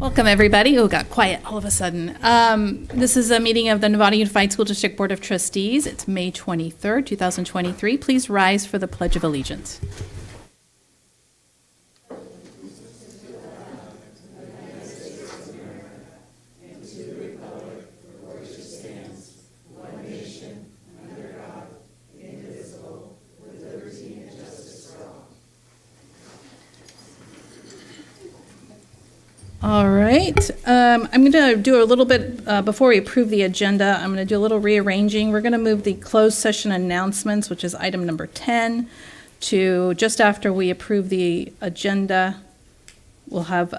Welcome, everybody. Oh, got quiet all of a sudden. This is a meeting of the Nevada Unified School District Board of Trustees. It's May 23rd, 2023. Please rise for the Pledge of Allegiance. All right, I'm going to do a little bit, before we approve the agenda, I'm going to do a little rearranging. We're going to move the closed session announcements, which is item number 10, to just after we approve the agenda. We'll have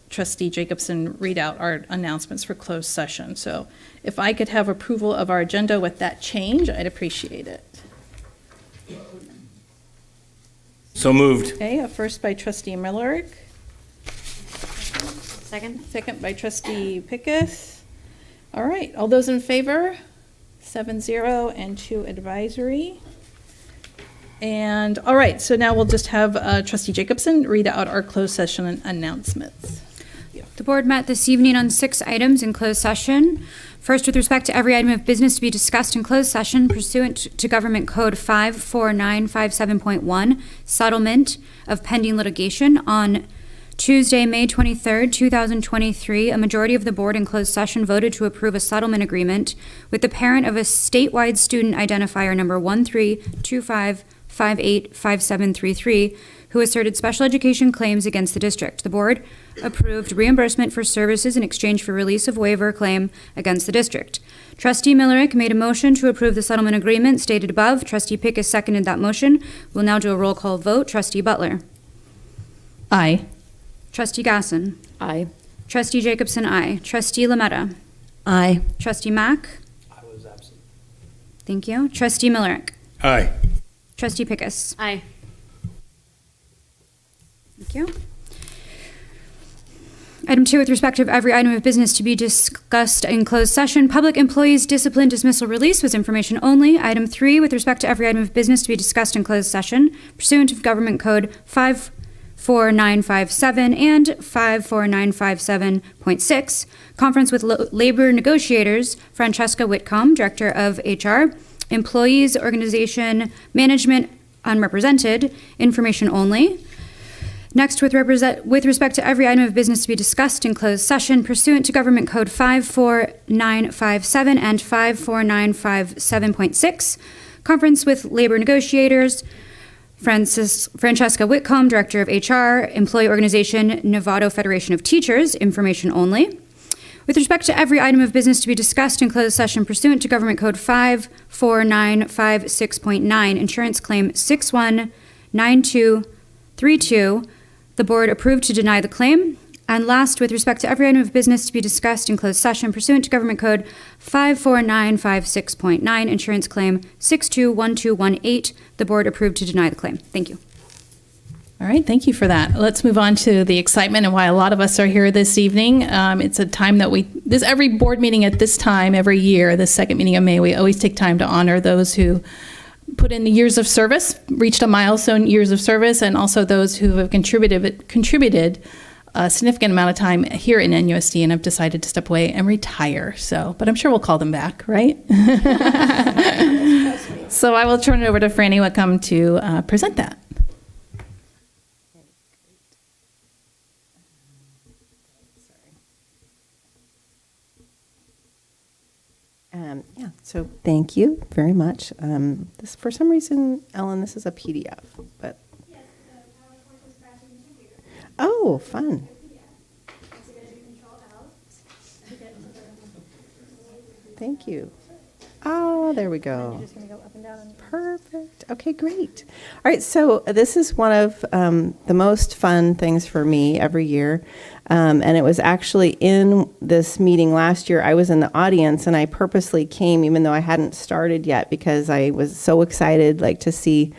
Trustee Jacobson read out our announcements for closed session. So if I could have approval of our agenda with that change, I'd appreciate it. So moved. Okay, first by Trustee Millerick. Second by Trustee Pickus. All right, all those in favor? 7-0 and 2 advisory. And all right, so now we'll just have Trustee Jacobson read out our closed session announcements. The board met this evening on 6 items in closed session. First, with respect to every item of business to be discussed in closed session pursuant to Government Code 54957.1, settlement of pending litigation on Tuesday, May 23rd, 2023, a majority of the board in closed session voted to approve a settlement agreement with the parent of a statewide student identifier number 1325585733, who asserted special education claims against the district. The board approved reimbursement for services in exchange for release of waiver claim against the district. Trustee Millerick made a motion to approve the settlement agreement stated above. Trustee Pickus seconded that motion. We'll now do a roll call vote. Trustee Butler. Aye. Trustee Gasson. Aye. Trustee Jacobson, aye. Trustee Lametta. Aye. Trustee Mack. I was absent. Thank you. Trustee Millerick. Aye. Trustee Pickus. Aye. Thank you. Item 2, with respect of every item of business to be discussed in closed session, public employees discipline, dismissal, release was information only. Item 3, with respect to every item of business to be discussed in closed session, pursuant to Government Code 54957 and 54957.6, conference with labor negotiators, Francesca Whitcomb, Director of HR, employees, organization, management, unrepresented, information only. Next, with respect to every item of business to be discussed in closed session, pursuant to Government Code 54957 and 54957.6, conference with labor negotiators, Francesca Whitcomb, Director of HR, Employee Organization, Nevada Federation of Teachers, information only. With respect to every item of business to be discussed in closed session pursuant to Government Code 54956.9, insurance claim 619232, the board approved to deny the claim. And last, with respect to every item of business to be discussed in closed session pursuant to Government Code 54956.9, insurance claim 621218, the board approved to deny the claim. Thank you. All right, thank you for that. Let's move on to the excitement and why a lot of us are here this evening. It's a time that every board meeting at this time every year, the second meeting of May, we always take time to honor those who put in the years of service, reached a milestone years of service, and also those who have contributed a significant amount of time here in NUSD and have decided to step away and retire. But I'm sure we'll call them back, right? So I will turn it over to Franny Whitcomb to present that. So thank you very much. This, for some reason, Ellen, this is a PDF, but. Yes, the PowerPoint is crashing the computer. Oh, fun. Thank you. Oh, there we go. Perfect. Okay, great. All right, so this is one of the most fun things for me every year. And it was actually in this meeting last year. I was in the audience and I purposely came even though I hadn't started yet because I was so excited to see,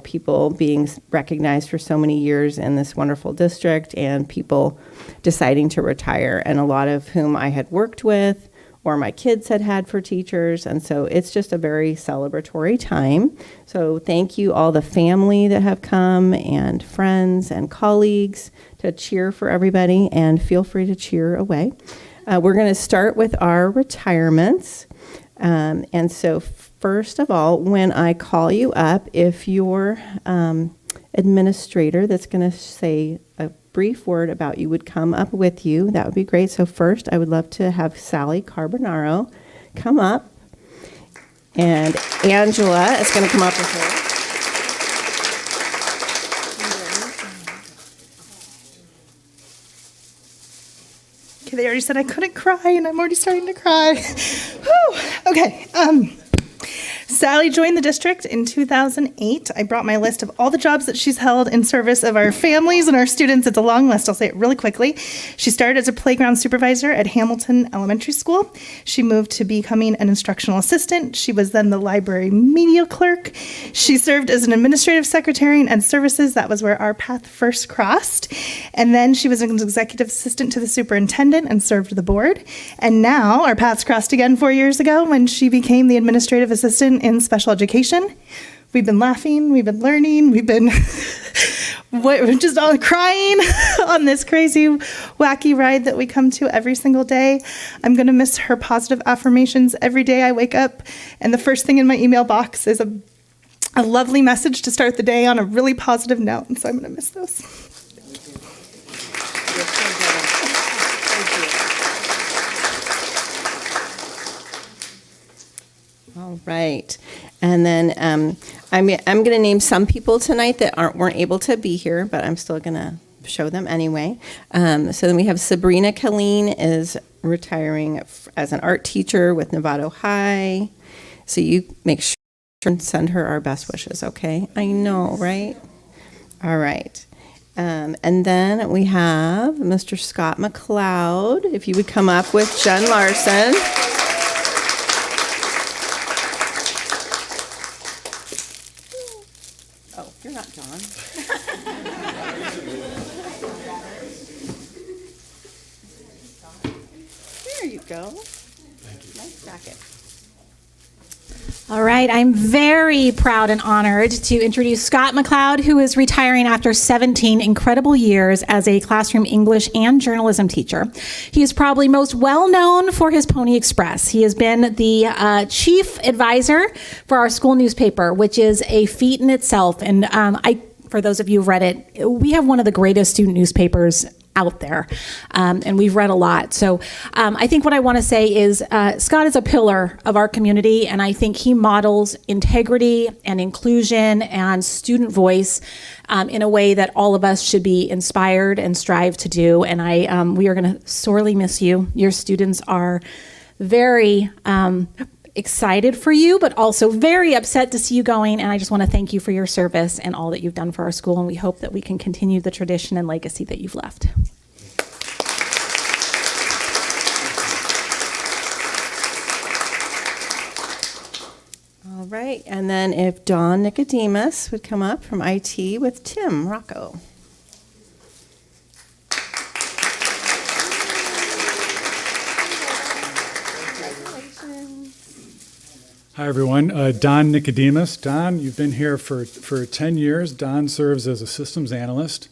people being recognized for so many years in this wonderful district and people deciding to retire, and a lot of whom I had worked with or my kids had for teachers. And so it's just a very celebratory time. So thank you all the family that have come and friends and colleagues to cheer for everybody, and feel free to cheer away. We're going to start with our retirements. And so first of all, when I call you up, if your administrator that's going to say a brief word about you would come up with you, that would be great. So first, I would love to have Sally Carbonaro come up, and Angela is going to come up with her. Okay, they already said I couldn't cry, and I'm already starting to cry. Whew. Okay. Sally joined the district in 2008. I brought my list of all the jobs that she's held in service of our families and our students. It's a long list. I'll say it really quickly. She started as a playground supervisor at Hamilton Elementary School. She moved to becoming an instructional assistant. She was then the library media clerk. She served as an administrative secretary and services. That was where our path first crossed. And then she was an executive assistant to the superintendent and served the board. And now our paths crossed again 4 years ago when she became the administrative assistant in special education. We've been laughing, we've been learning, we've been just all crying on this crazy, wacky ride that we come to every single day. I'm going to miss her positive affirmations every day I wake up, and the first thing in my email box is a lovely message to start the day on a really positive note, and so I'm going to miss those. All right. And then I'm going to name some people tonight that weren't able to be here, but I'm still going to show them anyway. So then we have Sabrina Colleen is retiring as an art teacher with Novato High. So you make sure and send her our best wishes, okay? I know, right? All right. And then we have Mr. Scott McLeod. If you would come up with Jen Larson. You're not John. There you go. Nice jacket. All right, I'm very proud and honored to introduce Scott McLeod, who is retiring after 17 incredible years as a classroom English and journalism teacher. He is probably most well known for his Pony Express. He has been the chief advisor for our school newspaper, which is a feat in itself. And for those of you who've read it, we have one of the greatest student newspapers out there, and we've read a lot. So I think what I want to say is Scott is a pillar of our community, and I think he models integrity and inclusion and student voice in a way that all of us should be inspired and strive to do. And we are going to sorely miss you. Your students are very excited for you, but also very upset to see you going. And I just want to thank you for your service and all that you've done for our school. And we hope that we can continue the tradition and legacy that you've left. All right. And then if Dawn Nicodemus would come up from IT with Tim Rocco. Hi, everyone. Don Nicodemus. Don, you've been here for 10 years. Don serves as a systems analyst.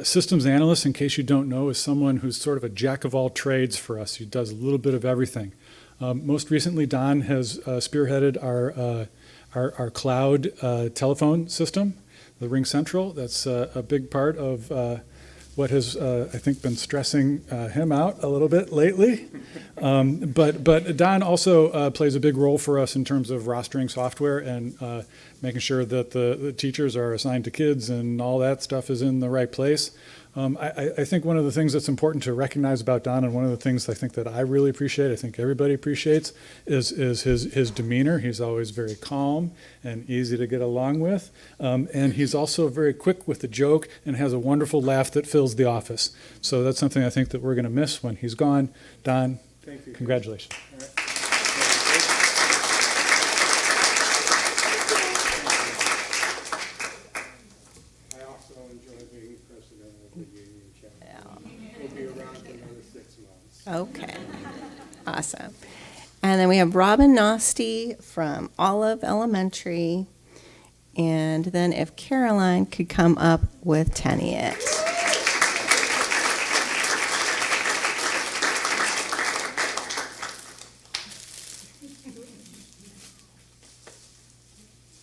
Systems analyst, in case you don't know, is someone who's sort of a jack of all trades for us. He does a little bit of everything. Most recently, Don has spearheaded our cloud telephone system, the Ring Central. That's a big part of what has, I think, been stressing him out a little bit lately. But Don also plays a big role for us in terms of rostering software and making sure that the teachers are assigned to kids and all that stuff is in the right place. I think one of the things that's important to recognize about Don, and one of the things I think that I really appreciate, I think everybody appreciates, is his demeanor. He's always very calm and easy to get along with. And he's also very quick with the joke and has a wonderful laugh that fills the office. So that's something I think that we're going to miss when he's gone. Don, thank you. Congratulations. Okay. Awesome. And then we have Robin Nosty from Olive Elementary. And then if Caroline could come up with Teniet.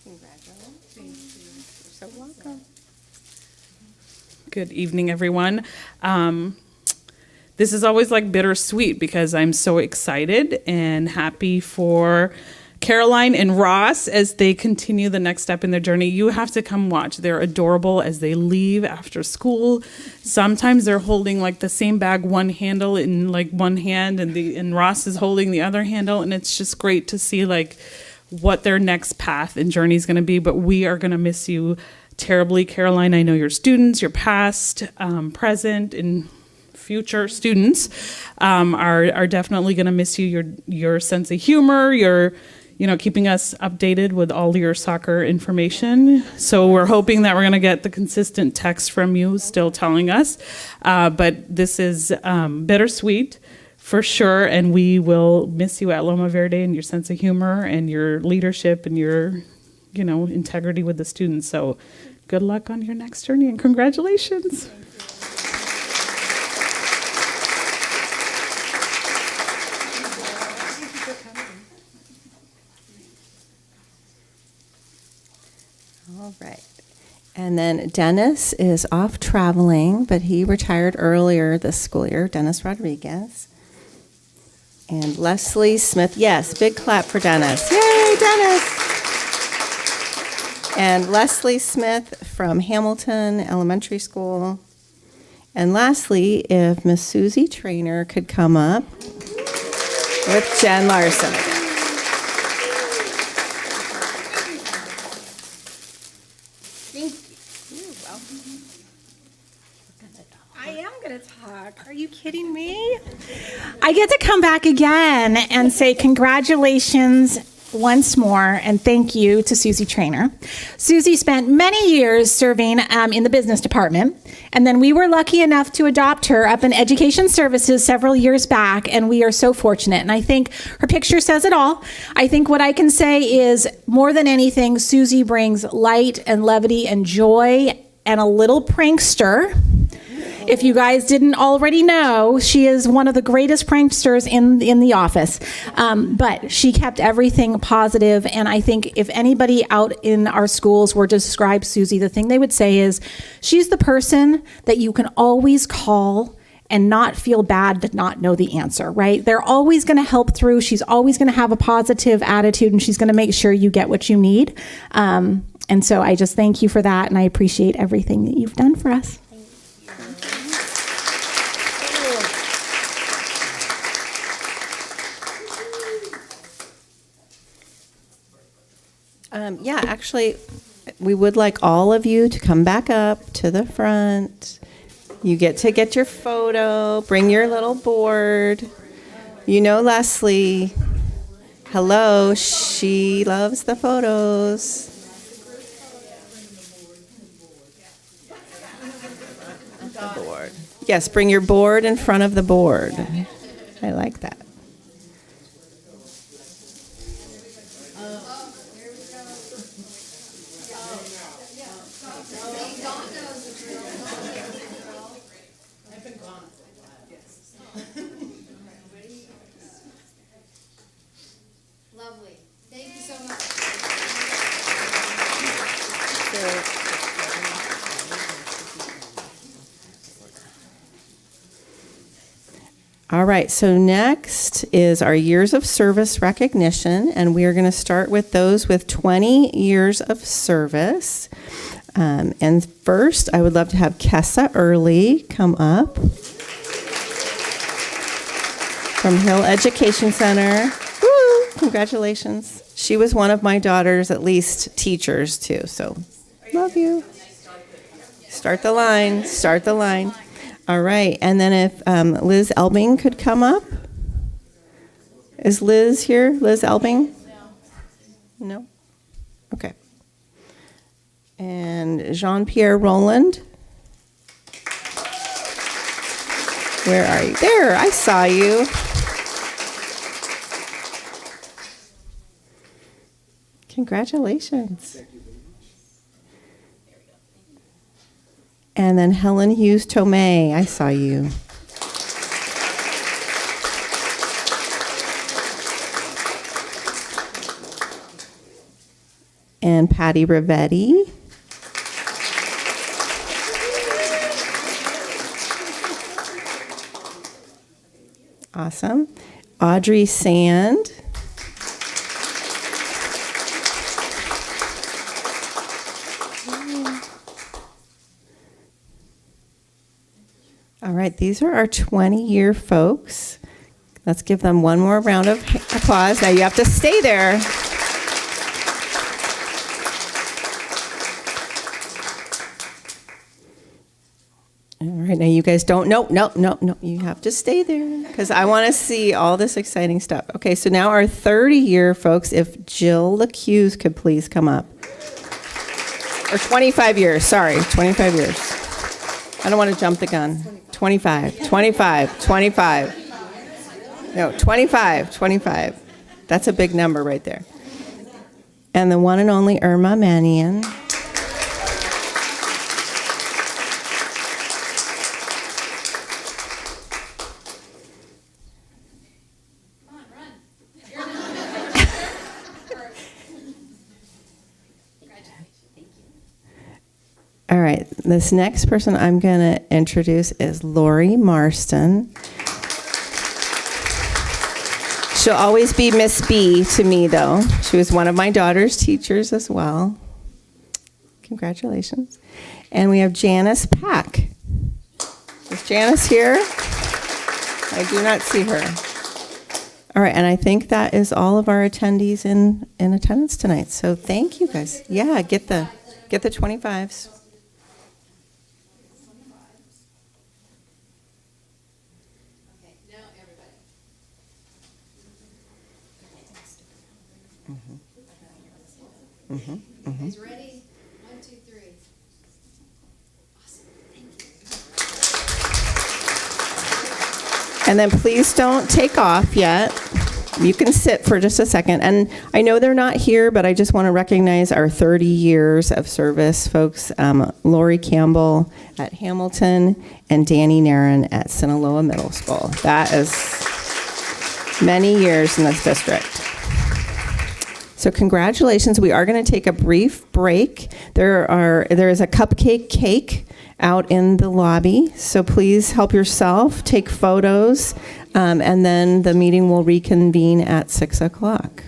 Congratulations. You're so welcome. Good evening, everyone. This is always like bittersweet because I'm so excited and happy for Caroline and Ross as they continue the next step in their journey. You have to come watch. They're adorable as they leave after school. Sometimes they're holding like the same bag, one handle in like one hand, and Ross is holding the other handle, and it's just great to see like what their next path and journey is going to be. But we are going to miss you terribly, Caroline. I know your students, your past, present, and future students are definitely going to miss you. Your sense of humor, your keeping us updated with all your soccer information. So we're hoping that we're going to get the consistent text from you still telling us. But this is bittersweet for sure, and we will miss you at Loma Verde and your sense of humor and your leadership and your integrity with the students. So good luck on your next journey and congratulations. All right. And then Dennis is off traveling, but he retired earlier this school year, Dennis Rodriguez. And Leslie Smith. Yes, big clap for Dennis. Yay, Dennis! And Leslie Smith from Hamilton Elementary School. And lastly, if Miss Susie Trainer could come up with Jen Larson. I am going to talk. Are you kidding me? I get to come back again and say congratulations once more, and thank you to Susie Trainer. Susie spent many years serving in the business department, and then we were lucky enough to adopt her up in education services several years back, and we are so fortunate. And I think her picture says it all. I think what I can say is, more than anything, Susie brings light and levity and joy and a little prankster. If you guys didn't already know, she is one of the greatest pranksters in the office. But she kept everything positive, and I think if anybody out in our schools were to describe Susie, the thing they would say is she's the person that you can always call and not feel bad to not know the answer, right? They're always going to help through. She's always going to have a positive attitude, and she's going to make sure you get what you need. And so I just thank you for that, and I appreciate everything that you've done for us. Yeah, actually, we would like all of you to come back up to the front. You get to get your photo. Bring your little board. You know Leslie. Hello, she loves the photos. The board. Yes, bring your board in front of the board. I like that. Lovely. Thank you so much. All right, so next is our years of service recognition, and we are going to start with those with 20 years of service. And first, I would love to have Kessa Early come up from Hill Education Center. Woo! Congratulations. She was one of my daughter's, at least, teachers, too, so love you. Start the line. Start the line. All right, and then if Liz Elbing could come up. Is Liz here? Liz Elbing? No? Okay. And Jean-Pierre Roland. Where are you? There, I saw you. Congratulations. And then Helen Hughes Tomei, I saw you. And Patty Rivetti. Awesome. Audrey Sand. All right, these are our 20-year folks. Let's give them one more round of applause. Now you have to stay there. All right, now you guys don't, no, you have to stay there because I want to see all this exciting stuff. Okay, so now our 30-year folks, if Jill LaCuse could please come up. Or 25 years, sorry, 25 years. I don't want to jump the gun. 25. No, 25. That's a big number right there. And the one and only Irma Manian. All right, this next person I'm going to introduce is Lori Marston. She'll always be Miss B to me, though. She was one of my daughter's teachers as well. Congratulations. And we have Janice Pack. Is Janice here? I do not see her. All right, and I think that is all of our attendees in attendance tonight. So thank you, guys. Yeah, get the 25s. Okay, now everybody. Guys ready? 1, 2, 3. And then please don't take off yet. You can sit for just a second. And I know they're not here, but I just want to recognize our 30 years of service folks. Lori Campbell at Hamilton and Danny Nairn at Sinaloa Middle School. That is many years in this district. So congratulations. We are going to take a brief break. There is a cupcake cake out in the lobby, so please help yourself, take photos, and then the meeting will reconvene at 6 o'clock.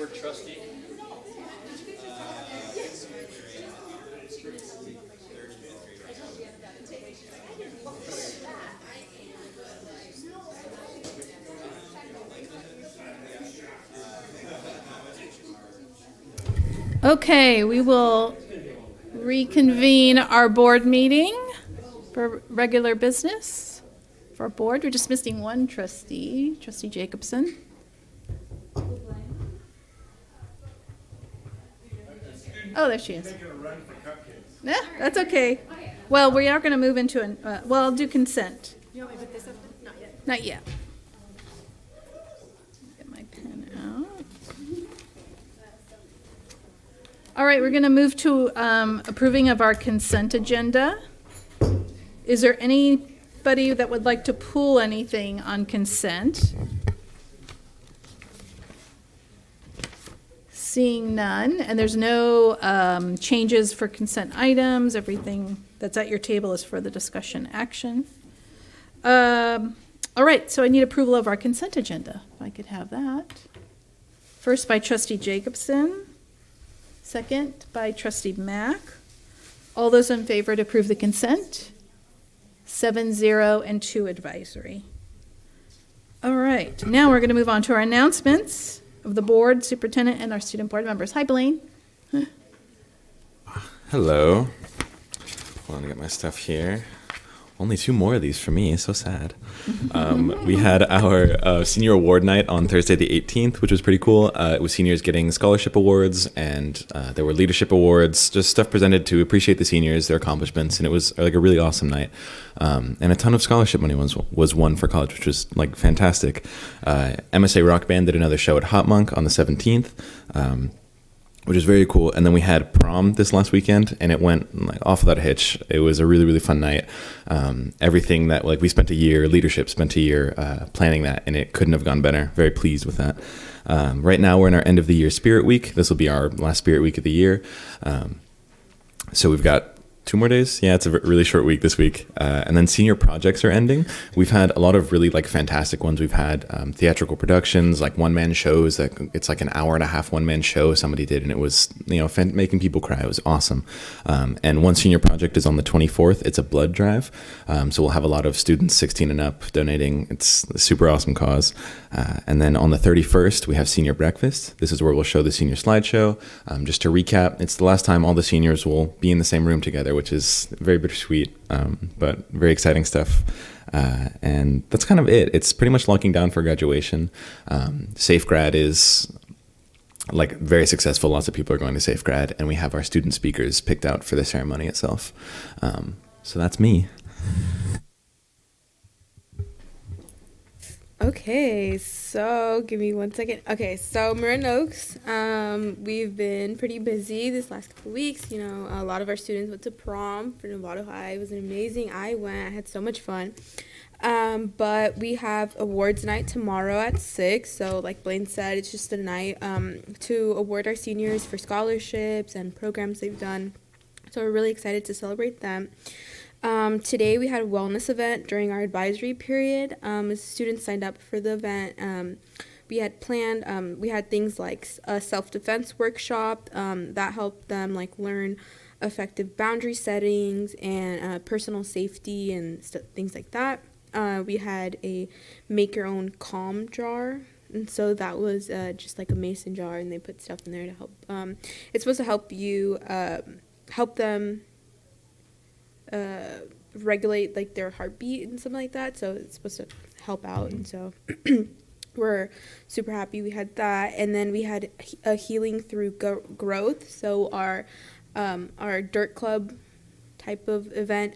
board trustee. Okay, we will reconvene our board meeting for regular business. For our board, we're just missing one trustee, Trustee Jacobson. Oh, there she is. Yeah, that's okay. Well, we are going to move into well, I'll do consent. You want me to put this up? Not yet. Not yet. Get my pen out. All right, we're going to move to approving of our consent agenda. Is there anybody that would like to pull anything on consent? Seeing none, and there's no changes for consent items. Everything that's at your table is for the discussion action. All right, so I need approval of our consent agenda. If I could have that. First by Trustee Jacobson. Second by Trustee Mack. All those in favor to approve the consent? 7-0 and 2 advisory. All right, now we're going to move on to our announcements of the board, superintendent, and our student board members. Hi, Blaine. Hello. Hold on to get my stuff here. Only 2 more of these for me, so sad. We had our senior award night on Thursday the 18th, which was pretty cool. It was seniors getting scholarship awards, and there were leadership awards, just stuff presented to appreciate the seniors, their accomplishments, and it was like a really awesome night. And a ton of scholarship money was won for college, which was like fantastic. MSA Rock Band did another show at Hot Monk on the 17th. Which is very cool. And then we had prom this last weekend, and it went like off without a hitch. It was a really, really fun night. Everything that like we spent a year, leadership spent a year planning that, and it couldn't have gone better. Very pleased with that. Right now we're in our end of the year Spirit Week. This will be our last Spirit Week of the year. So we've got 2 more days. Yeah, it's a really short week this week. And then senior projects are ending. We've had a lot of really like fantastic ones. We've had theatrical productions, like one-man shows. That it's like an hour-and-a-half one-man show somebody did, and it was making people cry. It was awesome. And one senior project is on the 24th. It's a blood drive. So we'll have a lot of students 16 and up donating. It's a super awesome cause. And then on the 31st, we have senior breakfast. This is where we'll show the senior slideshow. Just to recap, it's the last time all the seniors will be in the same room together, which is very bittersweet, but very exciting stuff. And that's kind of it. It's pretty much locking down for graduation. Safe Grad is like very successful. Lots of people are going to Safe Grad, and we have our student speakers picked out for the ceremony itself. So that's me. Okay, so give me 1 second. Okay, so Marin Oaks, we've been pretty busy this last couple of weeks. You know, a lot of our students went to prom for Novato High. It was amazing. I went. I had so much fun. But we have awards night tomorrow at 6. So like Blaine said, it's just a night to award our seniors for scholarships and programs they've done. So we're really excited to celebrate them. Today we had a wellness event during our advisory period. As students signed up for the event, we had planned, we had things like a self-defense workshop that helped them like learn effective boundary settings and personal safety and things like that. We had a make your own calm jar. And so that was just like a mason jar, and they put stuff in there to help. It's supposed to help you, help them regulate like their heartbeat and something like that. So it's supposed to help out. And so we're super happy we had that. And then we had a healing through growth. So our dirt club type of event,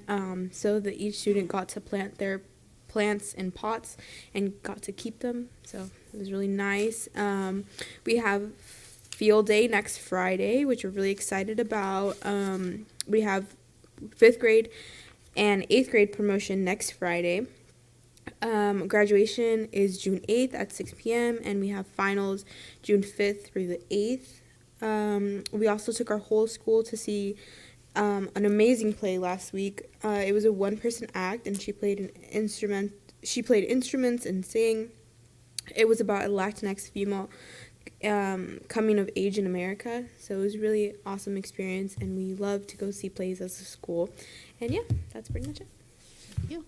so that each student got to plant their plants in pots and got to keep them. So it was really nice. We have field day next Friday, which we're really excited about. We have 5th grade and 8th grade promotion next Friday. Graduation is June 8th at 6 p.m. and we have finals June 5th through the 8th. We also took our whole school to see an amazing play last week. It was a one-person act, and she played an instrument. She played instruments and sang. It was about a Latinx female coming of age in America. So it was really awesome experience, and we love to go see plays as a school. And yeah, that's pretty much it. Thank you.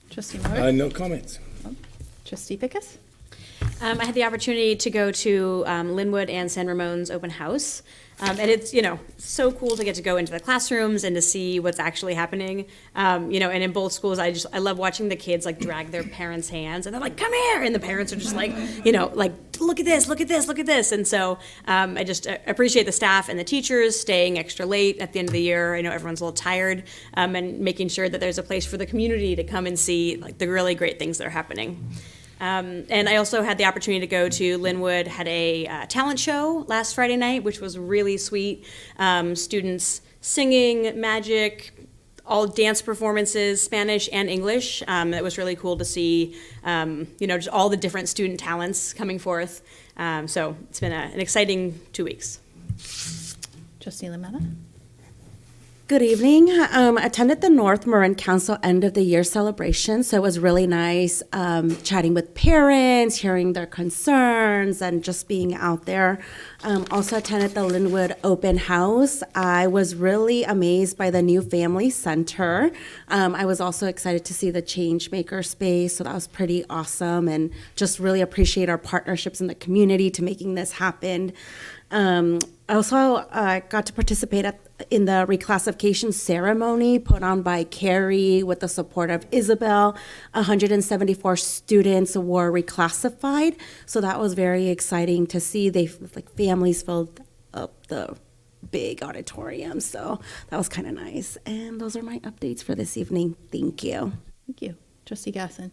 Trustee Miller? No comments. Trustee Pickus? I had the opportunity to go to Linwood and San Ramon's open house. And it's, so cool to get to go into the classrooms and to see what's actually happening. And in both schools, I love watching the kids like drag their parents' hands and they're like, come here. And the parents are just like, look at this, look at this, look at this. And so I just appreciate the staff and the teachers staying extra late at the end of the year. I know everyone's a little tired, and making sure that there's a place for the community to come and see like the really great things that are happening. And I also had the opportunity to go to Linwood, had a talent show last Friday night, which was really sweet. Students singing, magic, all dance performances, Spanish and English. It was really cool to see, just all the different student talents coming forth. So it's been an exciting 2 weeks. Trustee Lametta? Good evening. Attended the North Marin Council end of the year celebration, so it was really nice chatting with parents, hearing their concerns, and just being out there. Also attended the Linwood open house. I was really amazed by the new family center. I was also excited to see the change maker space, so that was pretty awesome, and just really appreciate our partnerships in the community to making this happen. I also got to participate in the reclassification ceremony put on by Carrie with the support of Isabel. 174 students were reclassified, so that was very exciting to see. Families filled up the big auditorium, so that was kind of nice. And those are my updates for this evening. Thank you. Thank you. Trustee Gasson?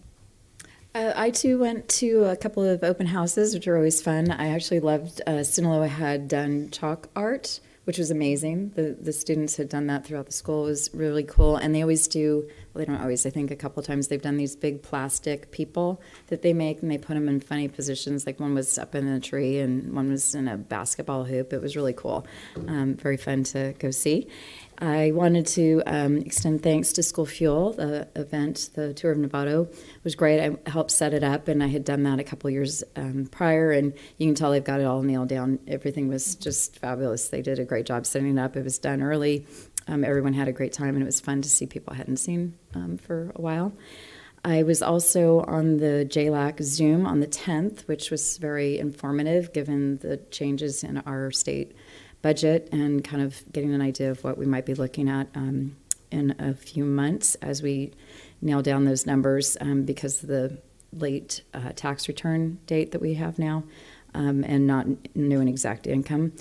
I too went to a couple of open houses, which are always fun. I actually loved Sinaloa had done chalk art, which was amazing. The students had done that throughout the school. It was really cool. And they always do, well, they don't always, I think a couple of times they've done these big plastic people that they make, and they put them in funny positions. Like one was up in a tree and one was in a basketball hoop. It was really cool. Very fun to go see. I wanted to extend thanks to School Fuel, the event, the Tour of Novato was great. I helped set it up, and I had done that a couple years prior, and you can tell they've got it all nailed down. Everything was just fabulous. They did a great job setting it up. It was done early. Everyone had a great time, and it was fun to see people I hadn't seen for a while. I was also on the JLAC Zoom on the 10th, which was very informative given the changes in our state budget and kind of getting an idea of what we might be looking at in a few months as we nail down those numbers because of the late tax return date that we have now and not knowing exact income.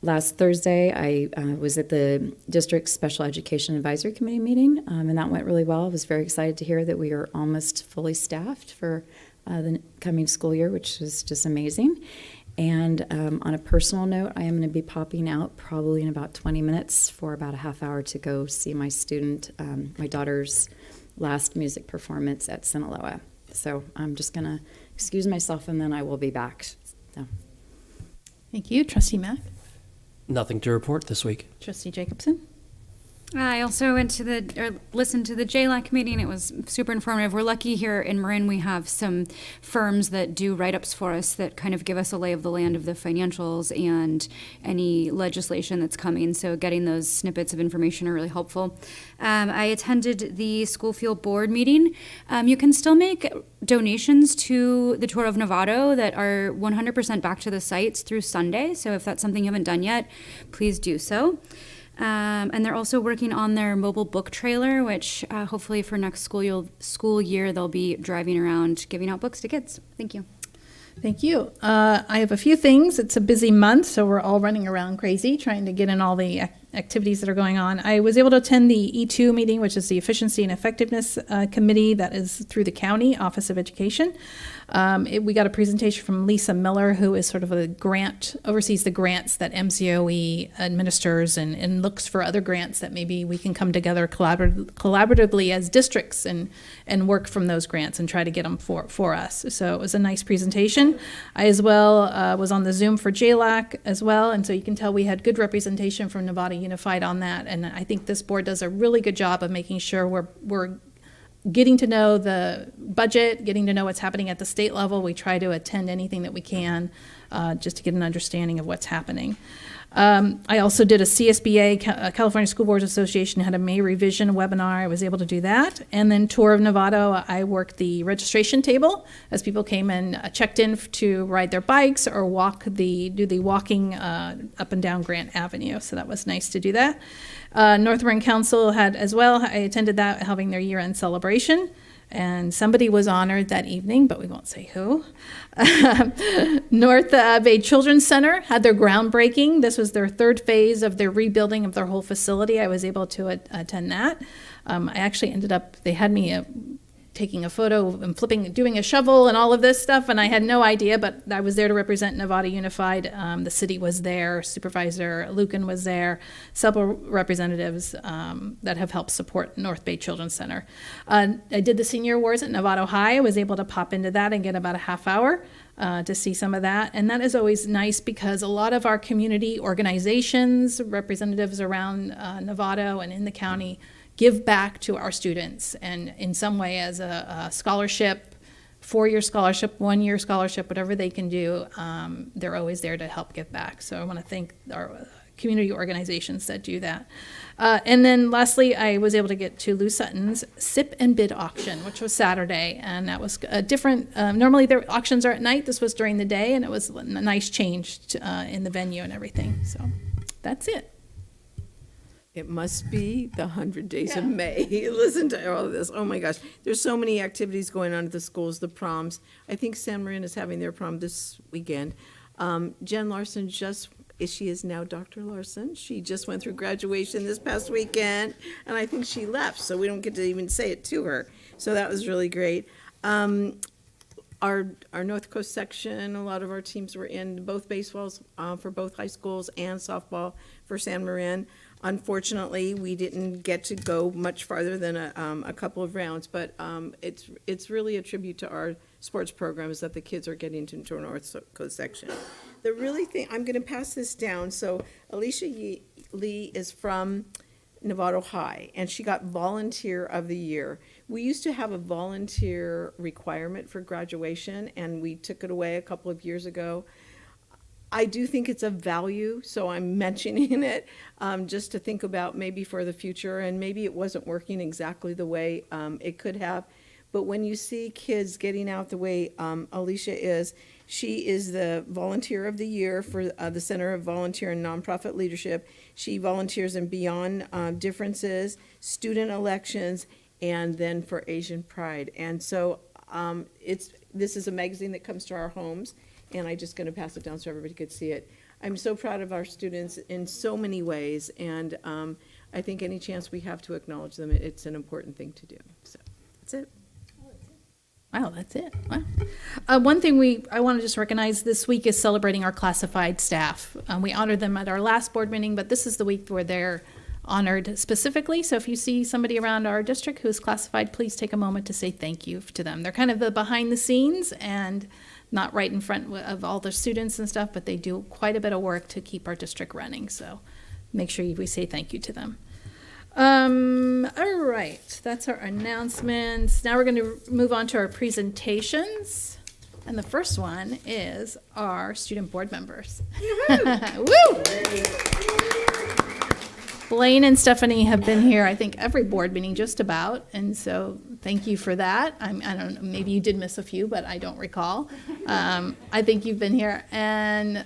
Last Thursday, I was at the District Special Education Advisory Committee meeting, and that went really well. I was very excited to hear that we are almost fully staffed for the coming school year, which is just amazing. And on a personal note, I am going to be popping out probably in about 20 minutes for about a half hour to go see my student, my daughter's last music performance at Sinaloa. So I'm just going to excuse myself, and then I will be back. So. Thank you. Trustee Mack? Nothing to report this week. Trustee Jacobson? I also listened to the JLAC meeting. It was super informative. We're lucky here in Marin. We have some firms that do write-ups for us that kind of give us a lay of the land of the financials and any legislation that's coming. So getting those snippets of information are really helpful. I attended the School Fuel Board meeting. You can still make donations to the Tour of Novato that are 100% back to the sites through Sunday. So if that's something you haven't done yet, please do so. And they're also working on their mobile book trailer, which hopefully for next school year they'll be driving around giving out books to kids. Thank you. Thank you. I have a few things. It's a busy month, so we're all running around crazy trying to get in all the activities that are going on. I was able to attend the E2 meeting, which is the Efficiency and Effectiveness Committee that is through the County Office of Education. We got a presentation from Lisa Miller, who is sort of oversees the grants that MCOE administers and looks for other grants that maybe we can come together collaboratively as districts and work from those grants and try to get them for us. So it was a nice presentation. I as well was on the Zoom for JLAC as well, and so you can tell we had good representation from Nevada Unified on that, and I think this board does a really good job of making sure we're getting to know the budget, getting to know what's happening at the state level. We try to attend anything that we can just to get an understanding of what's happening. I also did a CSBA, California School Boards Association, had a May revision webinar. I was able to do that. And then Tour of Novato, I worked the registration table as people came and checked in to ride their bikes or do the walking up and down Grant Avenue. So that was nice to do that. North Marin Council had as well, I attended that, having their year-end celebration. And somebody was honored that evening, but we won't say who. North Bay Children's Center had their groundbreaking. This was their third phase of their rebuilding of their whole facility. I was able to attend that. I actually ended up, they had me taking a photo and doing a shovel and all of this stuff, and I had no idea, but I was there to represent Nevada Unified. The city was there, Supervisor Lucan was there, several representatives that have helped support North Bay Children's Center. I did the Senior Awards at Novato High. I was able to pop into that and get about a half hour to see some of that, and that is always nice because a lot of our community organizations, representatives around Novato and in the county, give back to our students, and in some way as a scholarship, 4-year scholarship, 1-year scholarship, whatever they can do, they're always there to help give back. So I want to thank our community organizations that do that. And then lastly, I was able to get to Lou Sutton's Sip and Bid auction, which was Saturday, and that was a different, normally their auctions are at night, this was during the day, and it was a nice change in the venue and everything. So that's it. It must be the 100 Days of May. Listen to all of this. Oh my gosh. There's so many activities going on at the schools, the proms. I think San Marin is having their prom this weekend. Jen Larson she is now Dr. Larson. She just went through graduation this past weekend, and I think she left, so we don't get to even say it to her. So that was really great. Our North Coast section, a lot of our teams were in both baseballs for both high schools and softball for San Marin. Unfortunately, we didn't get to go much farther than a couple of rounds, but it's really a tribute to our sports programs that the kids are getting into our North Coast section. The really thing, I'm going to pass this down. So Alicia Lee is from Novato High, and she got Volunteer of the Year. We used to have a volunteer requirement for graduation, and we took it away a couple of years ago. I do think it's of value, so I'm mentioning it just to think about maybe for the future, and maybe it wasn't working exactly the way it could have. But when you see kids getting out the way Alicia is, she is the Volunteer of the Year for the Center of Volunteer and Nonprofit Leadership. She volunteers in Beyond Differences, student elections, and then for Asian Pride. And so this is a magazine that comes to our homes, and I'm just going to pass it down so everybody could see it. I'm so proud of our students in so many ways, and I think any chance we have to acknowledge them, it's an important thing to do. So that's it. Wow, that's it. Wow. One thing I want to just recognize this week is celebrating our classified staff. We honored them at our last board meeting, but this is the week where they're honored specifically. So if you see somebody around our district who is classified, please take a moment to say thank you to them. They're kind of the behind the scenes and not right in front of all the students and stuff, but they do quite a bit of work to keep our district running. So make sure we say thank you to them. All right, that's our announcements. Now we're going to move on to our presentations. And the first one is our student board members. Woo! Blaine and Stephanie have been here, I think, every board meeting just about, and so thank you for that. I don't know, maybe you did miss a few, but I don't recall. I think you've been here, and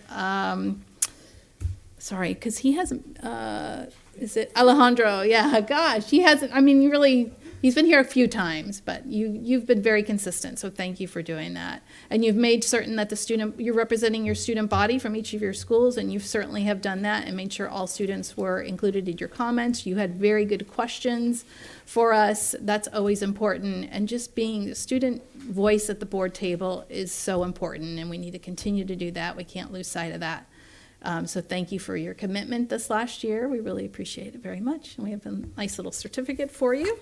sorry, because he hasn't, is it Alejandro? Yeah, gosh, he hasn't, I mean, really, he's been here a few times, but you've been very consistent, so thank you for doing that. And you've made certain that you're representing your student body from each of your schools, and you certainly have done that and made sure all students were included in your comments. You had very good questions for us. That's always important. And just being the student voice at the board table is so important, and we need to continue to do that. We can't lose sight of that. So thank you for your commitment this last year. We really appreciate it very much. And we have a nice little certificate for you.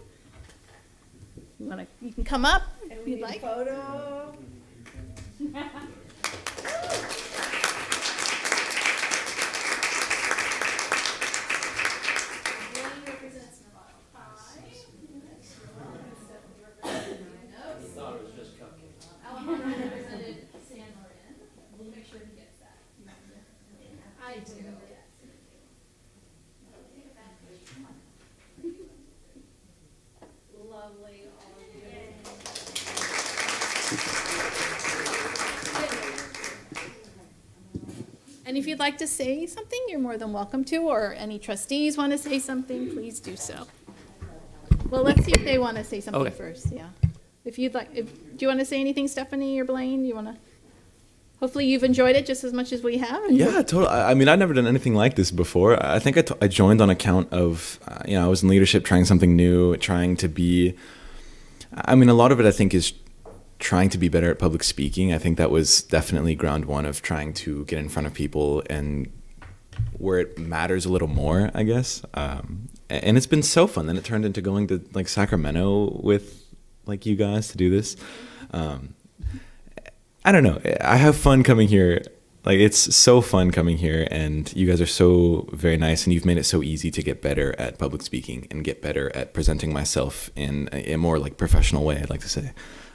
You can come up if you'd like. Photo. And if you'd like to say something, you're more than welcome to, or any trustees want to say something, please do so. Well, let's see if they want to say something Okay. first, yeah. If you'd like, do you want to say anything, Stephanie or Blaine? You want to? Hopefully you've enjoyed it just as much as we have. Yeah, totally. I mean, I've never done anything like this before. I think I joined on account of, I was in leadership, trying something new, trying to be, a lot of it I think is trying to be better at public speaking. I think that was definitely ground one of trying to get in front of people and where it matters a little more, I guess. And it's been so fun. Then it turned into going to like Sacramento with like you guys to do this. I don't know. I have fun coming here. Like, it's so fun coming here, and you guys are so very nice, and you've made it so easy to get better at public speaking and get better at presenting myself in a more like professional way, I'd like to say.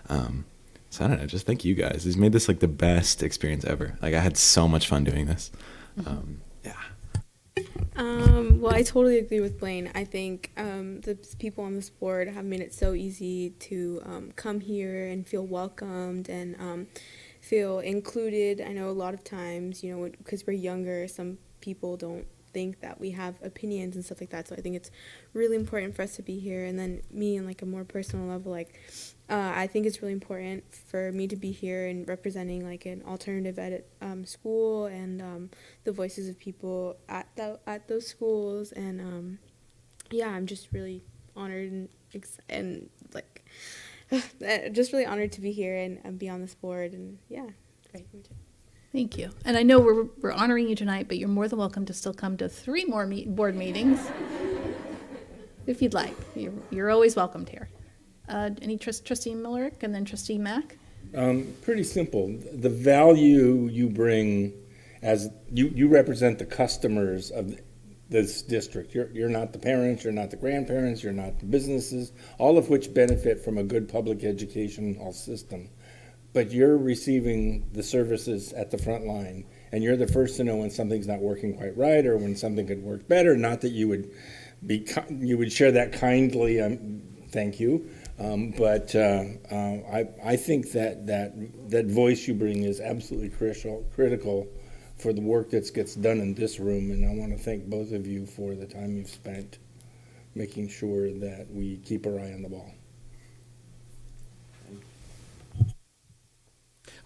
So I don't know, just thank you guys. It's made this like the best experience ever. Like, I had so much fun doing this. Well, I totally agree with Blaine. I think the people on this board have made it so easy to come here and feel welcomed and feel included. I know a lot of times, because we're younger, some people don't think that we have opinions and stuff like that. So I think it's really important for us to be here. And then me, on like a more personal level, I think it's really important for me to be here and representing like an alternative ed school and the voices of people at those schools. And I'm just really honored and like just really honored to be here and be on this board. And great. Thank you. And I know we're honoring you tonight, but you're more than welcome to still come to 3 more board meetings if you'd like. You're always welcomed here. Any trustee Millerick and then trustee Mack? Pretty simple. The value you bring as you represent the customers of this district. You're not the parents, you're not the grandparents, you're not the businesses, all of which benefit from a good public educational system. But you're receiving the services at the front line, and you're the first to know when something's not working quite right or when something could work better. Not that you would share that kindly. Thank you. But I think that voice you bring is absolutely critical for the work that gets done in this room. And I want to thank both of you for the time you've spent making sure that we keep our eye on the ball.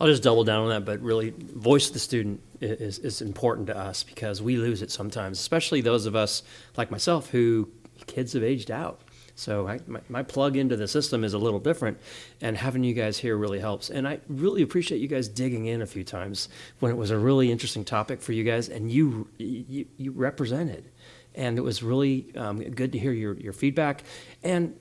I'll just double down on that, but really, voice of the student is important to us because we lose it sometimes, especially those of us like myself who kids have aged out. So my plug into the system is a little different, and having you guys here really helps. And I really appreciate you guys digging in a few times when it was a really interesting topic for you guys, and you represented. And it was really good to hear your feedback. And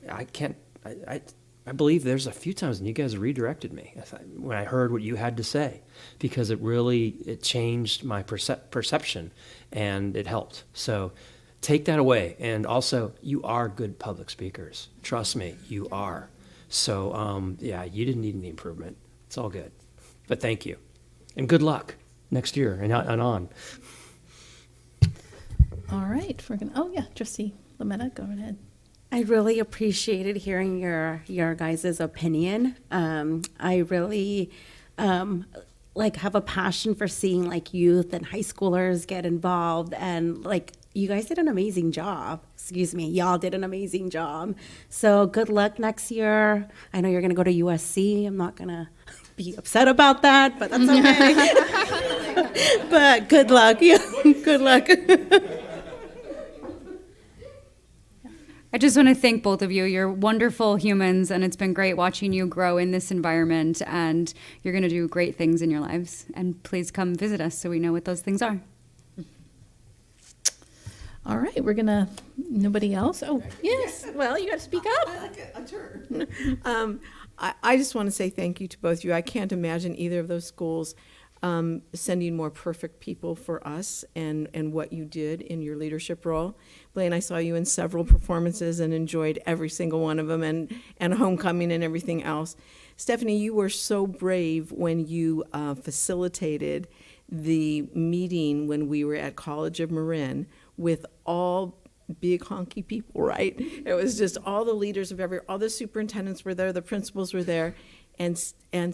I believe there's a few times when you guys redirected me when I heard what you had to say, because it changed my perception and it helped. So take that away. And also, you are good public speakers. Trust me, you are. So you didn't need any improvement. It's all good. But thank you. And good luck next year and on. All right. Trustee Lametta, go ahead. I really appreciated hearing your guys' opinion. I really have a passion for seeing like youth and high schoolers get involved, and like you guys did an amazing job. Y'all did an amazing job. So good luck next year. I know you're gonna go to USC. I'm not gonna be upset about that, but that's okay. But good luck. Good luck. I just want to thank both of you. You're wonderful humans, and it's been great watching you grow in this environment, and you're going to do great things in your lives. And please come visit us so we know what those things are. All right, nobody else? Oh, yes. Well, you got to speak up. A turn. I just want to say thank you to both of you. I can't imagine either of those schools sending more perfect people for us and what you did in your leadership role. Blaine, I saw you in several performances and enjoyed every single one of them and homecoming and everything else. Stephanie, you were so brave when you facilitated the meeting when we were at College of Marin with all big honky people, right? It was just all the leaders of all the superintendents were there, the principals were there, and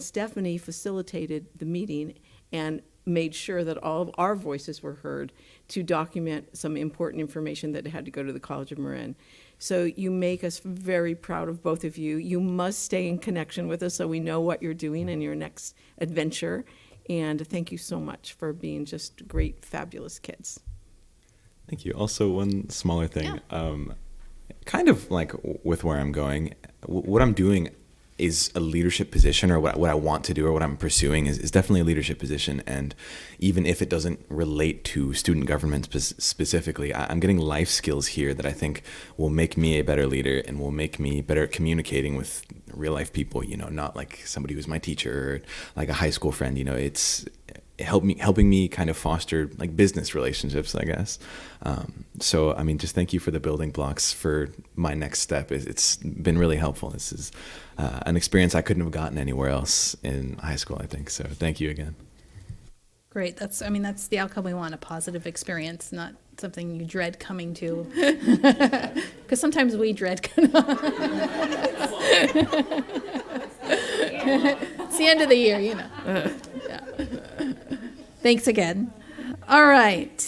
Stephanie facilitated the meeting. And made sure that all of our voices were heard to document some important information that had to go to the College of Marin. So you make us very proud of both of you. You must stay in connection with us so we know what you're doing in your next adventure. And thank you so much for being just great, fabulous kids. Thank you. Also, one smaller thing, kind of like with where I'm going, what I'm doing is a leadership position, or what I want to do, or what I'm pursuing is definitely a leadership position. And even if it doesn't relate to student government specifically, I'm getting life skills here that I think will make me a better leader and will make me better at communicating with real life people, you know, not like somebody who's my teacher or like a high school friend. You know, it's helping me kind of foster like business relationships, I guess. So, I mean, just thank you for the building blocks for my next step. It's been really helpful. This is an experience I couldn't have gotten anywhere else in high school, I think. So thank you again. Great. That's the outcome we want, a positive experience, not something you dread coming to. Because sometimes we dread. It's the end of the year, you know. Yeah. Thanks again. All right.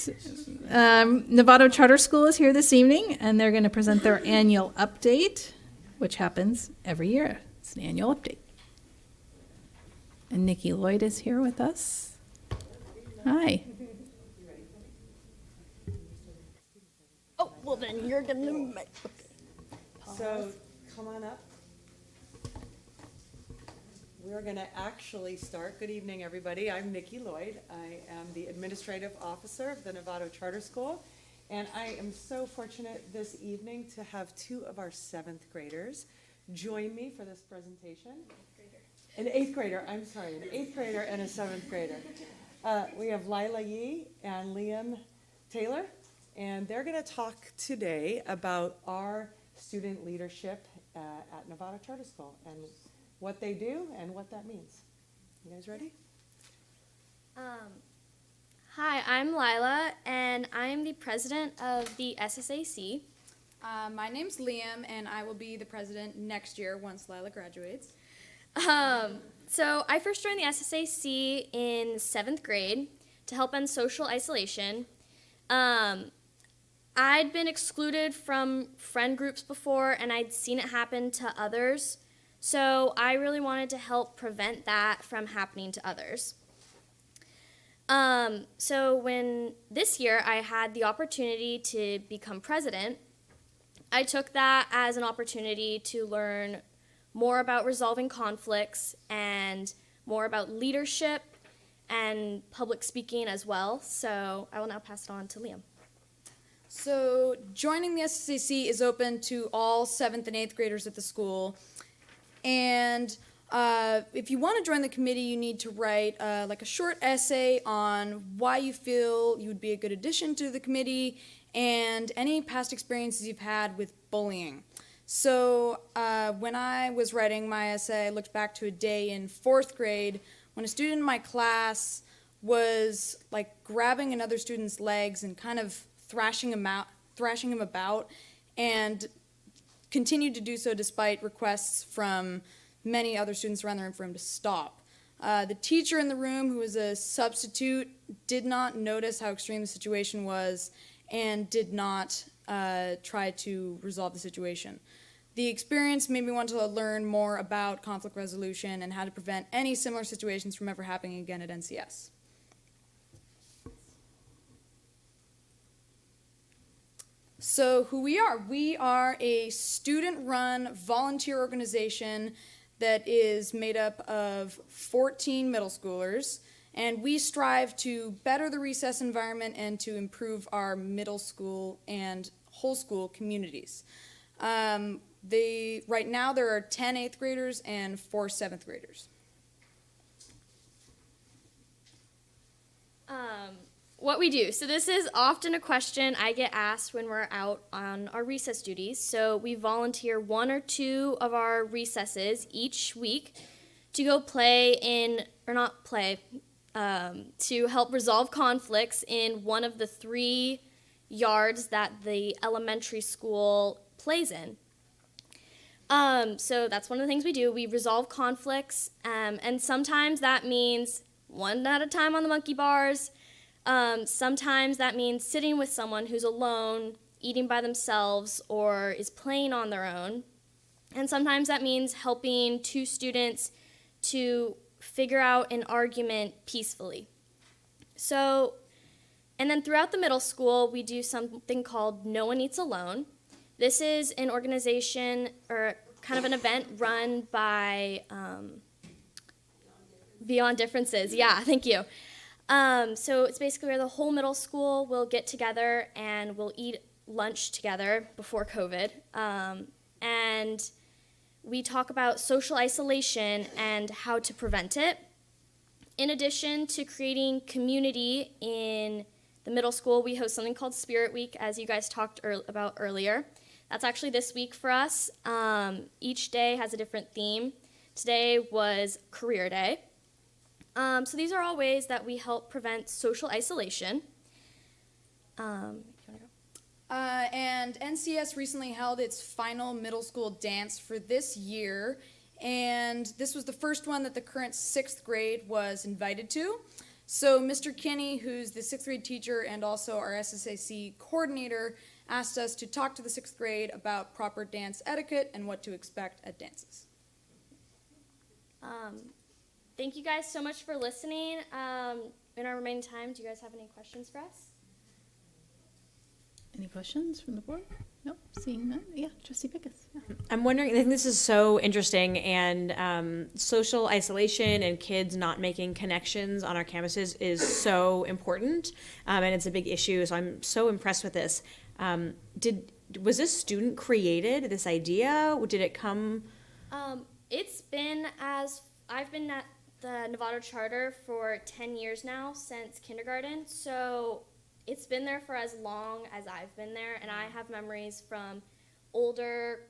Novato Charter School is here this evening, and they're going to present their annual update, which happens every year. It's an annual update. And Nikki Lloyd is here with us. Hi. Oh, well then you're going to make. So come on up. We're going to actually start. Good evening, everybody. I'm Nikki Lloyd. I am the Administrative Officer of the Novato Charter School, and I am so fortunate this evening to have two of our 7th graders join me for this presentation. An 8th grader, I'm sorry, an 8th grader and a 7th grader. We have Lila Yee and Liam Taylor, and they're going to talk today about our student leadership at Novato Charter School and what they do and what that means. You guys ready? Hi, I'm Lila, and I'm the president of the SSAC. My name's Liam, and I will be the president next year once Lila graduates. So I first joined the SSAC in 7th grade to help end social isolation. I'd been excluded from friend groups before, and I'd seen it happen to others. So I really wanted to help prevent that from happening to others. So when this year I had the opportunity to become president, I took that as an opportunity to learn more about resolving conflicts and more about leadership and public speaking as well. So I will now pass it on to Liam. So joining the SSAC is open to all 7th and 8th graders at the school. And if you want to join the committee, you need to write like a short essay on why you feel you would be a good addition to the committee and any past experiences you've had with bullying. So when I was writing my essay, I looked back to a day in 4th grade when a student in my class was like grabbing another student's legs and kind of thrashing him about, and continued to do so despite requests from many other students around the room for him to stop. The teacher in the room, who was a substitute, did not notice how extreme the situation was and did not try to resolve the situation. The experience made me want to learn more about conflict resolution and how to prevent any similar situations from ever happening again at NCS. So who we are a student-run volunteer organization that is made up of 14 middle schoolers, and we strive to better the recess environment and to improve our middle school and whole school communities. Right now there are 10 8th graders and 4 7th graders. What we do. So this is often a question I get asked when we're out on our recess duties. So we volunteer 1 or 2 of our recesses each week to go to help resolve conflicts in one of the 3 yards that the elementary school plays in. So that's one of the things we do. We resolve conflicts, and sometimes that means one at a time on the monkey bars. Sometimes that means sitting with someone who's alone, eating by themselves, or is playing on their own. And sometimes that means helping two students to figure out an argument peacefully. So, and then throughout the middle school, we do something called No One Eats Alone. This is an organization or kind of an event run by Beyond Differences. Yeah, thank you. So it's basically where the whole middle school will get together and we'll eat lunch together before COVID. And we talk about social isolation and how to prevent it. In addition to creating community in the middle school, we host something called Spirit Week, as you guys talked about earlier. That's actually this week for us. Each day has a different theme. Today was Career Day. So these are all ways that we help prevent social isolation. And NCS recently held its final middle school dance for this year, and this was the first one that the current 6th grade was invited to. So Mr. Kinney, who's the 6th grade teacher and also our SSAC coordinator, asked us to talk to the 6th grade about proper dance etiquette and what to expect at dances. Thank you guys so much for listening. In our remaining time, do you guys have any questions for us? Any questions from the board? Nope, seeing none. Yeah, Trustee Pickus. Yeah. I'm wondering, I think this is so interesting, and social isolation and kids not making connections on our campuses is so important, and it's a big issue, so I'm so impressed with this. Was this student created, this idea? Did it come? It's been I've been at the Novato Charter for 10 years now, since kindergarten, so it's been there for as long as I've been there, and I have memories from older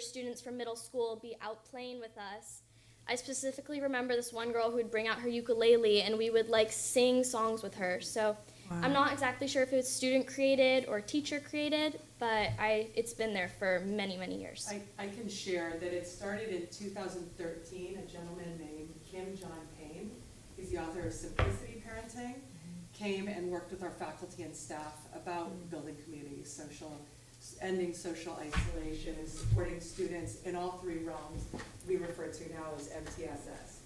students from middle school be out playing with us. I specifically remember this one girl who would bring out her ukulele, and we would sing songs with her. So wow. I'm not exactly sure if it was student created or teacher created, but it's been there for many, many years. I can share that it started in 2013. A gentleman named Kim John Payne, he's the author of Simplicity Parenting, came and worked with our faculty and staff about building community, ending social isolation, and supporting students in all three realms we refer to now as MTSS.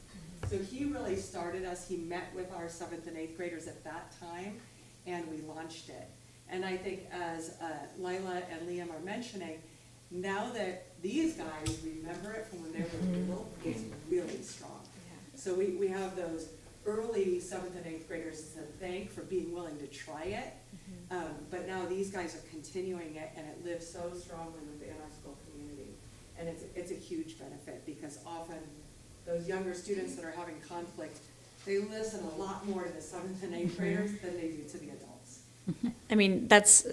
So he really started us. He met with our 7th and 8th graders at that time, and we launched it. And I think as Lila and Liam are mentioning, now that these guys remember it from when they were little, it's really strong. So we have those early 7th and 8th graders to thank for being willing to try it. But now these guys are continuing it, and it lives so strongly within our school community. And it's a huge benefit, because often those younger students that are having conflict, they listen a lot more to the 7th and 8th graders than they do to the adults. I mean, that's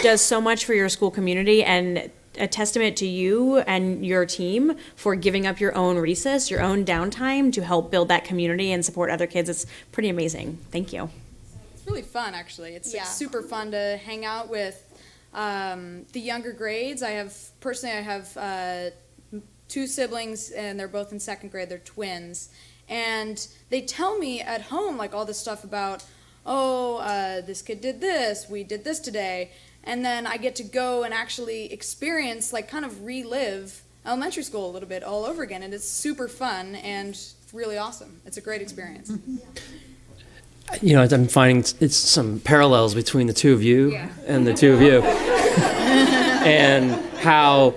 does so much for your school community, and a testament to you and your team for giving up your own recess, your own downtime to help build that community and support other kids. It's pretty amazing. Thank you. It's really fun, actually. It's super fun to hang out with the younger grades. I have 2 siblings, and they're both in 2nd grade. They're twins. And they tell me at home, all this stuff about, this kid did this, we did this today. And then I get to go and actually experience, kind of relive elementary school a little bit all over again. And it's super fun and really awesome. It's a great experience. I'm finding it's some parallels between the two of you and the two of you. And how,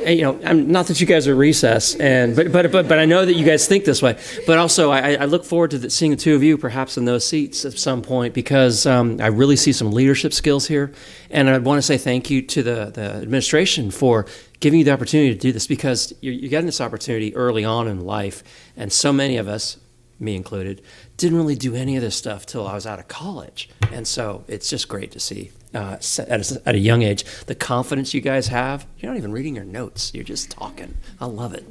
I'm not that you guys are recess, but I know that you guys think this way. But also, I look forward to seeing the two of you perhaps in those seats at some point, because I really see some leadership skills here. And I want to say thank you to the administration for giving you the opportunity to do this, because you're getting this opportunity early on in life. And so many of us, me included, didn't really do any of this stuff till I was out of college. And so it's just great to see at a young age the confidence you guys have. You're not even reading your notes, you're just talking. I love it.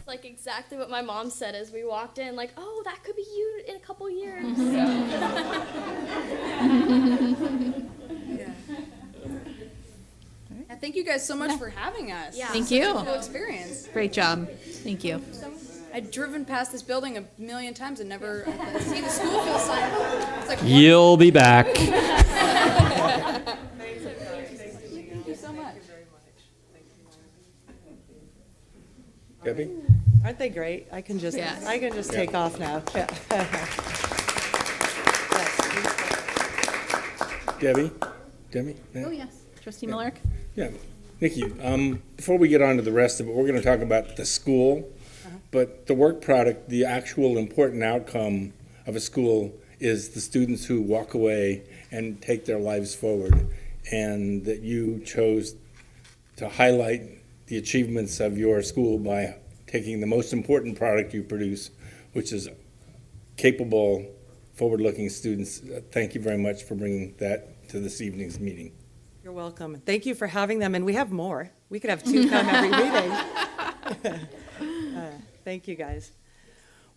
That's exactly what my mom said as we walked in, that could be you in a couple years. And thank you guys so much for having us. Thank you. Such a cool experience. Great job. Thank you. I'd driven past this building a million times and never seen the school field sign. It's like, what? You'll be back. Thank you so much. Debbie? Aren't they great? I can just Yes. take off now. Debbie? Debbie? Oh, yes. Trustee Millerick? Yeah. Nikki, before we get on to the rest of it, we're going to talk about the school, but the work product, the actual important outcome of a school is the students who walk away and take their lives forward, and that you chose to highlight the achievements of your school by taking the most important product you produce, which is capable, forward-looking students. Thank you very much for bringing that to this evening's meeting. You're welcome. Thank you for having them, and we have more. We could have 2 come every meeting. Thank you, guys.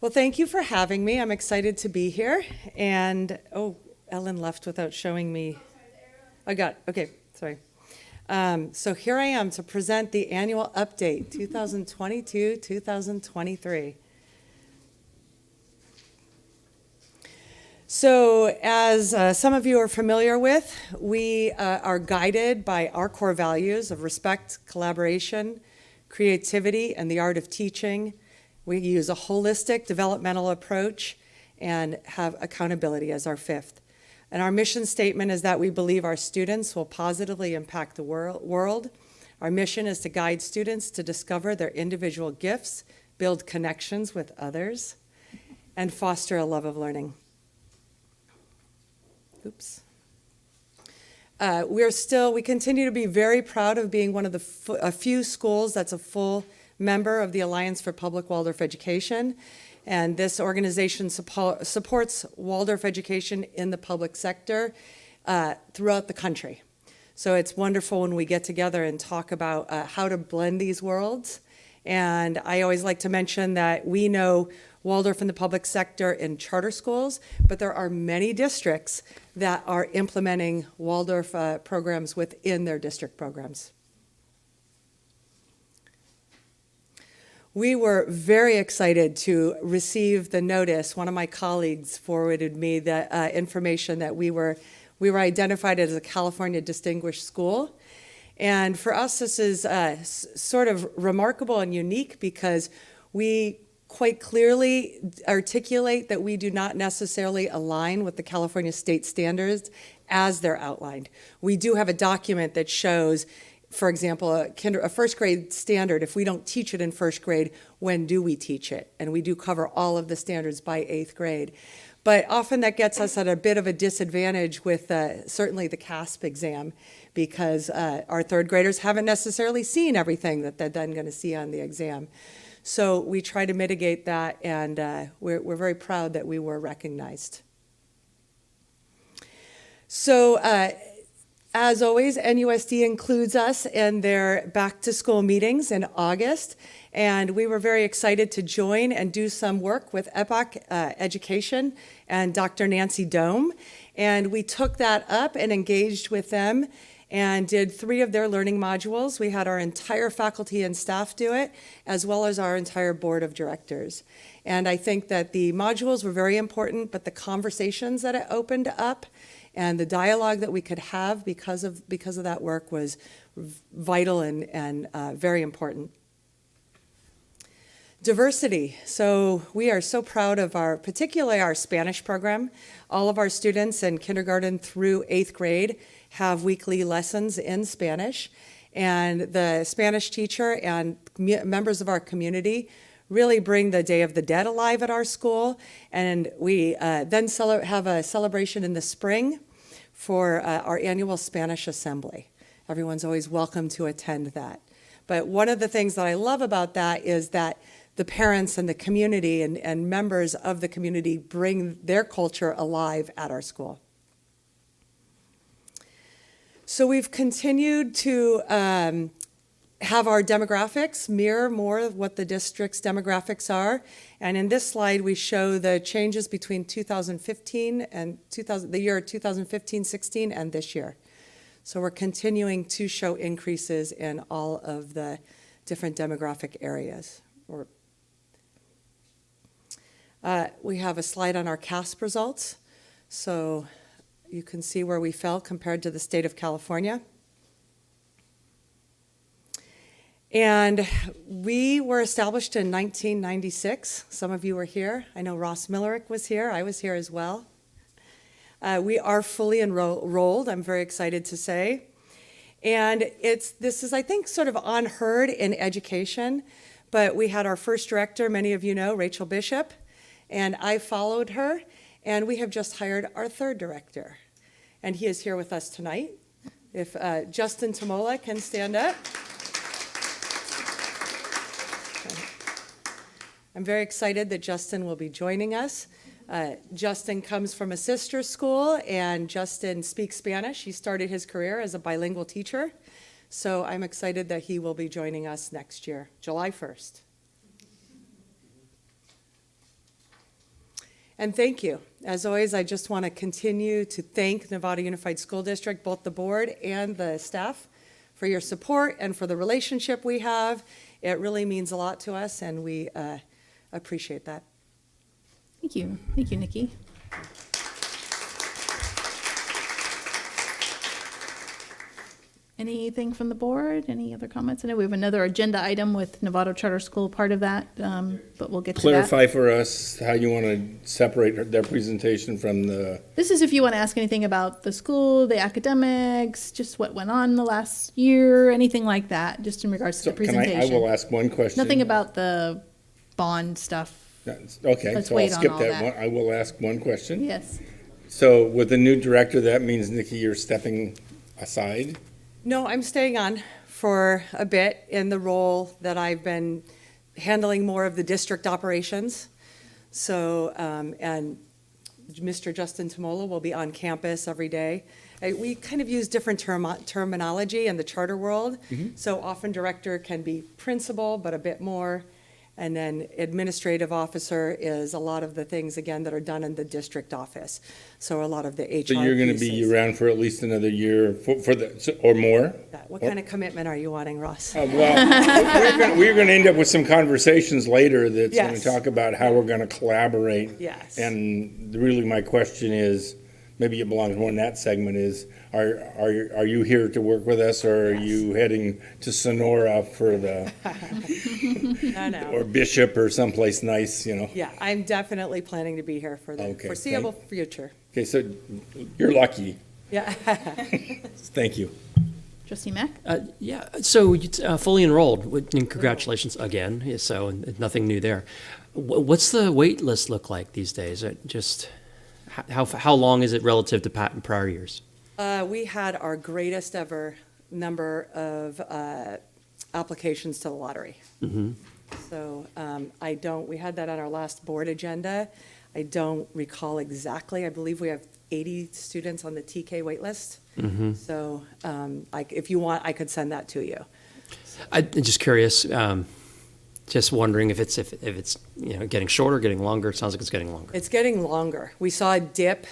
Well, thank you for having me. I'm excited to be here. And, oh, Ellen left without showing me. Okay, sorry. So here I am to present the annual update, 2022-2023. So as some of you are familiar with, we are guided by our core values of respect, collaboration, creativity, and the art of teaching. We use a holistic developmental approach and have accountability as our 5th. And our mission statement is that we believe our students will positively impact the world. Our mission is to guide students to discover their individual gifts, build connections with others, and foster a love of learning. Oops. We continue to be very proud of being one of a few schools that's a full member of the Alliance for Public Waldorf Education. And this organization supports Waldorf education in the public sector throughout the country. So it's wonderful when we get together and talk about how to blend these worlds. And I always like to mention that we know Waldorf in the public sector in charter schools, but there are many districts that are implementing Waldorf programs within their district programs. We were very excited to receive the notice. One of my colleagues forwarded me the information that we were identified as a California Distinguished School. And for us, this is sort of remarkable and unique because we quite clearly articulate that we do not necessarily align with the California state standards as they're outlined. We do have a document that shows, for example, a first grade standard. If we don't teach it in first grade, when do we teach it? And we do cover all of the standards by 8th grade. But often that gets us at a bit of a disadvantage with certainly the CASP exam, because our 3rd graders haven't necessarily seen everything that they're then going to see on the exam. So we try to mitigate that, and we're very proud that we were recognized. So as always, NUSD includes us in their back-to-school meetings in August, and we were very excited to join and do some work with Epoch Education and Dr. Nancy Dome, and we took that up and engaged with them and did 3 of their learning modules. We had our entire faculty and staff do it, as well as our entire board of directors. And I think that the modules were very important, but the conversations that it opened up and the dialogue that we could have because of that work was vital and very important. Diversity. So we are so proud of particularly our Spanish program. All of our students in kindergarten through 8th grade have weekly lessons in Spanish. And the Spanish teacher and members of our community really bring the Day of the Dead alive at our school. And we then have a celebration in the spring for our annual Spanish Assembly. Everyone's always welcome to attend that. But one of the things that I love about that is that the parents and the community and members of the community bring their culture alive at our school. So we've continued to have our demographics mirror more of what the district's demographics are. And in this slide, we show the changes between 2015 and the year 2015-16 and this year. So we're continuing to show increases in all of the different demographic areas. We have a slide on our CASP results, so you can see where we fell compared to the state of California. And we were established in 1996. Some of you were here. I know Ross Millerick was here. I was here as well. We are fully enrolled, I'm very excited to say. And this is, I think, sort of unheard in education, but we had our first director, many of you know, Rachel Bishop, and I followed her, and we have just hired our third director. And he is here with us tonight. If Justin Tamola can stand up. I'm very excited that Justin will be joining us. Justin comes from a sister school, and Justin speaks Spanish. He started his career as a bilingual teacher. So I'm excited that he will be joining us next year, July 1st. And thank you. As always, I just want to continue to thank Nevada Unified School District, both the board and the staff, for your support and for the relationship we have. It really means a lot to us, and we appreciate that. Thank you. Thank you, Nikki. Anything from the board? Any other comments? I know we have another agenda item with Novato Charter School part of that, but we'll get to that. Clarify for us how you want to separate their presentation from the... This is if you want to ask anything about the school, the academics, just what went on the last year, anything like that, just in regards to the presentation. I will ask one question. Nothing about the bond stuff. Okay, Let's so I'll wait on skip all that that. one. I will ask one question. Yes. So with the new director, that means, Nikki, you're stepping aside? No, I'm staying on for a bit in the role that I've been handling more of the district operations. So, and Mr. Justin Tamola will be on campus every day. We kind of use different terminology in the charter world. So often director can be principal, but a bit more. And then administrative officer is a lot of the things, again, that are done in the district office. So a lot of the HR So you're going to be around for at least another year or more? What kind of commitment are you wanting, Ross? Well, we're going to end up with some conversations later that's going Yes. to talk about how we're going to collaborate. Yes. And really my question is, maybe it belongs more in that segment, is are you here to work with us, or are you heading to Sonora for the No. or Bishop or someplace nice, you know? Yeah, I'm definitely planning to be here for the foreseeable future. Okay, so you're lucky. Yeah. Thank you. Trustee Mack? Yeah, so fully enrolled, and congratulations again. Yeah, so nothing new there. What's the wait list look like these days? Just how long is it relative to prior years? We had our greatest ever number of applications to the lottery. Mm-hmm. So we had that on our last board agenda. I don't recall exactly. I believe we have 80 students on the TK wait list. Mm-hmm. So if you want, I could send that to you. I'm just curious, just wondering if it's getting shorter, getting longer. It sounds like it's getting longer. It's getting longer. We saw a dip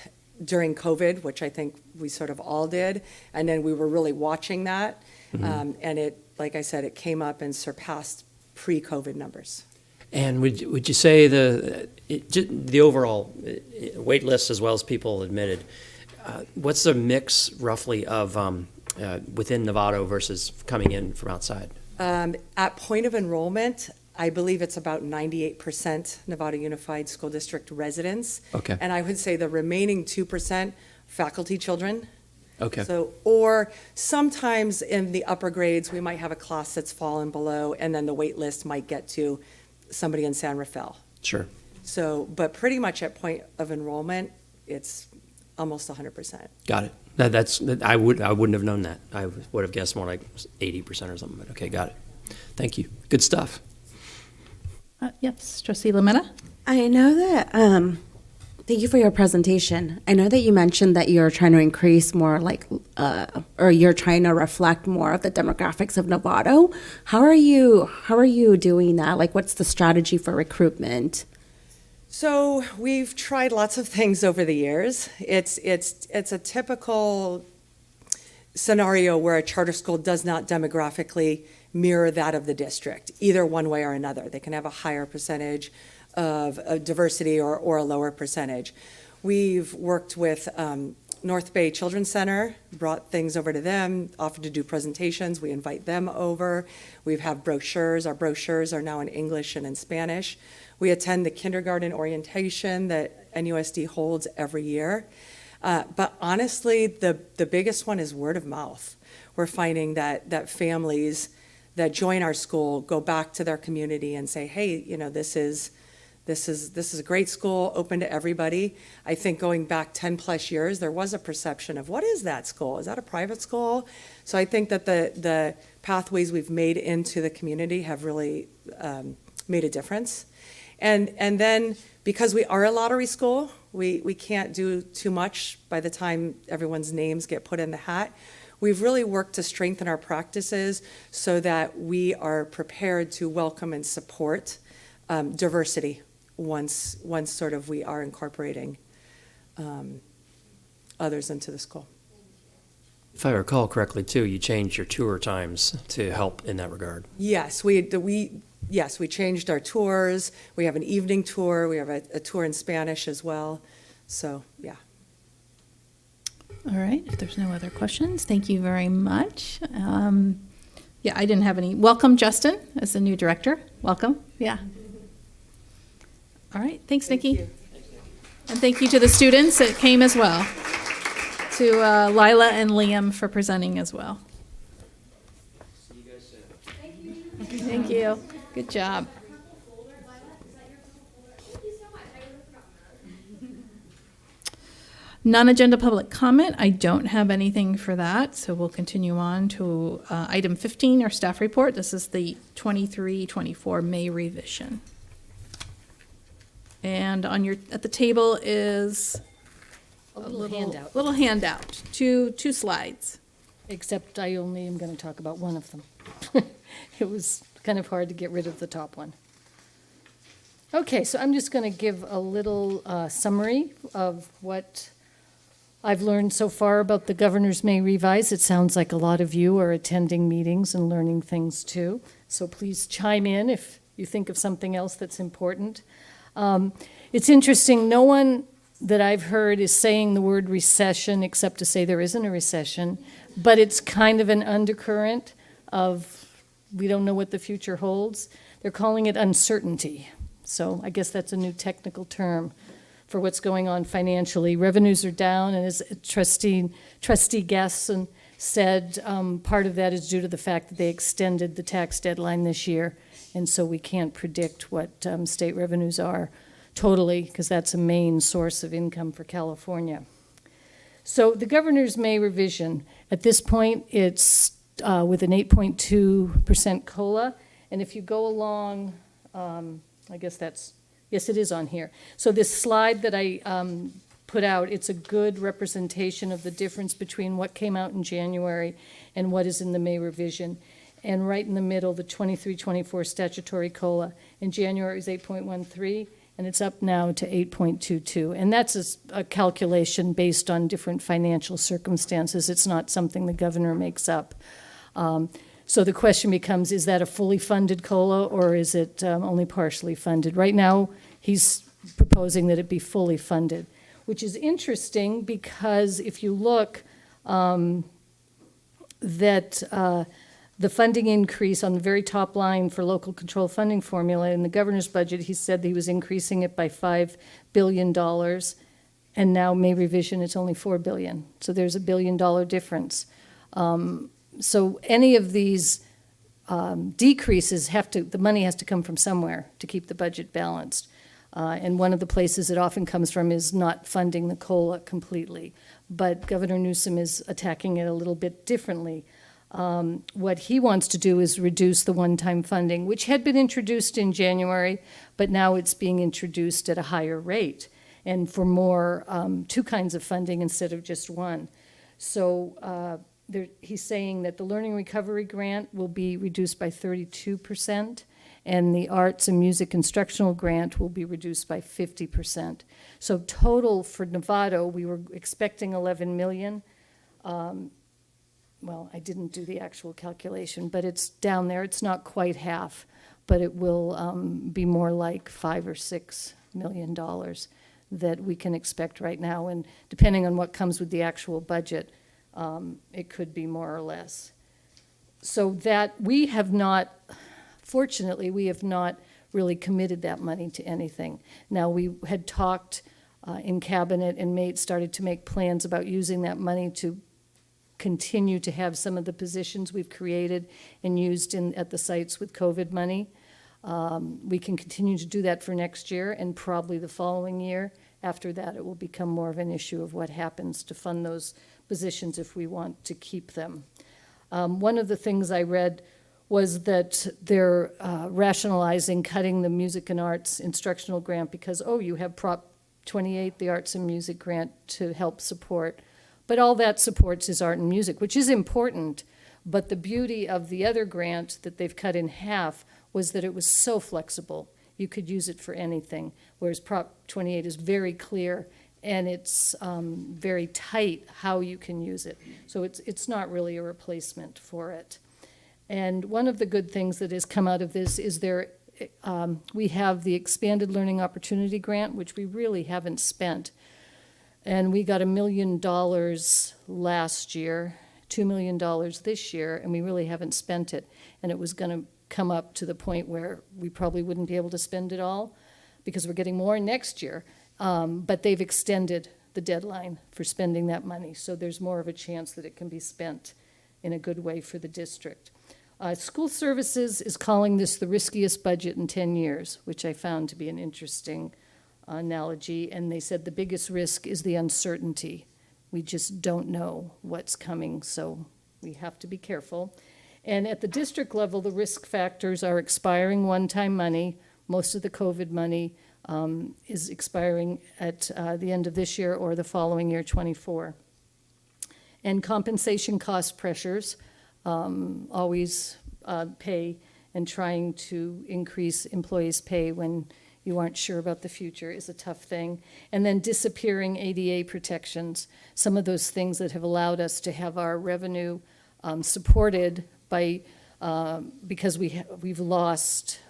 during COVID, which I think we sort of all did, and then we were really watching that. Mm-hmm. And it, like I said, it came up and surpassed pre-COVID numbers. And would you say the overall wait list, as well as people admitted, what's the mix roughly of within Novato versus coming in from outside? At point of enrollment, I believe it's about 98% Nevada Unified School District residents. Okay. And I would say the remaining 2% faculty children. Okay. So, or sometimes in the upper grades, we might have a class that's fallen below, and then the wait list might get to somebody in San Rafael. Sure. So, but pretty much at point of enrollment, it's almost 100%. Got it. I wouldn't have known that. I would have guessed more like 80% or something. But okay, got it. Thank you. Good stuff. Yes, Trustee Lametta? I know that, thank you for your presentation. I know that you mentioned that you're trying to increase more or you're trying to reflect more of the demographics of Novato. How are you doing that? Like, what's the strategy for recruitment? So we've tried lots of things over the years. It's a typical scenario where a charter school does not demographically mirror that of the district, either one way or another. They can have a higher percentage of diversity or a lower percentage. We've worked with North Bay Children's Center, brought things over to them, offered to do presentations. We invite them over. We have brochures. Our brochures are now in English and in Spanish. We attend the kindergarten orientation that NUSD holds every year. But honestly, the biggest one is word of mouth. We're finding that families that join our school go back to their community and say, hey, you know, this is a great school, open to everybody. I think going back 10 plus years, there was a perception of, what is that school? Is that a private school? So I think that the pathways we've made into the community have really made a difference. And then because we are a lottery school, we can't do too much by the time everyone's names get put in the hat. We've really worked to strengthen our practices so that we are prepared to welcome and support diversity once sort of we are incorporating others into the school. If I recall correctly, too, you changed your tour times to help in that regard. Yes, we changed our tours. We have an evening tour. We have a tour in Spanish as well. So, yeah. All right, if there's no other questions, thank you very much. Yeah, I didn't have any. Welcome, Justin, as the new director. Welcome. Yeah. All right, thanks, Nikki. And thank you to the students that came as well. To Lila and Liam for presenting as well. See you guys soon. Thank you. Good job. Non-agenda public comment. I don't have anything for that, so we'll continue on to item 15, our staff report. This is the 23-24 May revision. And at the table is a little handout, two slides. Except I only am going to talk about one of them. It was kind of hard to get rid of the top one. Okay, so I'm just going to give a little summary of what I've learned so far about the Governor's May Revise. It sounds like a lot of you are attending meetings and learning things too. So please chime in if you think of something else that's important. It's interesting, no one that I've heard is saying the word recession except to say there isn't a recession, but it's kind of an undercurrent of we don't know what the future holds. They're calling it uncertainty. So I guess that's a new technical term for what's going on financially. Revenues are down, and as Trustee Gasson said, part of that is due to the fact that they extended the tax deadline this year, and so we can't predict what state revenues are totally, because that's a main source of income for California. So the Governor's May revision, at this point, it's with an 8.2% COLA, and if you go along, I guess yes, it is on here. So this slide that I put out, it's a good representation of the difference between what came out in January and what is in the May revision. And right in the middle, the 23-24 statutory COLA. In January, it was 8.13, and it's up now to 8.22. And that's a calculation based on different financial circumstances. It's not something the governor makes up. So the question becomes, is that a fully funded COLA, or is it only partially funded? Right now, he's proposing that it be fully funded, which is interesting because if you look, the funding increase on the very top line for local control funding formula in the governor's budget, he said that he was increasing it by $5 billion, and now May revision it's only $4 billion. So there's $1 billion difference. So any of these decreases the money has to come from somewhere to keep the budget balanced. And one of the places it often comes from is not funding the COLA completely. But Governor Newsom is attacking it a little bit differently. What he wants to do is reduce the one-time funding, which had been introduced in January, but now it's being introduced at a higher rate and for more, two kinds of funding instead of just one. So he's saying that the Learning Recovery Grant will be reduced by 32%, and the Arts and Music Instructional Grant will be reduced by 50%. So total for Novato, we were expecting $11 million. Well, I didn't do the actual calculation, but it's down there. It's not quite half. but it will be more like $5 or $6 million that we can expect right now. And depending on what comes with the actual budget, it could be more or less. So that we have not, fortunately, we have not really committed that money to anything. Now, we had talked in cabinet and started to make plans about using that money to continue to have some of the positions we've created and used at the sites with COVID money. We can continue to do that for next year and probably the following year. After that, it will become more of an issue of what happens to fund those positions if we want to keep them. One of the things I read was that they're rationalizing cutting the music and arts instructional grant because, you have Prop 28, the arts and music grant, to help support. But all that supports is art and music, which is important. But the beauty of the other grant that they've cut in half was that it was so flexible. You could use it for anything, whereas Prop 28 is very clear and it's very tight how you can use it. So it's not really a replacement for it. And one of the good things that has come out of this is we have the Expanded Learning Opportunity Grant, which we really haven't spent. And we got $1 million last year, $2 million this year, and we really haven't spent it. And it was going to come up to the point where we probably wouldn't be able to spend it all because we're getting more next year. But they've extended the deadline for spending that money, so there's more of a chance that it can be spent in a good way for the district. School Services is calling this the riskiest budget in 10 years, which I found to be an interesting analogy, and they said the biggest risk is the uncertainty. We just don't know what's coming, so we have to be careful. And at the district level, the risk factors are expiring one-time money. Most of the COVID money is expiring at the end of this year or the following year, 24. And compensation cost pressures, always pay and trying to increase employees' pay when you aren't sure about the future is a tough thing. And then disappearing ADA protections, some of those things that have allowed us to have our revenue supported by, because we've lost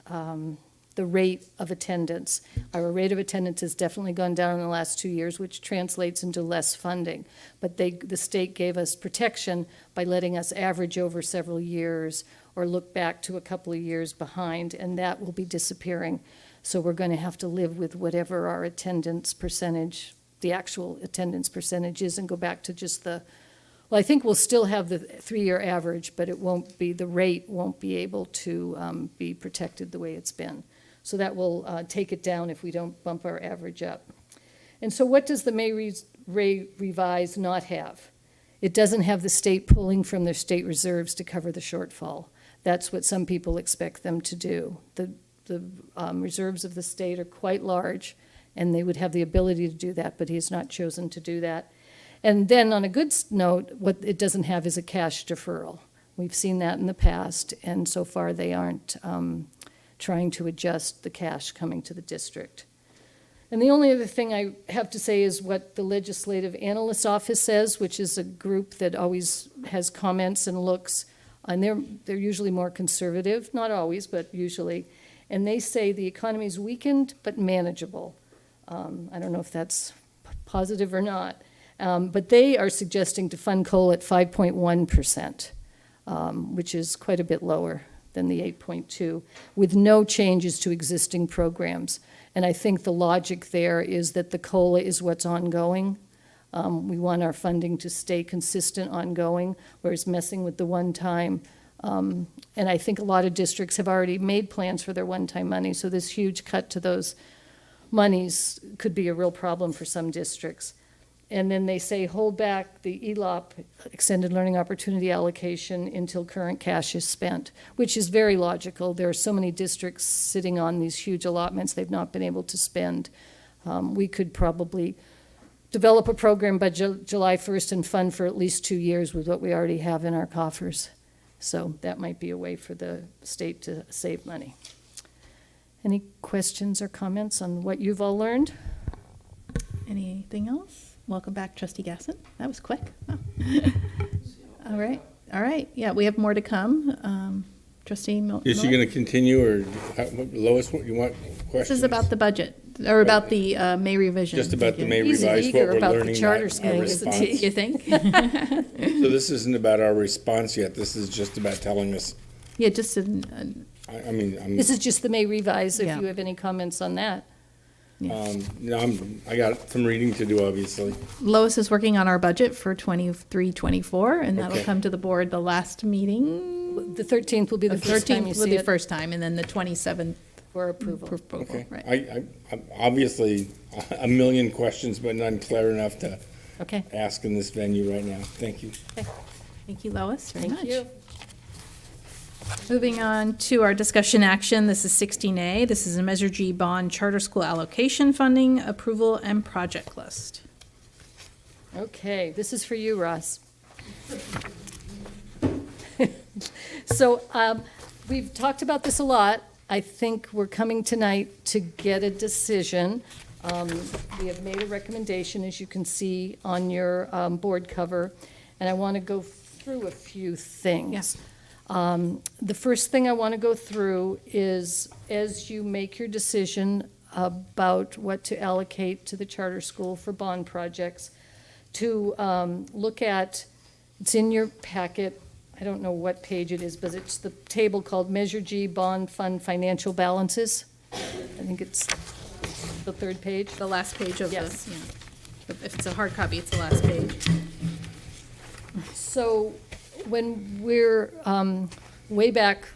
the rate of attendance. Our rate of attendance has definitely gone down in the last 2 years, which translates into less funding. But the state gave us protection by letting us average over several years or look back to a couple of years behind, and that will be disappearing. So we're going to have to live with whatever our attendance percentage, the actual attendance percentage is, and go back to just well, I think we'll still have the 3-year average, but the rate won't be able to be protected the way it's been. So that will take it down if we don't bump our average up. And so what does the May revise not have? It doesn't have the state pulling from their state reserves to cover the shortfall. That's what some people expect them to do. The reserves of the state are quite large, and they would have the ability to do that, but he has not chosen to do that. And then on a good note, what it doesn't have is a cash deferral. We've seen that in the past, and so far they aren't trying to adjust the cash coming to the district. And the only other thing I have to say is what the Legislative Analyst Office says, which is a group that always has comments and looks, and they're usually more conservative, not always, but usually. And they say the economy is weakened but manageable. I don't know if that's positive or not. But they are suggesting to fund coal at 5.1%, which is quite a bit lower than the 8.2, with no changes to existing programs. And I think the logic there is that the COLA is what's ongoing. We want our funding to stay consistent ongoing, whereas messing with the one-time, and I think a lot of districts have already made plans for their one-time money, so this huge cut to those monies could be a real problem for some districts. And then they say hold back the ELOP, Extended Learning Opportunity allocation, until current cash is spent, which is very logical. There are so many districts sitting on these huge allotments they've not been able to spend. We could probably develop a program by July 1st and fund for at least 2 years with what we already have in our coffers. So that might be a way for the state to save money. Any questions or comments on what you've all learned? Anything else? Welcome back, Trustee Gasson. That was quick. Oh. All right. Yeah, we have more to come. Trustee Miller? Is she going to continue, or Lois, what you want questions? This is about the budget, or about the May revision. Just about the May He's revised, what eager we're about the learning, charter not school. our response. You think? So this isn't about our response yet, this is just about telling us, Yeah, just, I mean, This is just the May revise, if Yeah. you have any comments on that. no, I got some reading to do, obviously. Lois is working on our budget for 23-24, and that'll Okay. come to the board the last meeting. The 13th will be the first time you 13th will see be it. first time, and then the 27th for approval. Okay, right. I'm obviously a million questions, but none clear enough to Okay. ask in this venue right now. Thank you. Thank you, Lois, very Thank much. you. Moving on to our discussion action, this is 16A. This is a Measure G bond charter school allocation funding, approval, and project list. Okay, this is for you, Ross. So we've talked about this a lot. I think we're coming tonight to get a decision. We have made a recommendation, as you can see on your board cover, and I want to go through a few things. Yes. The first thing I want to go through is, as you make your decision about what to allocate to the charter school for bond projects, to look at, it's in your packet, I don't know what page it is, but it's the table called Measure G Bond Fund Financial Balances. I think it's the third page. The last page of Yes. the, yeah. If it's a hard copy, it's the last page. So when we're way back,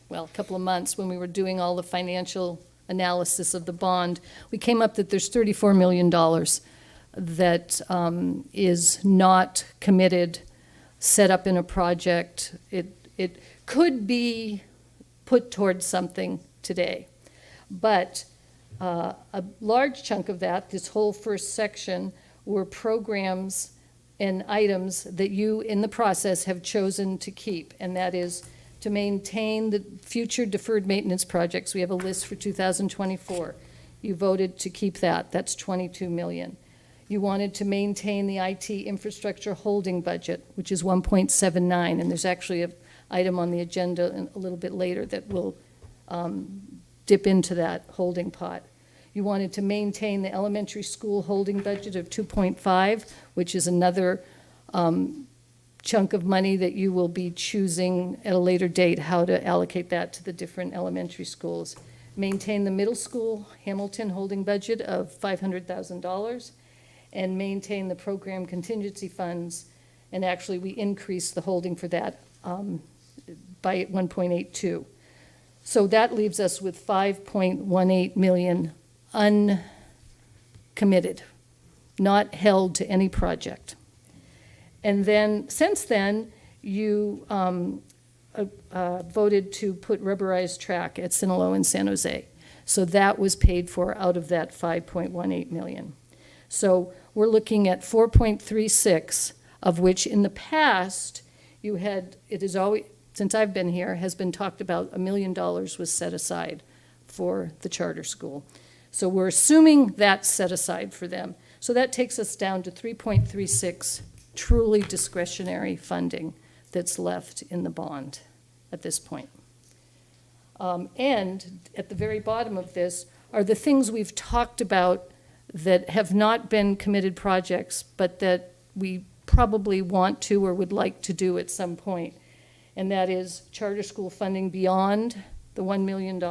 well, a couple of months, when we were doing all the financial analysis of the bond, we came up that there's $34 million that is not committed, set up in a project. It could be put towards something today. But a large chunk of that, this whole first section, were programs and items that you, in the process, have chosen to keep, and that is to maintain the future deferred maintenance projects. We have a list for 2024. You voted to keep that. That's $22 million. You wanted to maintain the IT infrastructure holding budget, which is 1.79, and there's actually an item on the agenda a little bit later that will dip into that holding pot. You wanted to maintain the elementary school holding budget of 2.5, which is another chunk of money that you will be choosing at a later date how to allocate that to the different elementary schools. Maintain the middle school Hamilton holding budget of $500,000, and maintain the program contingency funds. And actually, we increased the holding for that by 1.82. So that leaves us with 5.18 million uncommitted, not held to any project. And then, since then, you voted to put rubberized track at Sinaloa and San Jose. So that was paid for out of that 5.18 million. So we're looking at 4.36, of which in the past, you had, it is always, since I've been here, has been talked about $1 million was set aside for the charter school. So we're assuming that's set aside for them. So that takes us down to 3.36 truly discretionary funding that's left in the bond at this point. And at the very bottom of this are the things we've talked about that have not been committed projects, but that we probably want to or would like to do at some point. And that is charter school funding beyond the $1 million,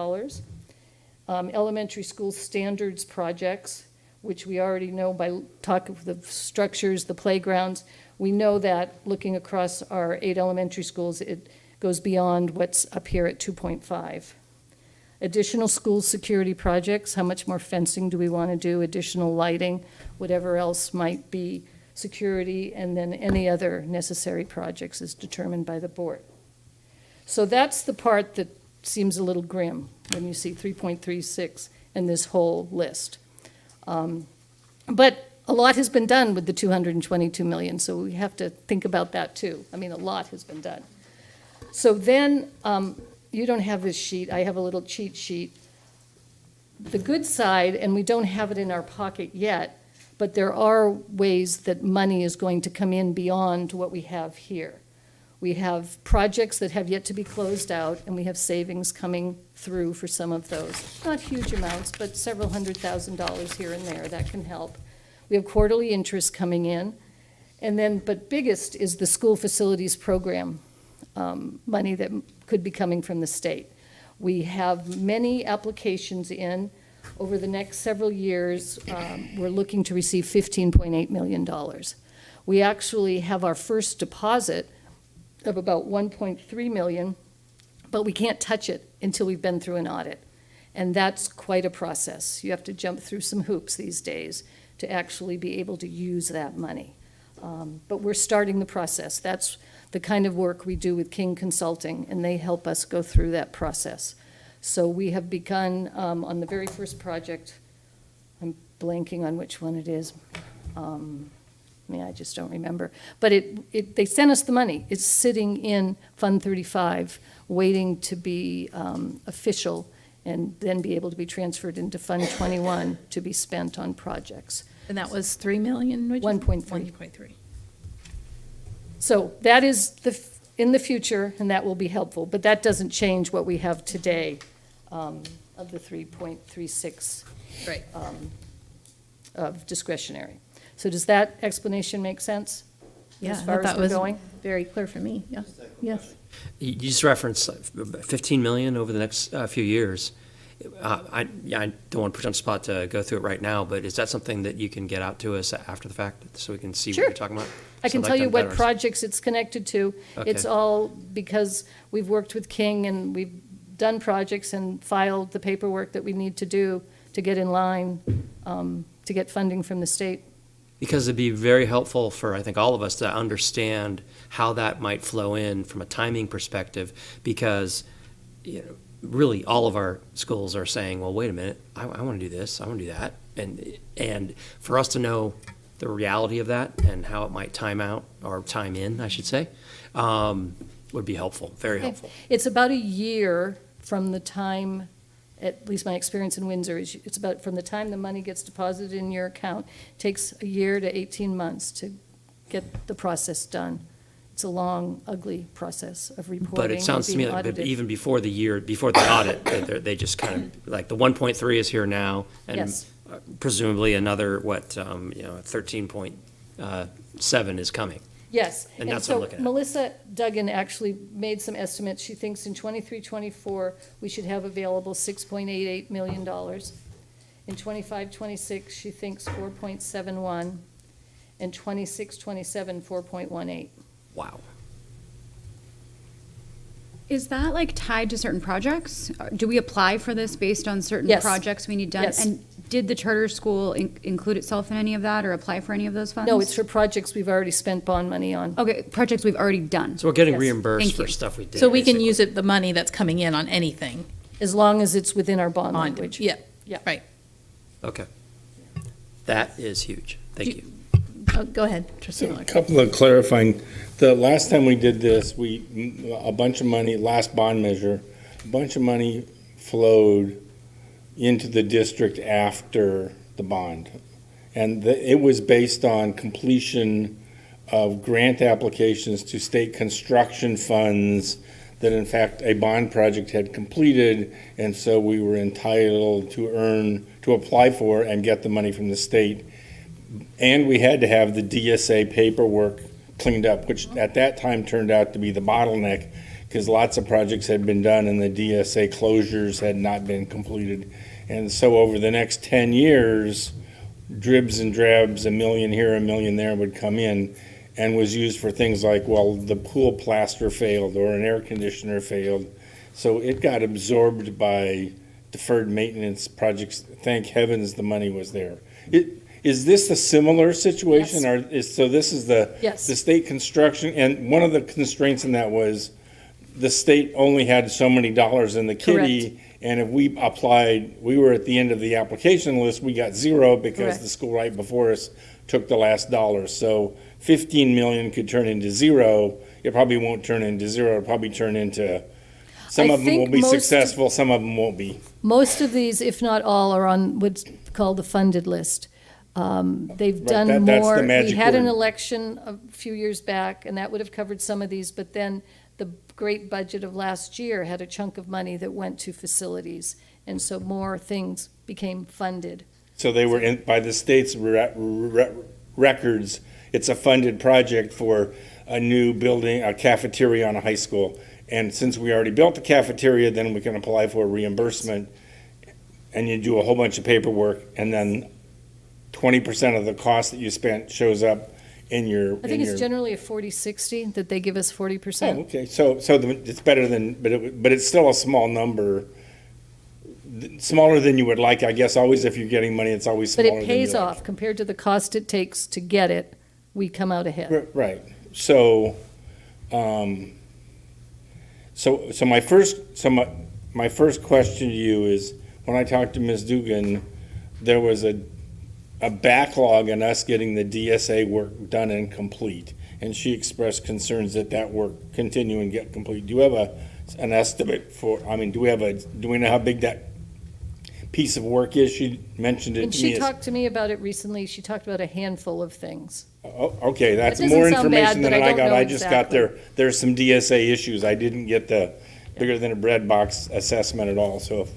elementary school standards projects, which we already know by talk of the structures, the playgrounds. We know that looking across our 8 elementary schools, it goes beyond what's up here at 2.5. Additional school security projects, how much more fencing do we want to do, additional lighting, whatever else might be security, and then any other necessary projects is determined by the board. So that's the part that seems a little grim when you see 3.36 and this whole list. But a lot has been done with the 222 million, so we have to think about that too. I mean, a lot has been done. So then, you don't have this sheet, I have a little cheat sheet. The good side, and we don't have it in our pocket yet, but there are ways that money is going to come in beyond what we have here. We have projects that have yet to be closed out, and we have savings coming through for some of those. Not huge amounts, but several $100,000 here and there, that can help. We have quarterly interest coming in. And then, but biggest is the school facilities program money that could be coming from the state. We have many applications in. Over the next several years, we're looking to receive $15.8 million. We actually have our first deposit of about $1.3 million, but we can't touch it until we've been through an audit. And that's quite a process. You have to jump through some hoops these days to actually be able to use that money. But we're starting the process. That's the kind of work we do with King Consulting, and they help us go through that process. So we have begun on the very first project. I'm blanking on which one it is. I just don't remember. But they sent us the money. It's sitting in Fund 35, waiting to be official and then be able to be transferred into Fund 21 to be spent on projects. And that was 3 million? 1.3. 1.3. So that is in the future, and that will be helpful. But that doesn't change what we have today of the 3.36 Right. Of discretionary. So does that explanation make sense? Yeah, as far as that we're was going? very clear for me. Yes. Yes. You just referenced 15 million over the next few years. I don't want to put you on the spot to go through it right now, but is that something that you can get out to us after the fact so we can see Sure. what you're talking about? I can So tell you what better. projects it's connected to. It's Okay. all because we've worked with King and we've done projects and filed the paperwork that we need to do to get in line to get funding from the state. Because it'd be very helpful for, I think, all of us to understand how that might flow in from a timing perspective, because, really all of our schools are saying, well, wait a minute, I want to do this, I want to do that. And for us to know the reality of that and how it might time out, or time in, I should say, would be helpful, very helpful. It's about a year from the time, at least my experience in Windsor, is it's about from the time the money gets deposited in your account, takes a year to 18 months to get the process done. It's a long, ugly process of reporting. But it sounds to me being like audited. even before the audit, they just kind of, like the 1.3 is here now, and Yes. presumably another, 13.7 is coming. Yes. And that's what I'm looking at. Melissa Duggan actually made some estimates. She thinks in 23-24, we should have available $6.88 million. In 25-26, she thinks 4.71, and 26-27, 4.18. Wow. Is that like tied to certain projects? Do we apply for this based on certain Yes. projects we need done? Yes. And did the charter school include itself in any of that or apply for any of those funds? No, it's for projects we've already spent bond money on. Okay, projects we've already done. So we're getting Yes. reimbursed Thank for you. stuff we did. So we can basically. use the money that's coming in on anything. As long as it's within our bond language. Yeah. Yeah. Right. Okay. That is huge. Thank you. Oh, go ahead, Trustee A Miller. couple of clarifying. The last time we did this, a bunch of money, last bond measure, a bunch of money flowed into the district after the bond. And it was based on completion of grant applications to state construction funds that in fact a bond project had completed, and so we were entitled to apply for and get the money from the state. And we had to have the DSA paperwork cleaned up, which at that time turned out to be the bottleneck, because lots of projects had been done and the DSA closures had not been completed. And so over the next 10 years, dribs and drabs, $1 million here, $1 million there would come in, and was used for things like, well, the pool plaster failed or an air conditioner failed. So it got absorbed by deferred maintenance projects. Thank heavens the money was there. Is this a similar situation? Yes. So this is the Yes. state construction, and one of the constraints in that was the state only had so many dollars in the kitty, and if we applied, we were at the end of the application list, we got zero because Correct. the school right before us took the last dollar. So 15 million could turn into zero. It probably won't turn into zero. It'll probably turn into, some I of them will think be most- successful, some of them won't be. Most of these, if not all, are on what's called the funded list. They've Right, done that's the more. We magic had an word. election a few years back, and that would have covered some of these, but then the great budget of last year had a chunk of money that went to facilities, and so more things became funded. So they were in, by the state's records, it's a funded project for a new building, a cafeteria on a high school. And since we already built the cafeteria, then we can apply for a reimbursement. And you do a whole bunch of paperwork, and then 20% of the cost that you spent shows up in your. I think it's generally a 40/60 that they give us 40%. Oh, okay, so it's better than, but it's still a small number, smaller than you would like, I guess. Always, if you're getting money, it's always But smaller it than you pays like. off compared to the cost it takes to get it. We come out ahead. Right. So, so my first question to you is, when I talked to Ms. Dugan, there was a backlog in us getting the DSA work done and complete, and she expressed concerns that work continue and get complete. Do you have an estimate for? I mean, do we know how big that piece of work is? She mentioned it And to me. she talked to me about it recently. She talked about a handful of things. Oh, okay, that's That doesn't more sound information bad, than but I I don't got. know I just got exactly. there's some DSA issues. I didn't get the bigger than a bread box assessment at all, so if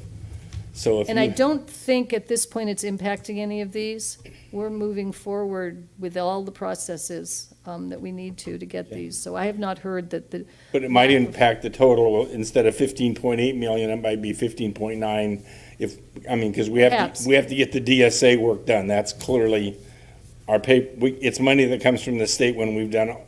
And you. I don't think at this point it's impacting any of these. We're moving forward with all the processes that we need to get these. So I have not heard that the. But it might impact the total. Instead of 15.8 million, it might be 15.9 because we Perhaps. have to get the DSA work done. That's clearly our it's money that comes from the state when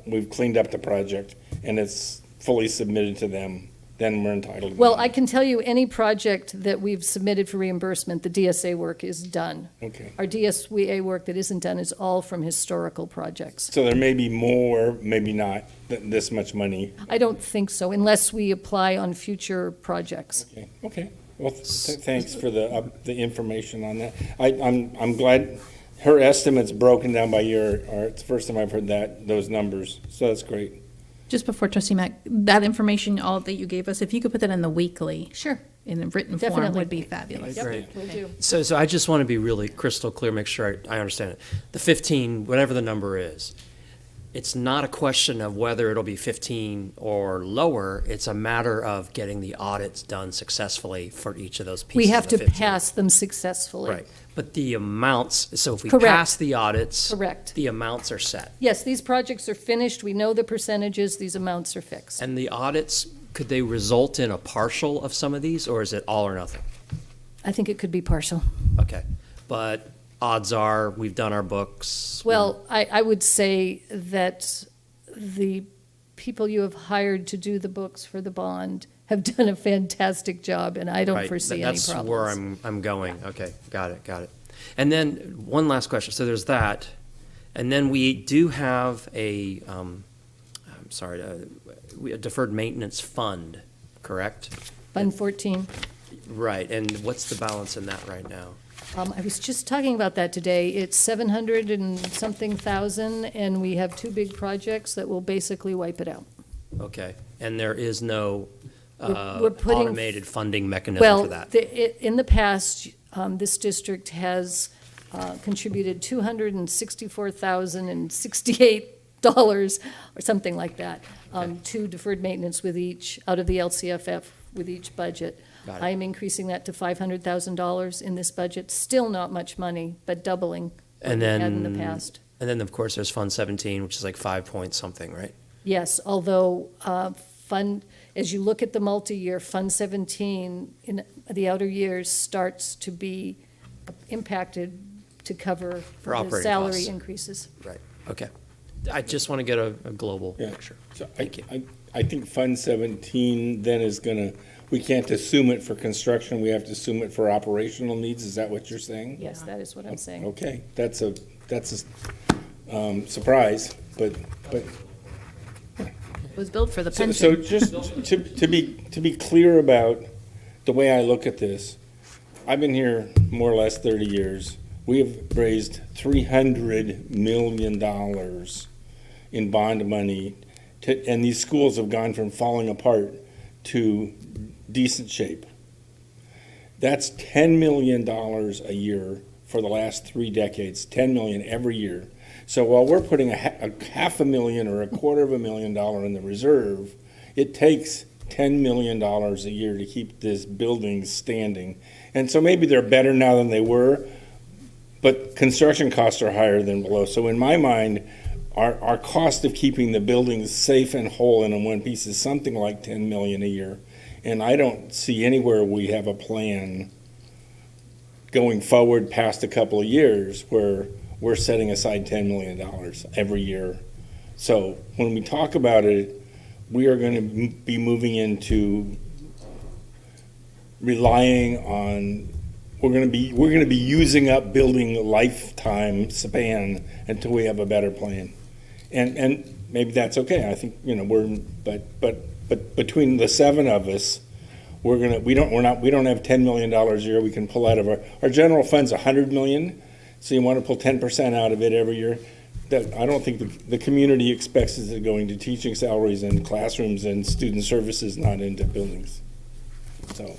we've cleaned up the project and it's fully submitted to them. Then we're entitled. Well, I can tell you, any project that we've submitted for reimbursement, the DSA work is done. Okay. Our DSA work that isn't done is all from historical projects. So there may be more, maybe not, this much money. I don't think so, unless we apply on future projects. Okay. Well, thanks for the information on that. I'm glad her estimate's broken down by year. It's the first time I've heard those numbers, so that's great. Just before Trustee Mack, that information, all that you gave us, if you could put that in the weekly. Sure. In a written form Definitely. would be fabulous. Yep, Great. will do. So I just want to be really crystal clear, make sure I understand it. The 15, whatever the number is, it's not a question of whether it'll be 15 or lower. It's a matter of getting the audits done successfully for each of those pieces. We have of the to 15. pass them successfully. Right. But the amounts, so if we Correct. pass the audits, Correct. the amounts are set. Yes, these projects are finished. We know the percentages. These amounts are fixed. And the audits, could they result in a partial of some of these, or is it all or nothing? I think it could be partial. Okay. But odds are, we've done our books. Well, I would say that the people you have hired to do the books for the bond have done a fantastic job, and I don't Right, foresee any that's problems. where I'm going. Okay, got it. And then one last question. So there's that, and then we do have a deferred maintenance fund, correct? Fund 14. Right. And what's the balance in that right now? I was just talking about that today. It's 700 and something thousand, and we have two big projects that will basically wipe it out. Okay. And there is no We're putting- automated funding mechanism for that. In the past, this district has contributed $264,068 or something like that to deferred maintenance with each, out of the LCFF with each budget. Got it. I am increasing that to $500,000 in this budget. Still not much money, but doubling what And we then had in the past. And then, of course, there's Fund 17, which is like 5 point something, right? Yes, although as you look at the multi-year, Fund 17 in the outer years starts to be impacted to cover For the operating salary costs. increases. Right. Okay. I just want to get a global Yeah. picture. So I think Fund 17 then is we can't assume it for construction, we have to assume it for operational needs, is that what you're saying? Yes, that is what I'm saying. Okay, that's a surprise, but. It was built for the pension. So just to be clear about the way I look at this, I've been here more or less 30 years. We have raised $300 million in bond money, and these schools have gone from falling apart to decent shape. That's $10 million a year for the last 3 decades, 10 million every year. So while we're putting a $500,000 or $250,000 in the reserve, it takes $10 million a year to keep this building standing. And so maybe they're better now than they were, but construction costs are higher than below. So in my mind, our cost of keeping the buildings safe and whole and in one piece is something like $10 million a year. And I don't see anywhere we have a plan going forward past a couple of years where we're setting aside $10 million every year. So when we talk about it, we are going to be moving into relying on, we're going to be using up building lifetime span until we have a better plan. And maybe that's okay. I think, but between the 7 of us, we don't have $10 million a year we can pull out of our general fund's $100 million. So you want to pull 10% out of it every year. That I don't think the community expects us to go into teaching salaries and classrooms and student services, not into buildings. So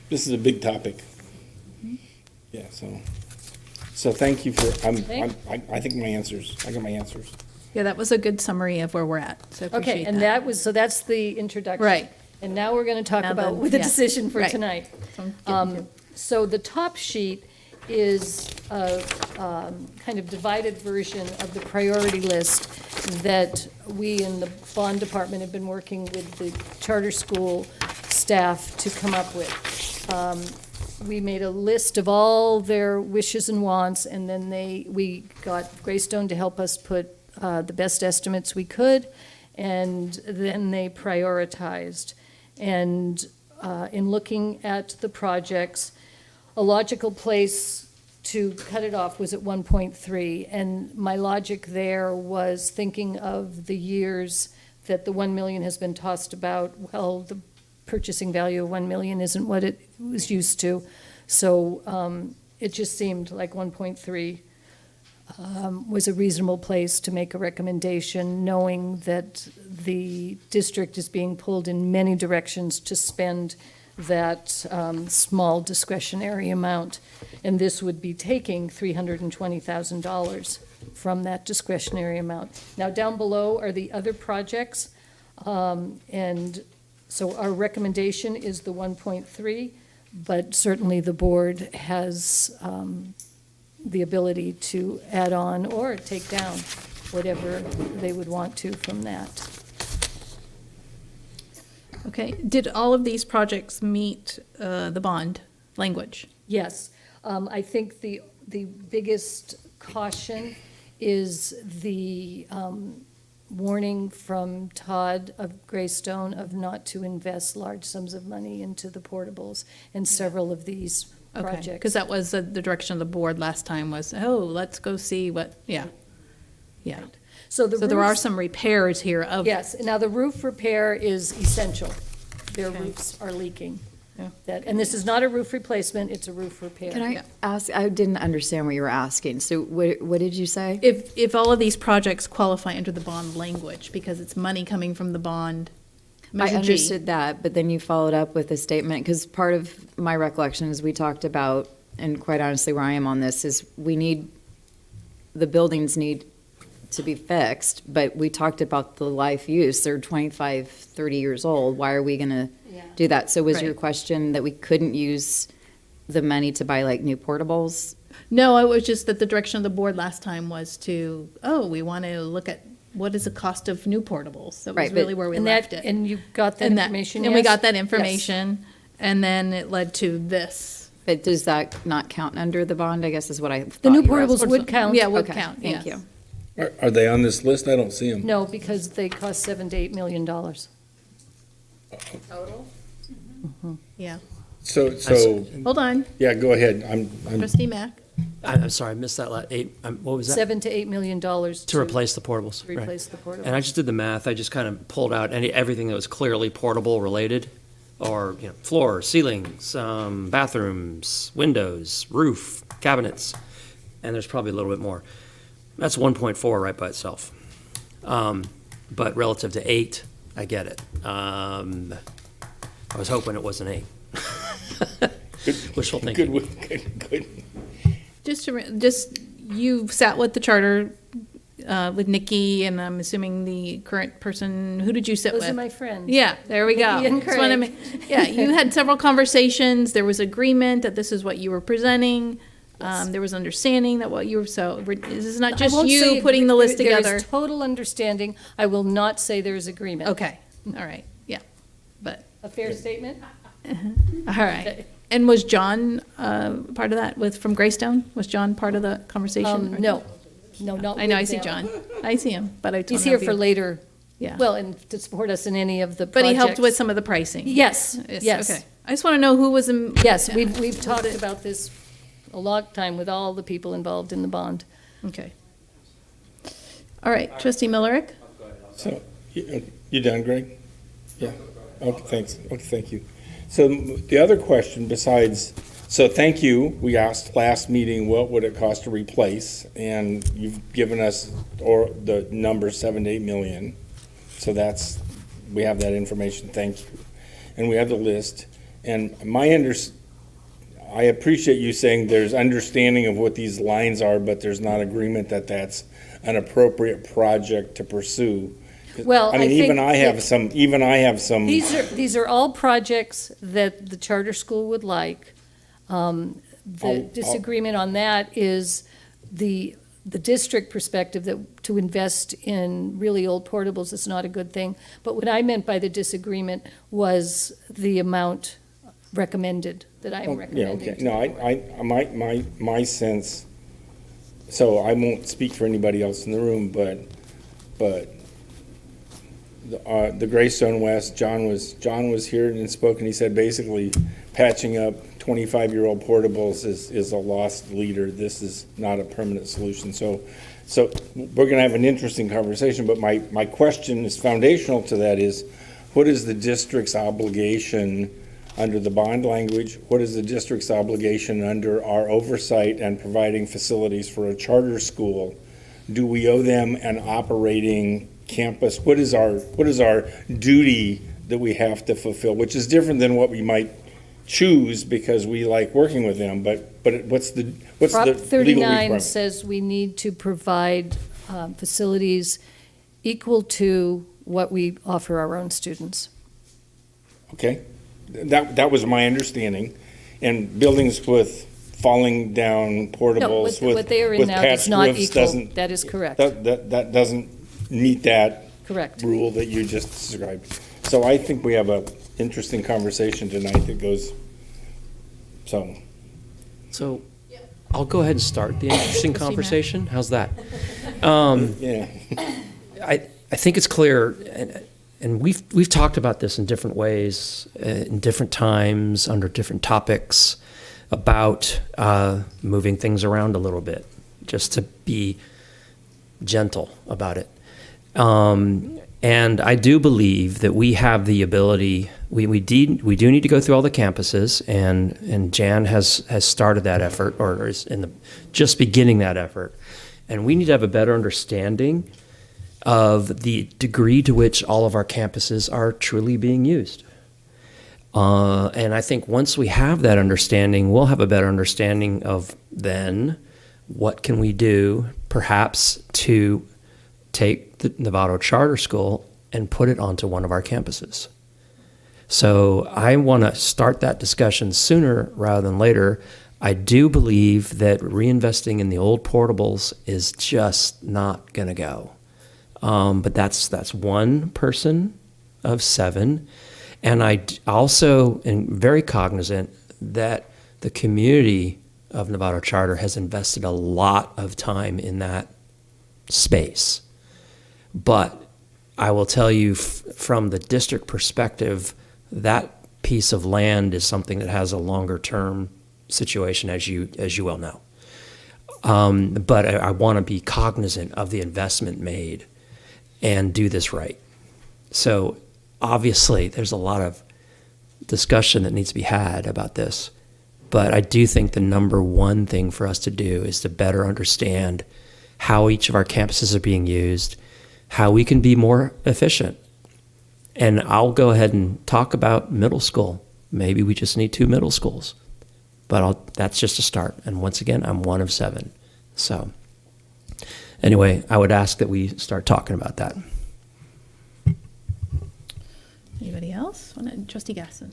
this is a big topic. Yeah. So thank you for. I think my answers. I got my answers. Yeah, that was a good summary of where we're at. So appreciate Okay, and that's the introduction. Right. And now we're going to talk Now about the- the yeah. decision for Right. tonight. Getting So the top sheet is a kind of divided version of the priority list that we in the bond department have been working with the charter school staff to come up with. We made a list of all their wishes and wants, and then we got Greystone to help us put the best estimates we could, and then they prioritized. And in looking at the projects, a logical place to cut it off was at 1.3, and my logic there was thinking of the years that the 1 million has been tossed about. Well, the purchasing value of 1 million isn't what it was used to, so it just seemed like 1.3 was a reasonable place to make a recommendation, knowing that the district is being pulled in many directions to spend that small discretionary amount. And this would be taking $320,000 from that discretionary amount. Now, down below are the other projects. And so our recommendation is the 1.3, but certainly the board has the ability to add on or take down whatever they would want to from that. Okay, did all of these projects meet the bond language? Yes. I think the biggest caution is the warning from Todd of Greystone of not to invest large sums of money into the portables and several of these projects. Because that was the direction of the board last time was, let's go see what, yeah. So there are some repairs here of. Yes, now the roof repair is essential. Their roofs are leaking. And this is not a roof replacement, it's a roof repair. Can I ask, I didn't understand what you were asking, so what did you say? If all of these projects qualify under the bond language, because it's money coming from the bond. I Measure G. understood that, but then you followed up with a statement, because part of my recollection is we talked about, and quite honestly where I am on this, is the buildings need to be fixed, but we talked about the life use. They're 25, 30 years old. Why are we going to do that? So was your question that we couldn't use the money to buy like new portables? No, it was just that the direction of the board last time was to, we want to look at what is the cost of new portables. That was really where we left it. And you got that information, And we yes? got that information, and then it led to this. But does that not count under the bond, I guess is what I thought The new you were portables asking. would count. Yeah, would Okay, count, thank yes. you. Are they on this list? I don't see them. No, because they cost $7 to $8 million. Total? Yeah. So Hold on, yeah, go ahead. I'm trustee Mack. I'm sorry, I missed that last 8, what was that? $7 to $8 million To replace the portables. to right. replace the portables. And I just did the math. I just kind of pulled out everything that was clearly portable related, or floor, ceilings, bathrooms, windows, roof, cabinets, and there's probably a little bit more. That's 1.4 right by itself. But relative to 8, I get it. I was hoping it was an 8. Wishful thinking. Good. Just you sat with the charter with Nikki, and I'm assuming the current person. Who did you sit Those with? are my friends. Yeah, there we go. Nikki and Just wanna Craig. yeah, you had several conversations. There was agreement that this is what you were presenting. There was understanding that what you were. This is not I just won't you say putting the list there together. is total understanding. I will not say there's agreement. Okay, all right, yeah, but A fair statement? all right. And was John part of that from Greystone? Was John part of the conversation? No, not I know, I with see them. John. I see him, but I don't He's know here if for later. Yeah. Well, and to support us in any of the But he helped projects. with some of the pricing. Yes, yes. Okay. I just want to know who was in. Yes, yeah. we've talked about this a long time with all the people involved in the bond. Okay. All right, Trustee Millerick? So, you done, Greg? Yeah. Okay, thanks. Okay, thank you. So the other question besides, so thank you. We asked last meeting, what would it cost to replace? And you've given us the number 7 to 8 million. So we have that information. Thank you. And we have the list. And I appreciate you saying there's understanding of what these lines are, but there's not agreement that that's an appropriate project to pursue. Well, I mean, I think even I have some. These are all projects that the charter school would like. The disagreement on that is the district perspective that to invest in really old portables is not a good thing. But what I meant by the disagreement was the amount recommended, that I'm recommending. Yeah, okay. No, my sense, so I won't speak for anybody else in the room, but the Greystone West, John was here and spoke, and he said basically patching up 25-year-old portables is a lost leader. This is not a permanent solution. So we're going to have an interesting conversation, but my question is foundational to that is, what is the district's obligation under the bond language? What is the district's obligation under our oversight and providing facilities for a charter school? Do we owe them an operating campus? What is our duty that we have to fulfill, which is different than what we might choose because we like working with them, but what's the Prop legal 39 requirement? says we need to provide facilities equal to what we offer our own students. Okay, that was my understanding, and buildings with falling down portables what they are in with now does patched not roofs equal, doesn't. that is correct. That doesn't meet that Correct. rule that you just described. So I think we have a interesting conversation tonight that goes, So I'll go ahead and start the interesting conversation. How's that? Yeah. I think it's clear, and we've talked about this in different ways, in different times, under different topics, about moving things around a little bit, just to be gentle about it. And I do believe that we have the ability. We do need to go through all the campuses, and Jan has started that effort, or is just beginning that effort. And we need to have a better understanding of the degree to which all of our campuses are truly being used. And I think once we have that understanding, we'll have a better understanding of then what can we do, perhaps, to take the Novato Charter School and put it onto one of our campuses. So I want to start that discussion sooner rather than later. I do believe that reinvesting in the old portables is just not going to go. But that's one person of 7. And I also am very cognizant that the community of Novato Charter has invested a lot of time in that space. But I will tell you from the district perspective, that piece of land is something that has a longer term situation, as you well know. But I want to be cognizant of the investment made and do this right. So obviously there's a lot of discussion that needs to be had about this. But I do think the number one thing for us to do is to better understand how each of our campuses are being used, how we can be more efficient. And I'll go ahead and talk about middle school. Maybe we just need 2 middle schools. But that's just a start. And once again, I'm one of 7. So anyway, I would ask that we start talking about that. Anybody else? Trustee Gasson.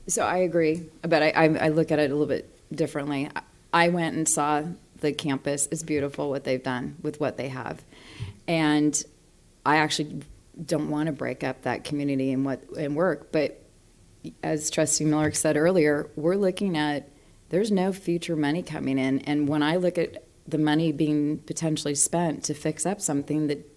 So I agree, but I look at it a little bit differently. I went and saw the campus. It's beautiful what they've done with what they have. And I actually don't want to break up that community and work. But as Trustee Miller said earlier, we're looking at, there's no future money coming in. And when I look at the money being potentially spent to fix up something that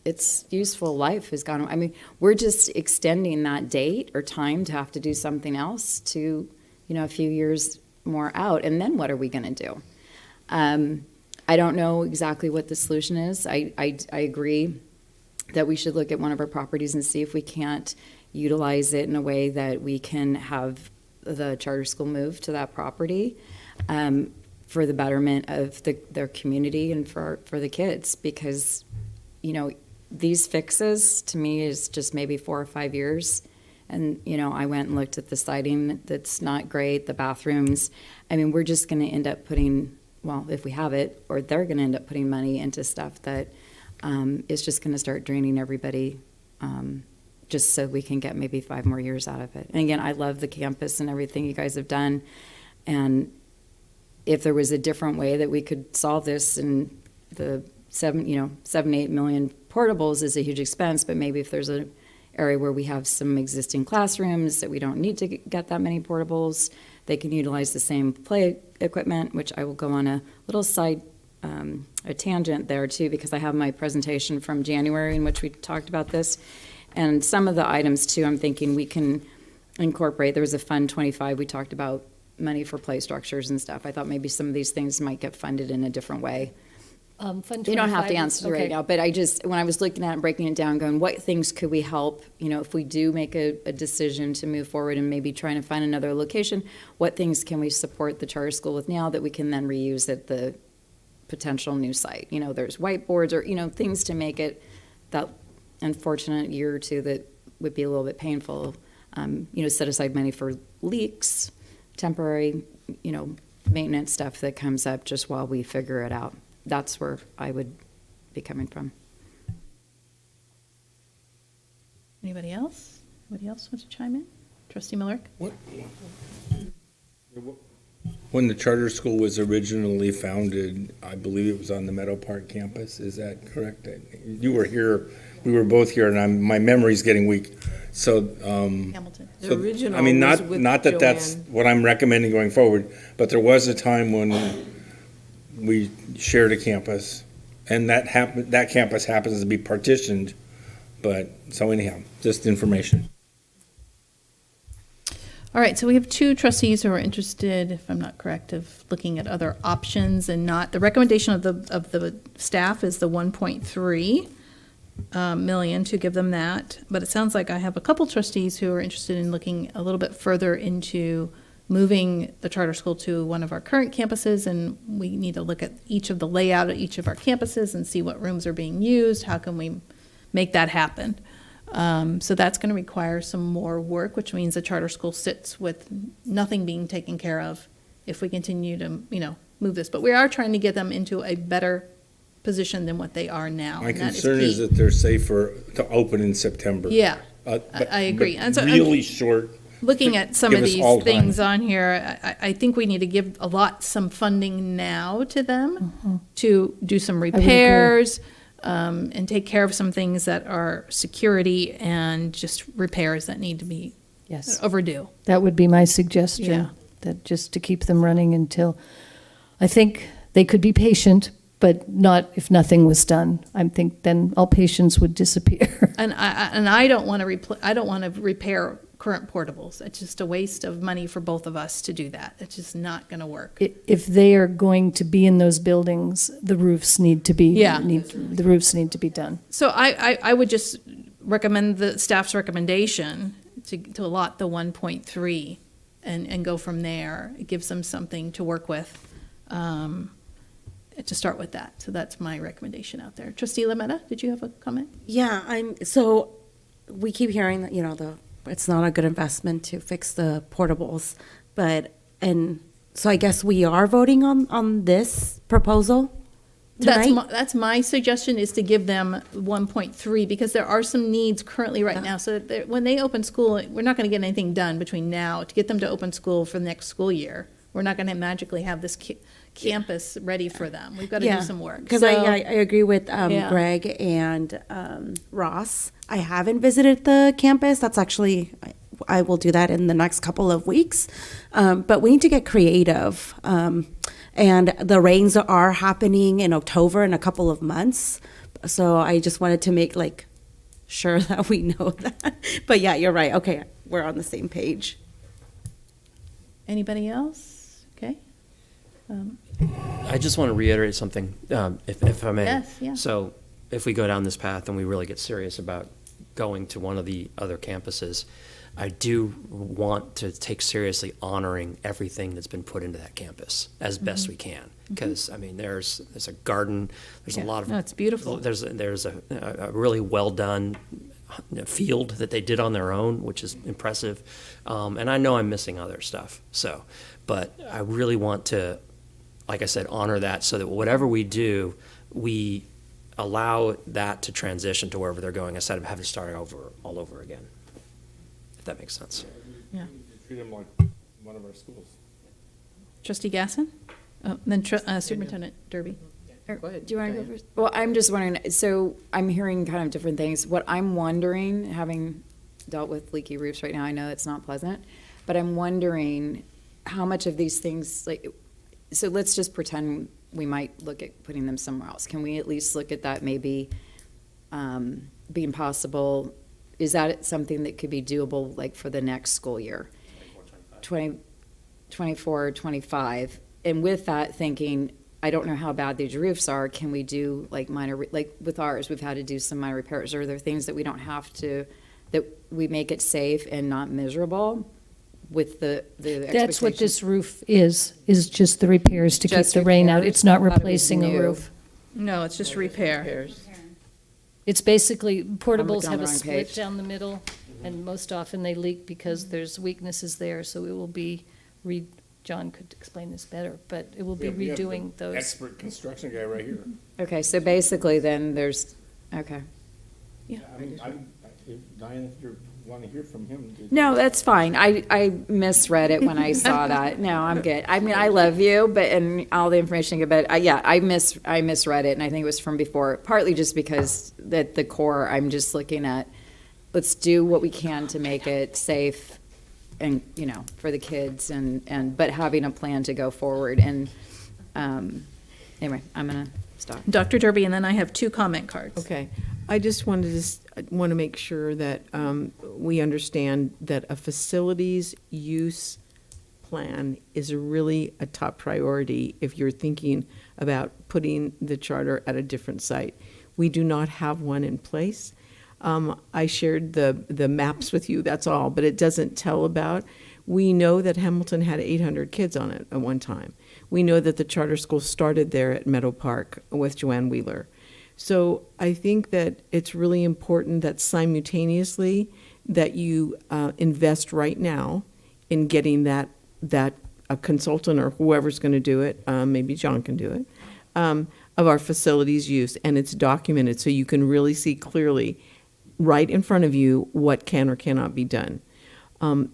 its useful life has gone. I mean, we're just extending that date or time to have to do something else to, a few years more out. And then what are we going to do? I don't know exactly what the solution is. I agree that we should look at one of our properties and see if we can't utilize it in a way that we can have the charter school move to that property for the betterment of their community and for the kids. Because, these fixes to me is just maybe 4 or 5 years. And, I went and looked at the siding that's not great, the bathrooms. I mean, we're just going to end up putting, well, if we have it, or they're going to end up putting money into stuff that is just going to start draining everybody just so we can get maybe 5 more years out of it. And again, I love the campus and everything you guys have done. And if there was a different way that we could solve this, and the 7-8 million portables is a huge expense, but maybe if there's an area where we have some existing classrooms that we don't need to get that many portables, they can utilize the same play equipment, which I will go on a little side, a tangent there too, because I have my presentation from January in which we talked about this. And some of the items too, I'm thinking we can incorporate. There was a Fund 25, we talked about money for play structures and stuff. I thought maybe some of these things might get funded in a different way. Fund You don't have to 25 answer okay. right now, but when I was looking at it and breaking it down, going, what things could we help, if we do make a decision to move forward and maybe trying to find another location, what things can we support the charter school with now that we can then reuse at the potential new site? There's whiteboards or, things to make it that unfortunate year or two that would be a little bit painful, set aside money for leaks, temporary, maintenance stuff that comes up just while we figure it out. That's where I would be coming from. Anybody else? Anybody else want to chime in? Trustee Miller? When the charter school was originally founded, I believe it was on the Meadow Park campus. Is that correct? You were here. We were both here, and my memory's getting weak. So, Hamilton. The original I mean, was with not that that's Joanne. what I'm recommending going forward, but there was a time when we shared a campus, and that campus happens to be partitioned. But so anyhow, just information. All right, so we have 2 trustees who are interested, if I'm not correct, of looking at other options and not. The recommendation of the staff is the 1.3 million to give them that. But it sounds like I have a couple trustees who are interested in looking a little bit further into moving the charter school to one of our current campuses, and we need to look at each of the layout of each of our campuses and see what rooms are being used. How can we make that happen? So that's going to require some more work, which means the charter school sits with nothing being taken care of if we continue to, move this. But we are trying to get them into a better position than what they are now. My and that concern is key. that they're safer to open in September. Yeah, But- I agree. but And so really short. looking at some Give of us these all things time. on here, I think we need to give some funding now to them to do some agree. repairs and take care of some things that are security and just repairs that need to be Yes. overdue. That would be my suggestion, Yeah. that just to keep them running until, I think they could be patient, but not if nothing was done. I think then all patience would disappear. And I don't want to repair current portables. It's just a waste of money for both of us to do that. It's just not going to work. If they are going to be in those buildings, the roofs need to be, Yeah. the roofs need to be done. So I would just recommend the staff's recommendation to allot the 1.3 and go from there. It gives them something to work with to start with that. So that's my recommendation out there. Trustee Lametta, did you have a comment? Yeah, so we keep hearing that, it's not a good investment to fix the portables, but And so I guess we are voting on this proposal tonight? That's my suggestion, is to give them 1.3, because there are some needs currently right now. So that when they open school, we're not going to get anything done between now to get them to open school for the next school year. We're not going to magically have this campus ready for them. We've got to do some work. Because I agree with Greg and Ross. I haven't visited the campus. That's actually, I will do that in the next couple of weeks. But we need to get creative. And the rains are happening in October in a couple of months. So I just wanted to make sure that we know that. But yeah, you're right. Okay, we're on the same page. Anybody else? Okay. I just want to reiterate something, if I may. Yes, yeah. So if we go down this path and we really get serious about going to one of the other campuses, I do want to take seriously honoring everything that's been put into that campus as best we can. Because, I mean, there's a garden, there's a lot of... No, it's beautiful. There's a really well-done field that they did on their own, which is impressive. And I know I'm missing other stuff. But I really want to, like I said, honor that so that whatever we do, we allow that to transition to wherever they're going instead of having to start all over again. If that makes sense. Yeah. Treat them like one of our schools. Trustee Gasson? Then Superintendent Derby. Go ahead. Do you want to go first? Well, I'm just wondering, so I'm hearing kind of different things. What I'm wondering, having dealt with leaky roofs right now, I know it's not pleasant, but I'm wondering how much of these things, so let's just pretend we might look at putting them somewhere else. Can we at least look at that maybe being possible? Is that something that could be doable for the next school year? 24, 25. And with that thinking, I don't know how bad these roofs are. Can we do minor, with ours, we've had to do some minor repairs. Are there things that we don't have to, that we make it safe and not miserable with the That's what this roof is just the repairs to keep the rain out. It's not replacing a roof. No, it's just repair. It's basically, portables on have the a wrong split page. down the middle, and most often they leak because there's weaknesses there, so it will be John could explain this better, but it will be We have the redoing those. expert construction guy right here. Okay, so basically then there's, okay. Yeah. Diane, if you want to hear from him. No, that's fine. I misread it when I saw that. No, I'm good. I mean, I love you, and all the information, but I misread it, and I think it was from before, partly just because at the core, I'm just looking at, let's do what we can to make it safe and, for the kids, but having a plan to go forward. And anyway, I'm going to stop. Dr. Derby, and then I have 2 comment cards. Okay. I just want to make sure that we understand that a facilities use plan is really a top priority if you're thinking about putting the charter at a different site. We do not have one in place. I shared the maps with you, that's all, but it doesn't tell about. We know that Hamilton had 800 kids on it at one time. We know that the charter school started there at Meadow Park with Joanne Wheeler. So I think that it's really important that simultaneously that you invest right now in getting that a consultant or whoever's going to do it, maybe John can do it, of our facilities use, and it's documented so you can really see clearly right in front of you what can or cannot be done.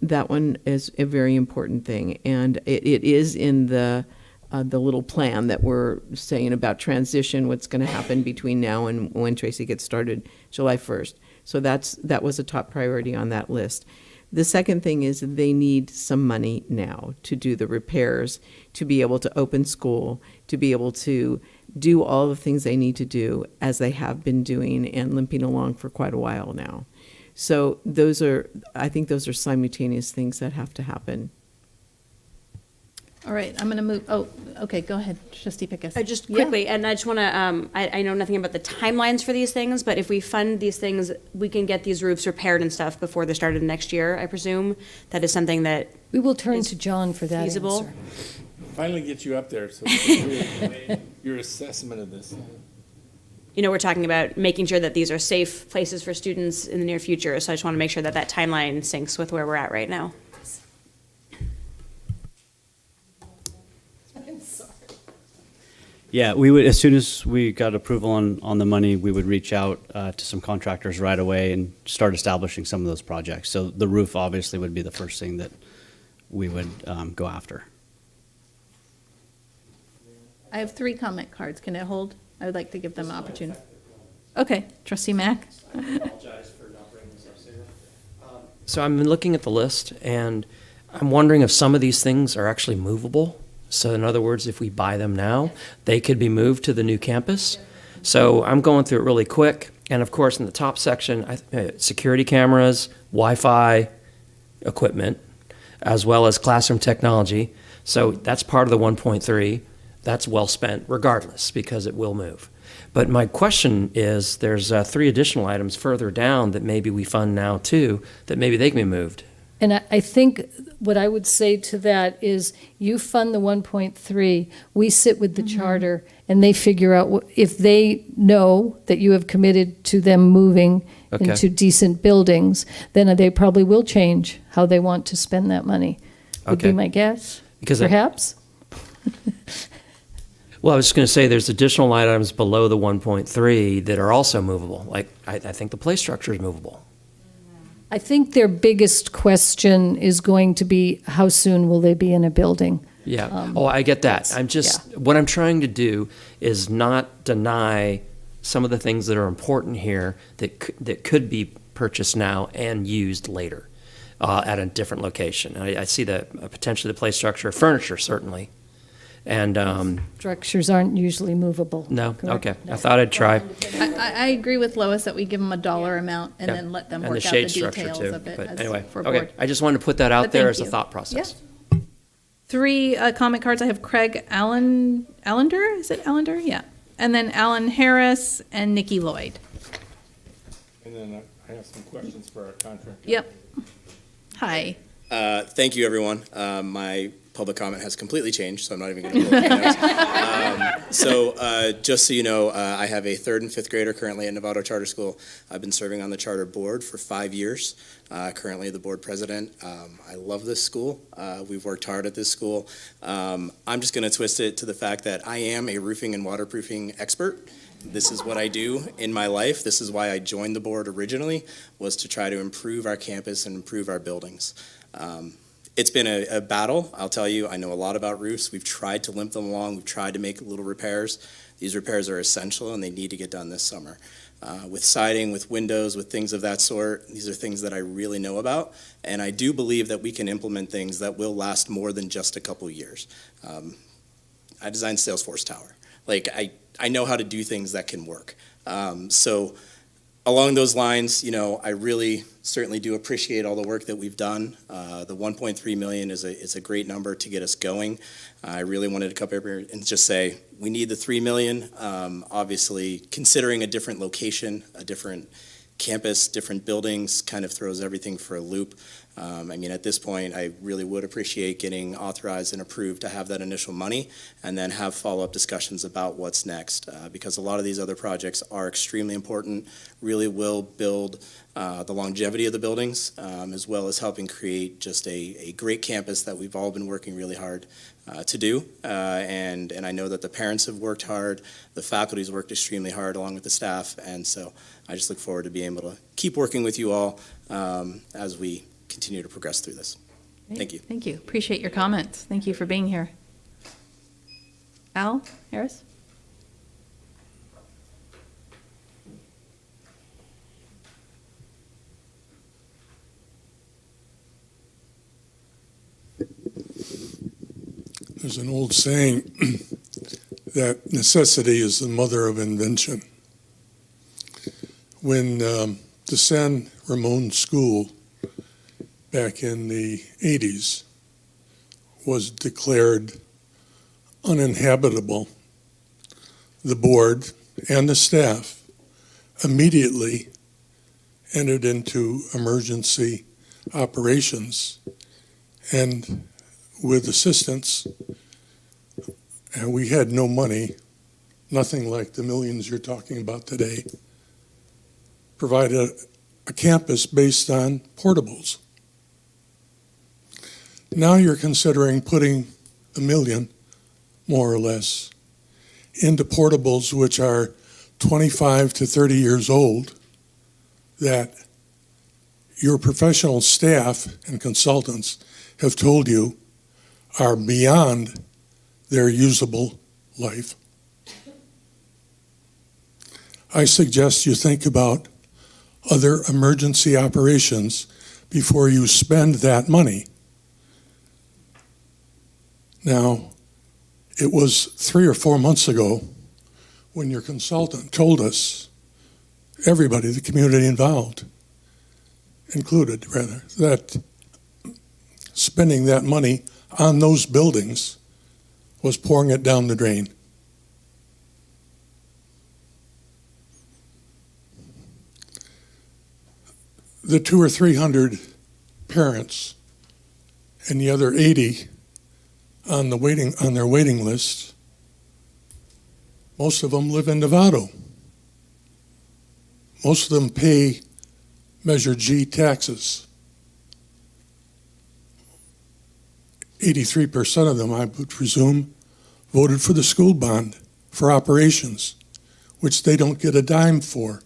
That one is a very important thing, and it is in the little plan that we're saying about transition, what's going to happen between now and when Tracy gets started, July 1st. So that was a top priority on that list. The second thing is they need some money now to do the repairs, to be able to open school, to be able to do all the things they need to do as they have been doing and limping along for quite a while now. So I think those are simultaneous things that have to happen. All right, I'm going to move, okay, go ahead, Trustee Pickus. Just quickly, and I just want to, I know nothing about the timelines for these things, but if we fund these things, we can get these roofs repaired and stuff before the start of next year, I presume. That is something that we will turn to John for that feasible. answer. Finally get you up there, so your assessment of this. We're talking about making sure that these are safe places for students in the near future, so I just want to make sure that that timeline syncs with where we're at right now. Yeah, we would, as soon as we got approval on the money, we would reach out to some contractors right away and start establishing some of those projects. So the roof obviously would be the first thing that we would go after. I have 3 comment cards. Can it hold? I would like to give them an opportunity. Okay, Trustee Mack. So I'm looking at the list, and I'm wondering if some of these things are actually movable. So in other words, if we buy them now, they could be moved to the new campus. So I'm going through it really quick. And of course, in the top section, security cameras, Wi-Fi equipment, as well as classroom technology. So that's part of the 1.3. That's well spent regardless, because it will move. But my question is, there's 3 additional items further down that maybe we fund now too, that maybe they can be moved. And I think what I would say to that is you fund the 1.3, we sit with the charter, and they figure out if they know that you have committed to them moving Okay. into decent buildings, then they probably will change how they want to spend that money, would be Okay. my guess, Because perhaps? Well, I was just going to say there's additional items below the 1.3 that are also movable. Like I think the play structure is movable. I think their biggest question is going to be, how soon will they be in a building? Yeah. I get that. I'm just, what I'm trying to do is not deny some of the things that are important here that could be purchased now and used later at a different location. I see the potentially the play structure, furniture certainly, and Structures aren't usually movable. no, correct? okay. No. I thought I'd try. I agree with Lois that we give them a dollar amount and Yeah. then let them And work the out the shade structure details too. of it But as anyway, for okay. board. I just wanted to put that out But there thank as a you. thought process. 3 comment cards. I have Craig Allender. Is it Allender? Yeah. And then Alan Harris and Nikki Lloyd. And then I have some questions for our contractor. Yep. Hi. Thank you, everyone. My public comment has completely changed, so I'm not even going to pull up my notes. Just so you know, I have a 3rd and 5th grader currently at Novato Charter School. I've been serving on the charter board for 5 years, currently the board president. I love this school. We've worked hard at this school. I'm just going to twist it to the fact that I am a roofing and waterproofing expert. This is what I do in my life. This is why I joined the board originally, was to try to improve our campus and improve our buildings. It's been a battle, I'll tell you. I know a lot about roofs. We've tried to limp them along. We've tried to make little repairs. These repairs are essential, and they need to get done this summer. With siding, with windows, with things of that sort, these are things that I really know about, and I do believe that we can implement things that will last more than just a couple years. I designed Salesforce Tower. I know how to do things that can work. So along those lines, I really certainly do appreciate all the work that we've done. The 1.3 million is a great number to get us going. I really wanted to come up here and just say, we need the 3 million. Obviously, considering a different location, a different campus, different buildings, kind of throws everything for a loop. At this point, I really would appreciate getting authorized and approved to have that initial money and then have follow-up discussions about what's next, because a lot of these other projects are extremely important, really will build the longevity of the buildings, as well as helping create just a great campus that we've all been working really hard to do. And I know that the parents have worked hard, the faculty's worked extremely hard along with the staff, and so I just look forward to being able to keep working with you all as we continue to progress through this. Thank you. Thank you. Appreciate your comments. Thank you for being here. Al Harris? There's an old saying that necessity is the mother of invention. When the San Ramon School back in the 80s was declared uninhabitable, the board and the staff immediately entered into emergency operations, and with assistance, and we had no money, nothing like the millions you're talking about today, provided a campus based on portables. Now you're considering putting $1 million, more or less, into portables which are 25 to 30 years old that your professional staff and consultants have told you are beyond their usable life. I suggest you think about other emergency operations before you spend that money. Now, it was 3 or 4 months ago when your consultant told us, everybody, the community involved, included rather, that spending that money on those buildings was pouring it down the drain. The 200 or 300 parents and the other 80 on their waiting list, most of them live in Novato. Most of them pay Measure G taxes. 83% of them, I would presume, voted for the school bond for operations, which they don't get a dime for.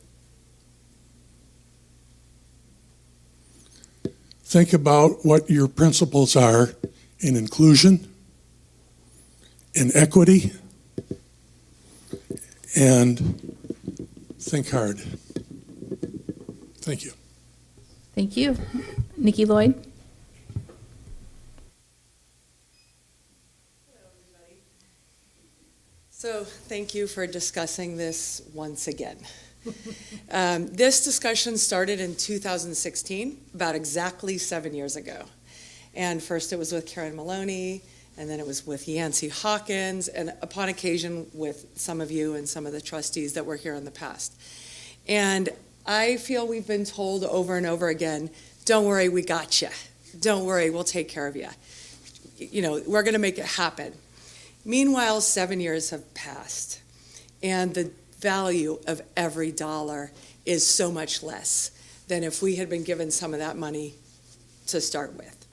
Think about what your principles are in inclusion, in equity, and think hard. Thank you. Thank you. Nikki Lloyd? So thank you for discussing this once again. This discussion started in 2016, about exactly 7 years ago. And first it was with Karen Maloney, and then it was with Yancey Hawkins, and upon occasion with some of you and some of the trustees that were here in the past. And I feel we've been told over and over again, don't worry, we got you. Don't worry, we'll take care of you. You know, we're going to make it happen. Meanwhile, 7 years have passed, and the value of every dollar is so much less than if we had been given some of that money to start with.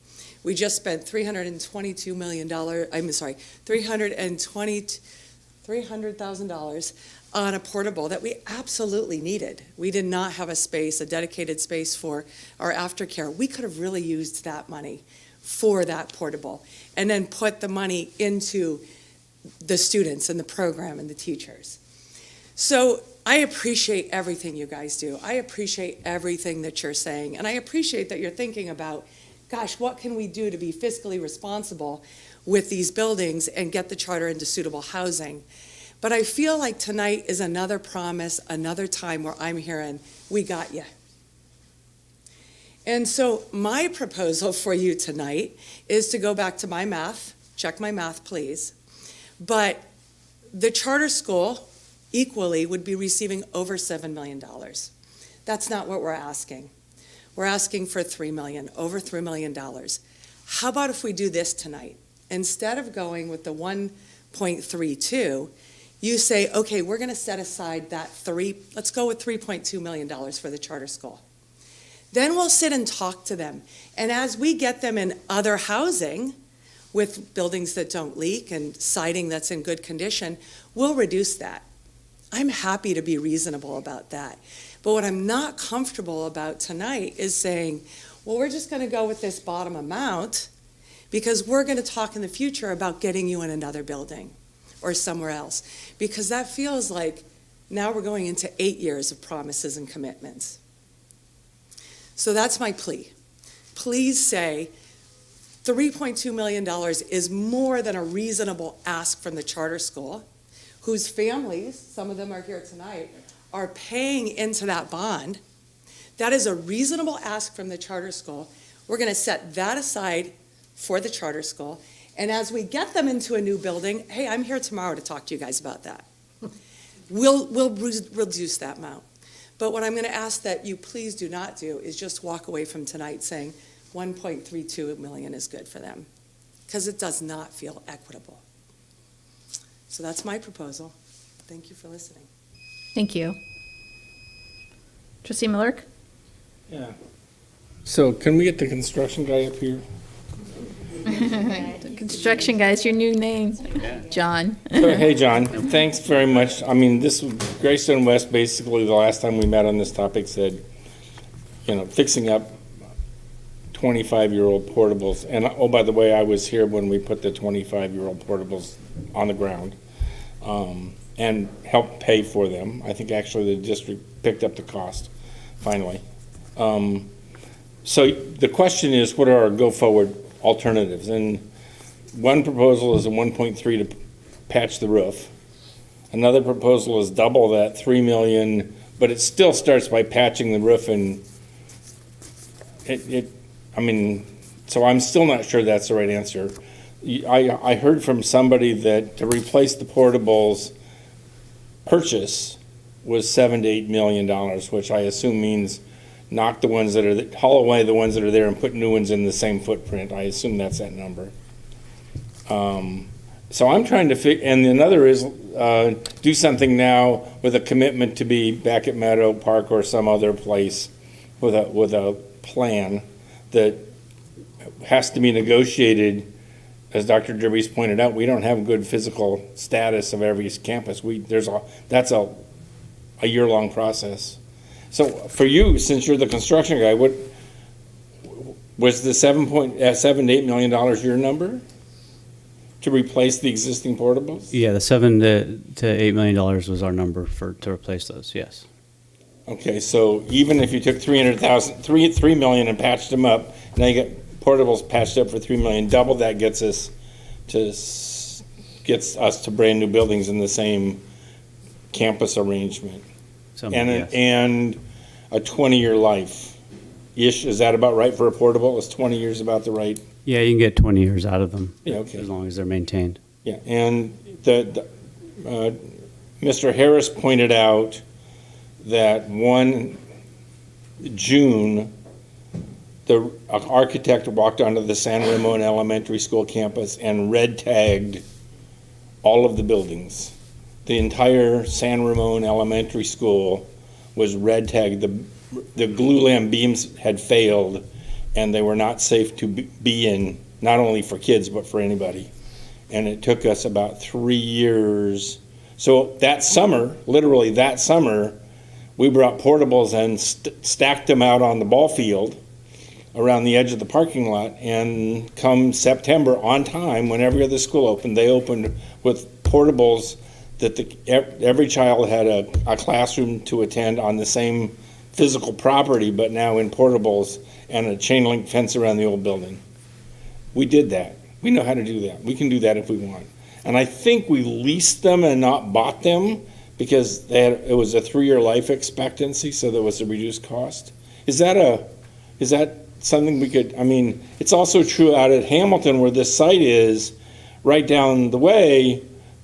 We just spent $300,000 on a portable that we absolutely needed. We did not have a space, a dedicated space for our aftercare. We could have really used that money for that portable and then put the money into the students and the program and the teachers. So I appreciate everything you guys do. I appreciate everything that you're saying, and I appreciate that you're thinking about, gosh, what can we do to be fiscally responsible with these buildings and get the charter into suitable housing? But I feel like tonight is another promise, another time where I'm hearing, we got you. And so my proposal for you tonight is to go back to my math, check my math please, but the charter school equally would be receiving over $7 million. That's not what we're asking. We're asking for $3 million, over $3 million. How about if we do this tonight? Instead of going with the 1.32, you say, okay, we're going to set aside that let's go with $3.2 million for the charter school. Then we'll sit and talk to them. And as we get them in other housing with buildings that don't leak and siding that's in good condition, we'll reduce that. I'm happy to be reasonable about that. But what I'm not comfortable about tonight is saying, well, we're just going to go with this bottom amount because we're going to talk in the future about getting you in another building or somewhere else. Because that feels like now we're going into 8 years of promises and commitments. So that's my plea. Please say $3.2 million is more than a reasonable ask from the charter school, whose families, some of them are here tonight, are paying into that bond. That is a reasonable ask from the charter school. We're going to set that aside for the charter school. And as we get them into a new building, hey, I'm here tomorrow to talk to you guys about that. We'll reduce that amount. But what I'm going to ask that you please do not do is just walk away from tonight saying 1.32 million is good for them, because it does not feel equitable. So that's my proposal. Thank you for listening. Thank you. Trustee Miller? Yeah. So can we get the construction guy up here? Construction guys, your new name, John. So, hey, John, thanks very much. I mean, Greystone West, basically, the last time we met on this topic said, fixing up 25-year-old portables. And, oh, by the way, I was here when we put the 25-year-old portables on the ground and helped pay for them. I think actually the district picked up the cost, finally. So the question is, what are our go-forward alternatives? And one proposal is a 1.3 to patch the roof. Another proposal is double that, 3 million, but it still starts by patching the roof, and so I'm still not sure that's the right answer. I heard from somebody that to replace the portables purchase was $7 to $8 million, which I assume means knock the ones that are, haul away the ones that are there and put new ones in the same footprint. I assume that's that number. So I'm trying to figure, and another is do something now with a commitment to be back at Meadow Park or some other place with a plan that has to be negotiated. As Dr. Derby's pointed out, we don't have good physical status of every campus. That's a year-long process. So for you, since you're the construction guy, what was the $7 to $8 million your number to replace the existing portables? Yeah, the $7 to $8 million was our number to replace those. Yes. Okay, so even if you took $3 million and patched them up, now you get portables patched up for $3 million. Double that gets us to brand new buildings in the same campus arrangement. And a 20-year life-ish. Is that about right for a portable? Is 20 years about the right? Yeah, you can get 20 years out of them. Yeah, okay. As long as they're maintained. Yeah, and Mr. Harris pointed out that one June, the architect walked onto the San Ramon Elementary School campus and red tagged all of the buildings. The entire San Ramon Elementary School was red tagged. The glulam beams had failed, and they were not safe to be in, not only for kids, but for anybody. And it took us about 3 years. So that summer, literally that summer, we brought portables and stacked them out on the ball field around the edge of the parking lot. And come September, on time, when every other school opened, they opened with portables that every child had a classroom to attend on the same physical property, but now in portables and a chain link fence around the old building. We did that. We know how to do that. We can do that if we want. And I think we leased them and not bought them because it was a 3-year life expectancy, so there was a reduced cost. Is that something we could, it's also true out at Hamilton where this site is, right down the way,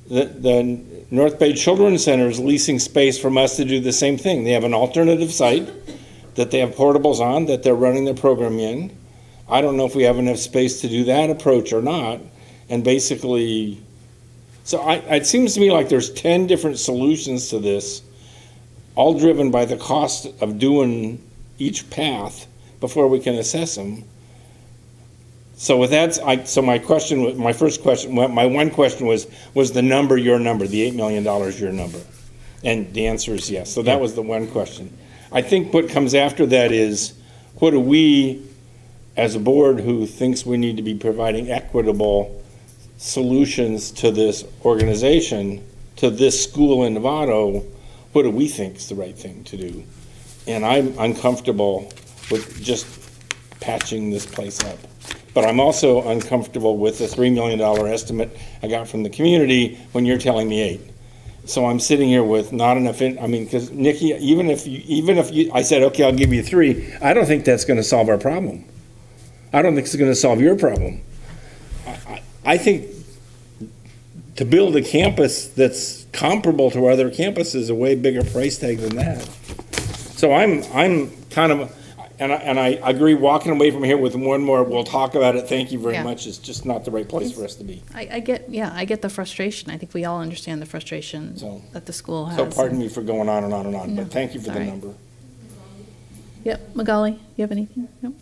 the North Bay Children's Center is leasing space from us to do the same thing. They have an alternative site that they have portables on that they're running their program in. I don't know if we have enough space to do that approach or not. And basically, so it seems to me like there's 10 different solutions to this, all driven by the cost of doing each path before we can assess them. So with that, my first question, my one question was the number your number, the $8 million your number? And the answer is yes. So that was the one question. I think what comes after that is, what do we, as a board who thinks we need to be providing equitable solutions to this organization, to this school in Novato, what do we think is the right thing to do? And I'm uncomfortable with just patching this place up. But I'm also uncomfortable with the $3 million estimate I got from the community when you're telling me 8. So I'm sitting here with not enough, because Nikki, even if you, I said, okay, I'll give you 3, I don't think that's gonna solve our problem. I don't think it's gonna solve your problem. I think to build a campus that's comparable to other campuses is a way bigger price tag than that. So I'm kind of, and I agree, walking away from here with one more, we'll talk about it, thank you very much, is just not the right place for us to be. I get the frustration. I think we all understand the frustration that the school has. So pardon me for going on and on and on, but thank you for the number. Yep, Magali, you have anything? Nope.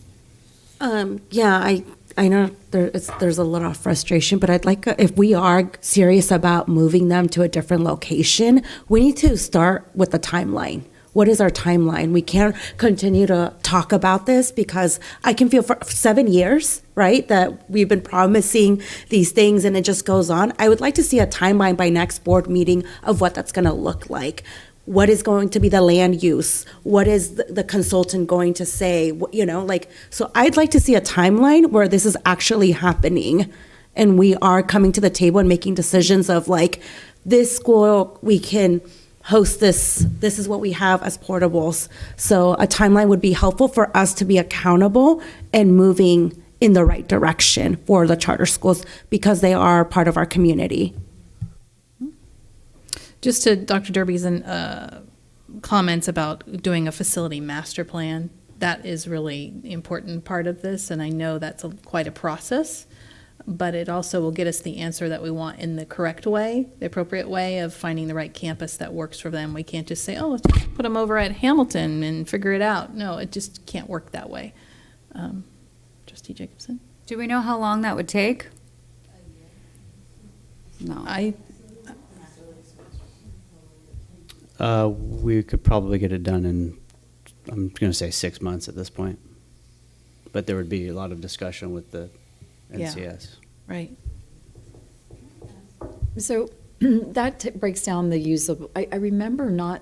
Yeah, I know there's a lot of frustration, but I'd like, if we are serious about moving them to a different location, we need to start with the timeline. What is our timeline? We can't continue to talk about this because I can feel for 7 years, right, that we've been promising these things and it just goes on. I would like to see a timeline by next board meeting of what that's going to look like. What is going to be the land use? What is the consultant going to say? You know, like, so I'd like to see a timeline where this is actually happening and we are coming to the table and making decisions of like, this school, we can host this is what we have as portables. So a timeline would be helpful for us to be accountable and moving in the right direction for the charter schools because they are part of our community. Just to Dr. Derby's comments about doing a facility master plan, that is really important part of this, and I know that's quite a process, but it also will get us the answer that we want in the correct way, the appropriate way of finding the right campus that works for them. We can't just say, oh, let's put them over at Hamilton and figure it out. No, it just can't work that way. Trustee Jacobson? Do we know how long that would take? No. We could probably get it done in, I'm going to say 6 months at this point. But there would be a lot of discussion with the NCS. Yeah, right. So that breaks down the use of, I remember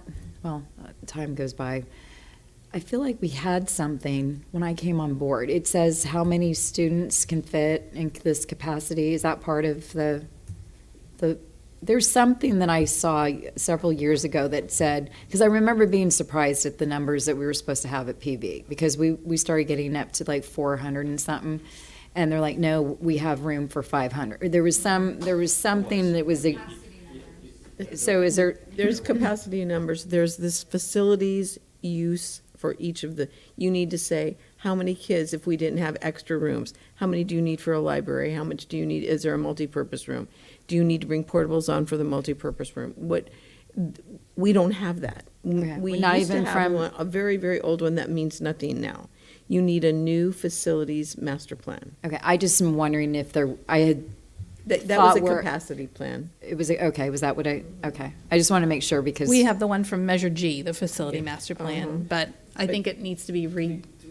time goes by. I feel like we had something when I came on board. It says how many students can fit in this capacity. Is that part of the there's something that I saw several years ago that said, because I remember being surprised at the numbers that we were supposed to have at PV, because we started getting up to like 400 and something, and they're like, no, we have room for 500. There was something that was so is there? There's capacity numbers. There's this facilities use for each of the, you need to say, how many kids, if we didn't have extra rooms, how many do you need for a library? How much do you need, is there a multipurpose room? Do you need to bring portables on for the multipurpose room? We don't have that. Okay. We Not used even to have from- a very, very old one that means nothing now. You need a new facilities master plan. Okay, I just am wondering if I had That was thought a we're- capacity plan. It was, okay, was that what okay. I just want to make sure because. We have the one from Measure G, the facility master plan, but I think it needs to be Do we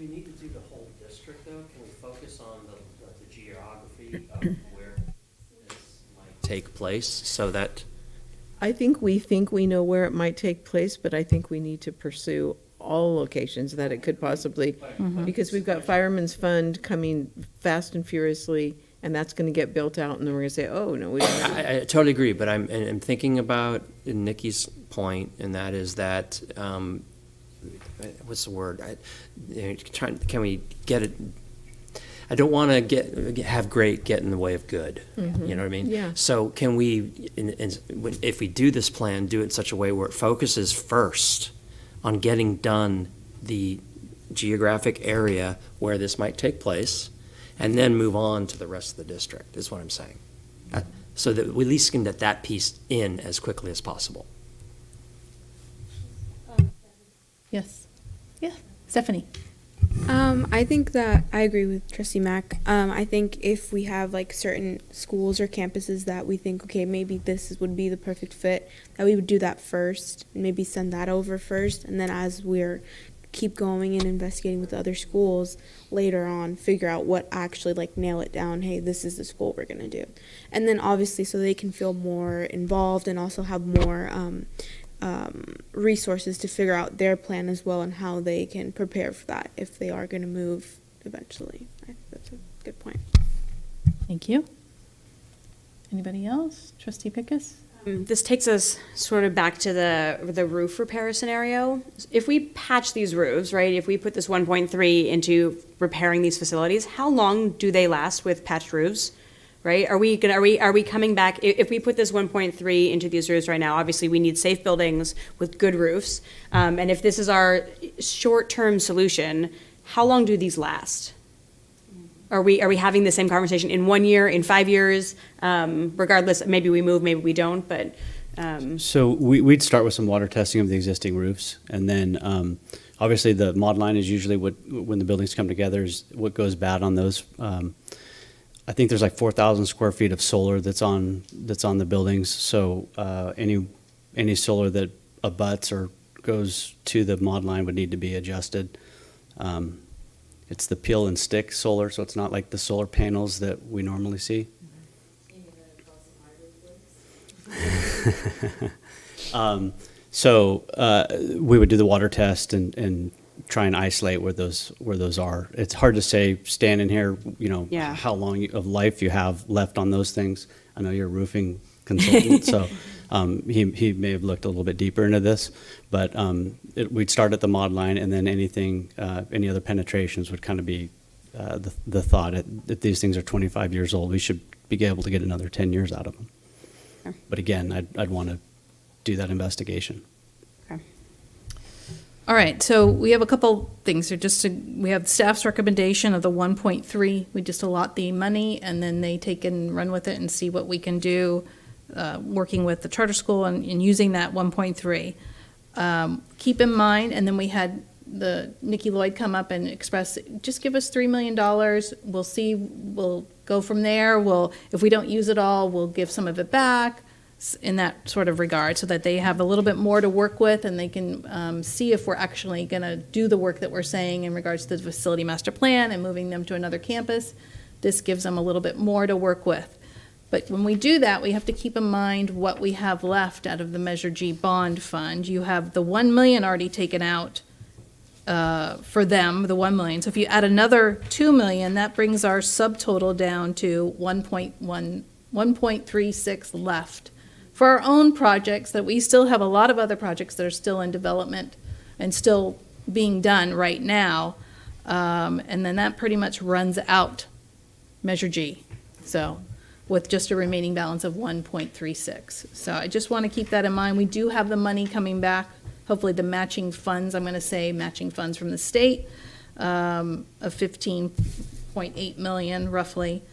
need to do the whole district, though? Can we focus on the geography of where this might take place so that? I think we know where it might take place, but I think we need to pursue all locations that it could possibly, because we've got Fireman's Fund coming fast and furiously, and that's going to get built out, and then we're going to say, oh, no, we don't have it. I totally agree, but I'm thinking about Nikki's point, and that is that, what's the word? Can we get it? I don't want to have great get in the way of good. You know what I mean? Yeah. So can we, if we do this plan, do it in such a way where it focuses first on getting done the geographic area where this might take place, and then move on to the rest of the district, is what I'm saying. So that we at least can get that piece in as quickly as possible. Yes. Yeah. Stephanie. I think that I agree with Trustee Mack. I think if we have like certain schools or campuses that we think, okay, maybe would be the perfect fit, that we would do that first and maybe send that over first. And then as we're keep going and investigating with other schools later on, figure out what actually like nail it down. Hey, this is the school we're going to do. And then obviously so they can feel more involved and also have more resources to figure out their plan as well and how they can prepare for that if they are going to move eventually. I think that's a good point. Thank you. Anybody else? Trustee Pickus? This takes us sort of back to the roof repair scenario. If we patch these roofs, right, if we put this 1.3 into repairing these facilities, how long do they last with patched roofs? Right? Are we coming back if we put this 1.3 into these roofs right now? Obviously, we need safe buildings with good roofs. And if this is our short-term solution, how long do these last? Are we having the same conversation in 1 year, in 5 years? Regardless, maybe we move, maybe we don't. But so we'd start with some water testing of the existing roofs, and then obviously the mod line is usually when the buildings come together is what goes bad on those. I think there's like 4,000 square feet of solar that's on the buildings. So any solar that abuts or goes to the mod line would need to be adjusted. It's the peel and stick solar, so it's not like the solar panels that we normally see. So we would do the water test and try and isolate where those are. It's hard to say standing here, Yeah. how long of life you have left on those things. I know you're a roofing consultant, so he may have looked a little bit deeper into this, but we'd start at the mod line, and then any other penetrations would kind of be the thought that these things are 25 years old. We should be able to get another 10 years out of them. Okay. But again, I'd want to do that investigation. All right, so we have a couple things. We have staff's recommendation of the 1.3. We just allot the money, and then they take and run with it and see what we can do, working with the charter school and using that 1.3. Keep in mind, and then we had Nikki Lloyd come up and express, just give us $3 million. We'll see, we'll go from there. If we don't use it all, we'll give some of it back, in that sort of regard, so that they have a little bit more to work with, and they can see if we're actually going to do the work that we're saying in regards to the facility master plan and moving them to another campus. This gives them a little bit more to work with. But when we do that, we have to keep in mind what we have left out of the Measure G bond fund. You have the $1 million already taken out for them, the $1 million. So if you add another $2 million, that brings our subtotal down to 1.36 left for our own projects. That we still have a lot of other projects that are still in development and still being done right now. And then that pretty much runs out Measure G. So with just a remaining balance of 1.36. So I just want to keep that in mind. We do have the money coming back, hopefully the matching funds, I'm going to say matching funds from the state of $15.8 million roughly.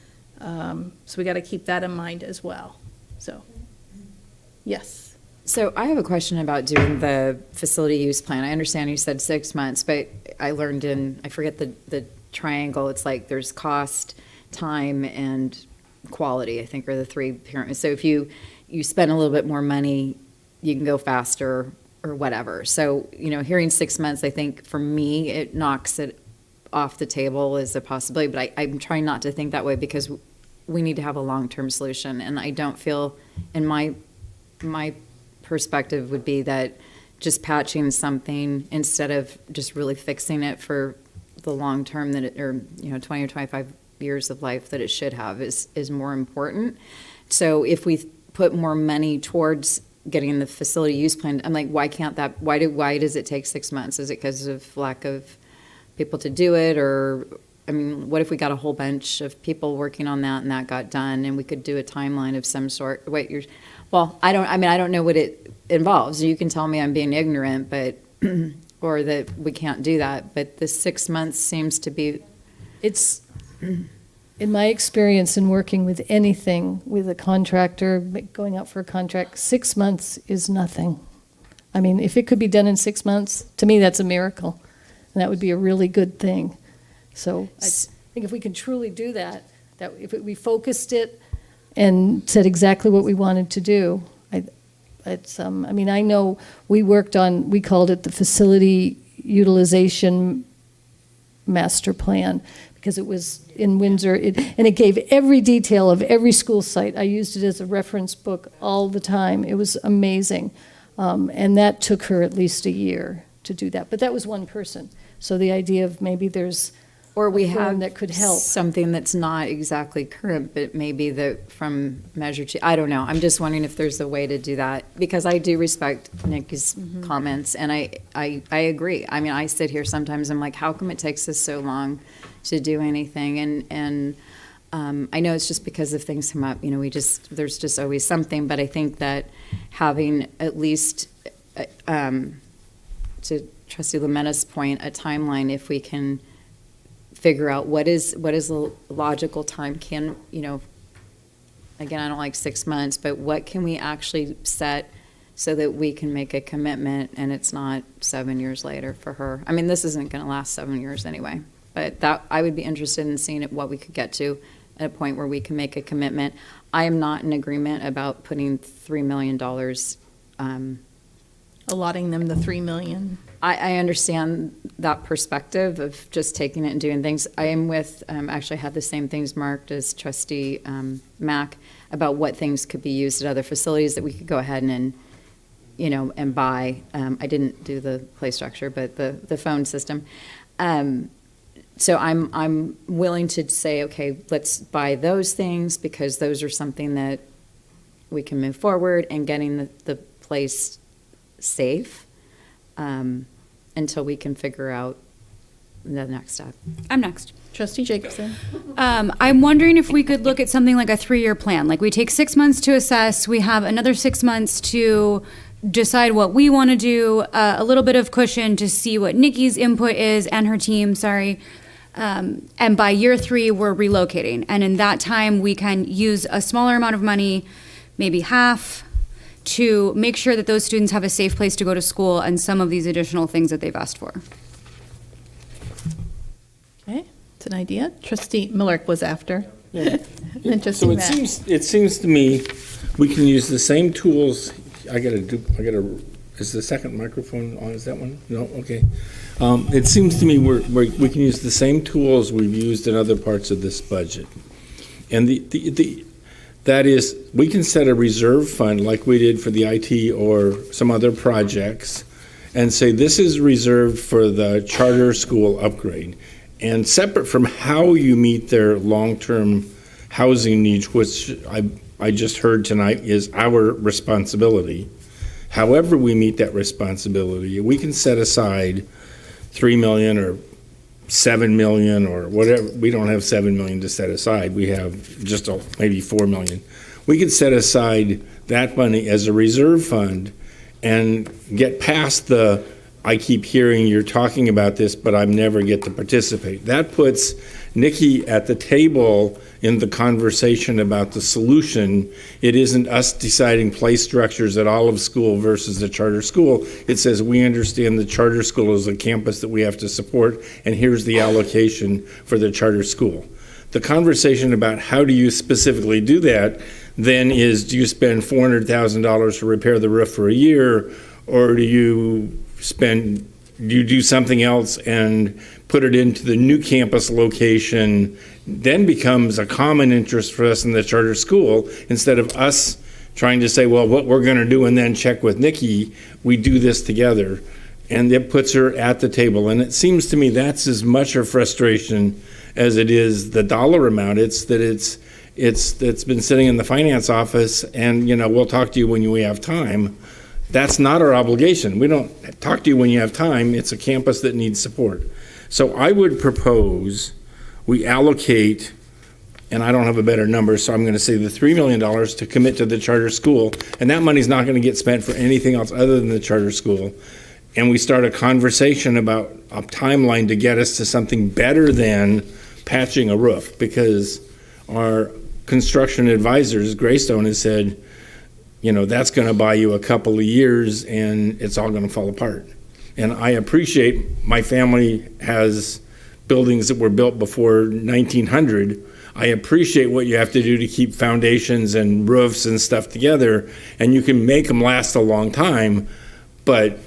So we got to keep that in mind as well. So, yes. So I have a question about doing the facility use plan. I understand you said 6 months, but I learned I forget the triangle. It's like there's cost, time, and quality, I think, are the three pyramids. So if you spend a little bit more money, you can go faster or whatever. So, hearing 6 months, I think for me, it knocks it off the table as a possibility, but I'm trying not to think that way, because we need to have a long-term solution. And I don't feel, in my perspective would be that just patching something instead of just really fixing it for the long term that it, or 20 or 25 years of life that it should have is more important. So if we put more money towards getting the facility use plan, I'm like, why does it take 6 months? Is it because of lack of people to do it? Or, what if we got a whole bunch of people working on that and that got done, and we could do a timeline of some sort? I don't know what it involves. You can tell me I'm being ignorant, but or that we can't do that. But the 6 months seems to be. It's, in my experience in working with anything, with a contractor, going out for a contract, 6 months is nothing. If it could be done in 6 months, to me, that's a miracle. And that would be a really good thing. So I think if we can truly do that if we focused it and said exactly what we wanted to do, I know we called it the Facility Utilization Master Plan, because it was in Windsor, and it gave every detail of every school site. I used it as a reference book all the time. It was amazing. And that took her at least a year to do that. But that was one person. So the idea of maybe there's or we a firm have that could help. Something that's not exactly current, but maybe from Measure G. I don't know. I'm just wondering if there's a way to do that, because I do respect Nikki's comments, and I agree. I sit here sometimes, I'm like, how come it takes us so long to do anything? And I know it's just because of things come up. There's just always something. But I think that having at least, to Trustee Lametta's point, a timeline, if we can figure out what is a logical time, again, I don't like 6 months, but what can we actually set so that we can make a commitment and it's not 7 years later for her? This isn't going to last 7 years anyway, but that I would be interested in seeing what we could get to at a point where we can make a commitment. I am not in agreement about putting $3 million. Allotting them the 3 million. I understand that perspective of just taking it and doing things. I am with, actually had the same things marked as Trustee Mack about what things could be used at other facilities that we could go ahead and and buy. I didn't do the play structure, but the phone system. So I'm willing to say, okay, let's buy those things because those are something that we can move forward and getting the place safe until we can figure out the next step. I'm next. Trustee Jacobson. I'm wondering if we could look at something like a 3-year plan. Like we take 6 months to assess, we have another 6 months to decide what we want to do, a little bit of cushion to see what Nikki's input is and her team, and by year 3, we're relocating. And in that time, we can use a smaller amount of money, maybe half, to make sure that those students have a safe place to go to school and some of these additional things that they've asked for. Okay, it's an idea. Trustee Millick was after. Yeah. And So Trustee Mack. it seems to me we can use the same tools. Is the second microphone on? Is that one? No? Okay. It seems to me we can use the same tools we've used in other parts of this budget. And that is, we can set a reserve fund like we did for the IT or some other projects and say this is reserved for the charter school upgrade. And separate from how you meet their long-term housing needs, which I just heard tonight is our responsibility. However we meet that responsibility, we can set aside 3 million or 7 million or whatever. We don't have 7 million to set aside. We have just maybe 4 million. We could set aside that money as a reserve fund and get past I keep hearing you're talking about this, but I never get to participate. That puts Nikki at the table in the conversation about the solution. It isn't us deciding play structures at Olive School versus the charter school. It says we understand the charter school is a campus that we have to support, and here's the allocation for the charter school. The conversation about how do you specifically do that then is, do you spend $400,000 to repair the roof for a year, or do you do something else and put it into the new campus location, then becomes a common interest for us in the charter school, instead of us trying to say, well, what we're going to do and then check with Nikki, we do this together. And it puts her at the table. And it seems to me that's as much her frustration as it is the dollar amount. It's that it's been sitting in the finance office and, we'll talk to you when we have time. That's not our obligation. We don't talk to you when you have time. It's a campus that needs support. So I would propose we allocate, and I don't have a better number, so I'm going to say the $3 million to commit to the charter school, and that money's not going to get spent for anything else other than the charter school. And we start a conversation about a timeline to get us to something better than patching a roof, because our construction advisors, Greystone, has said, that's going to buy you a couple of years and it's all going to fall apart. And I appreciate my family has buildings that were built before 1900. I appreciate what you have to do to keep foundations and roofs and stuff together, and you can make them last a long time, but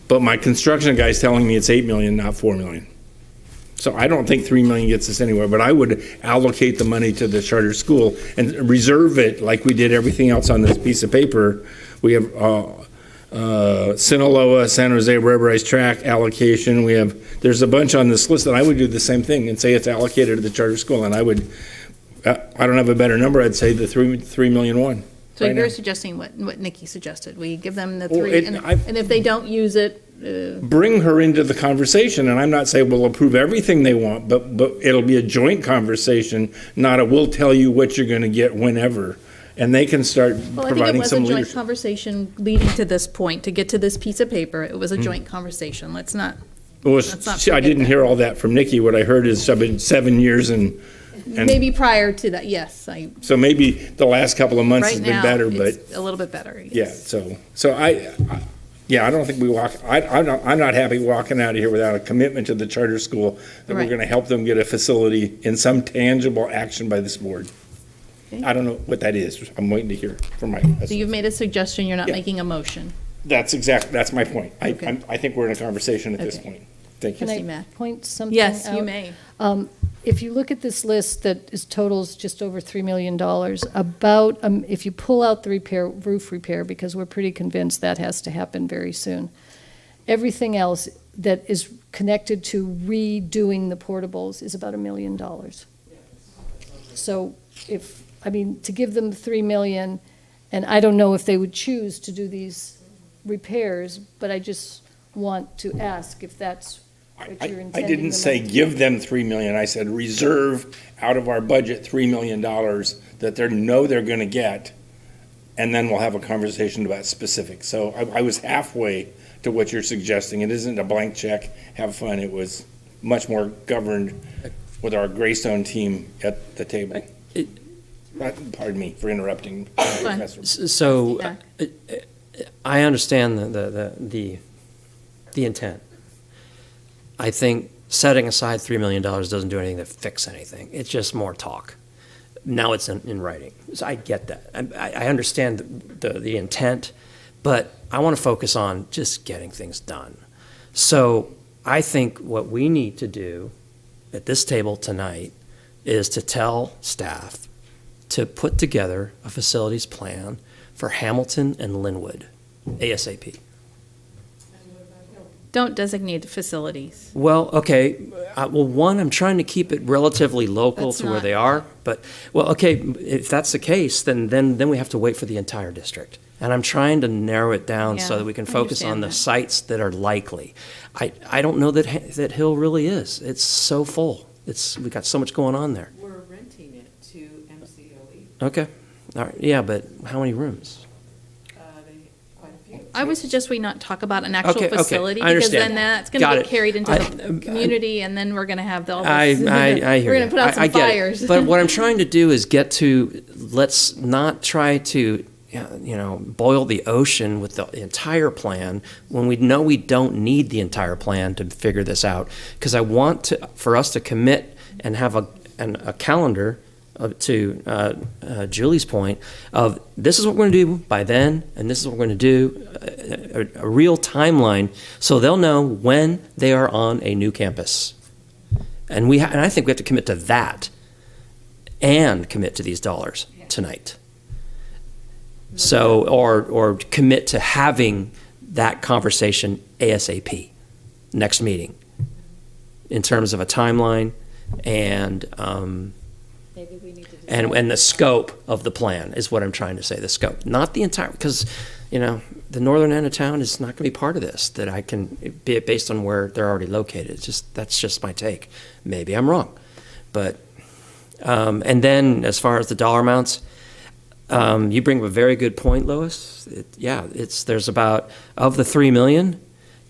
my construction guy's telling me it's 8 million, not 4 million. So I don't think 3 million gets us anywhere, but I would allocate the money to the charter school and reserve it like we did everything else on this piece of paper. We have Sinaloa, San Jose rubberized track allocation. There's a bunch on this list, and I would do the same thing and say it's allocated to the charter school. And I don't have a better number. I'd say the 3 million one. So right you're now. Suggesting what Nikki suggested. We give them the Well, 3, and if they don't use it, bring her into the conversation, and I'm not saying we'll approve everything they want, but it'll be a joint conversation, not a we'll tell you what you're going to get whenever, and they can start well, I think it providing was a some joint leadership. conversation leading to this point, to get to this piece of paper. It was a joint conversation. Let's not. Well, let's not I didn't hear all that from Nikki. What I heard is I've been 7 years and maybe prior to that, yes. So maybe the last couple of months Right has been now, better, but it's a little bit better. yeah. So Yeah, I don't think I'm not happy walking out of here without a commitment to the charter school that we're Right. going to help them get a facility in some tangible action by this board. Okay. I don't know what that is. I'm waiting to hear from my. So you've made a suggestion, you're not Yeah. making a motion. That's my point. Okay. I think we're in a conversation at this Okay. point. Thank you. Can I point something Yes, you out? may. If you look at this list that is totals just over $3 million, about, if you pull out the roof repair, because we're pretty convinced that has to happen very soon, everything else that is connected to redoing the portables is about $1 million. So to give them 3 million, and I don't know if they would choose to do these repairs, but I just want to ask if that's what you're intending. I didn't the say money to give them 3 million. I said reserve out of our budget $3 million that they know they're going to get, and then we'll have a conversation about specifics. So I was halfway to what you're suggesting. It isn't a blank check, have fun. It was much more governed with our Greystone team at the table. Pardon me for interrupting, Professor. So I understand the intent. I think setting aside $3 million doesn't do anything to fix anything. It's just more talk. Now it's in writing. So I get that. I understand the intent, but I want to focus on just getting things done. So I think what we need to do at this table tonight is to tell staff to put together a facilities plan for Hamilton and Linwood ASAP. Don't designate facilities. Well, okay. One, I'm trying to keep it relatively local That's to where not- they are. But, well, okay, if that's the case, then we have to wait for the entire district. And I'm trying to narrow it down so Yeah, that we can I focus on understand the that. sites that are likely. I don't know that Hill really is. It's so full. We got so much going on there. We're renting it to MCOE. Okay. All right. Yeah, but how many rooms? Quite a few. I would suggest we not talk about an actual Okay, okay, facility, I because understand. then that's going Got to get it. carried into I- the community, and then we're going to have all this. I hear We're going you. to put out some I get it. fires. But what I'm trying to do is let's not try to, boil the ocean with the entire plan when we know we don't need the entire plan to figure this out. Because I want for us to commit and have a calendar to Julie's point of this is what we're going to do by then, and this is what we're going to do, a real timeline, so they'll know when they are on a new campus. And and I think we have to commit to that and commit to these dollars tonight. So, or commit to having that conversation ASAP, next meeting, in terms of a timeline and Maybe we need to and the scope of the plan is what I'm trying to say. The scope, not the entire, because the northern end of town is not going to be part of this. That I can be based on where they're already located. That's just my take. Maybe I'm wrong, but and then as far as the dollar amounts. You bring up a very good point, Lois. There's about, of the 3 million,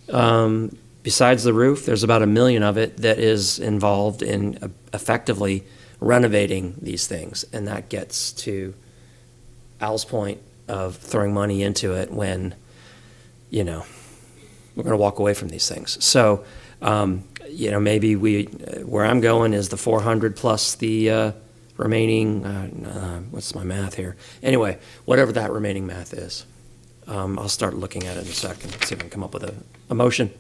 besides the roof, there's about $1 million of it that is involved in effectively renovating these things. And that gets to Al's point of throwing money into it when, we're going to walk away from these things. So, maybe where I'm going is the 400 plus the, remaining, what's my math here? Anyway, whatever that remaining math is, I'll start looking at it in a second, see if I can come up with a motion.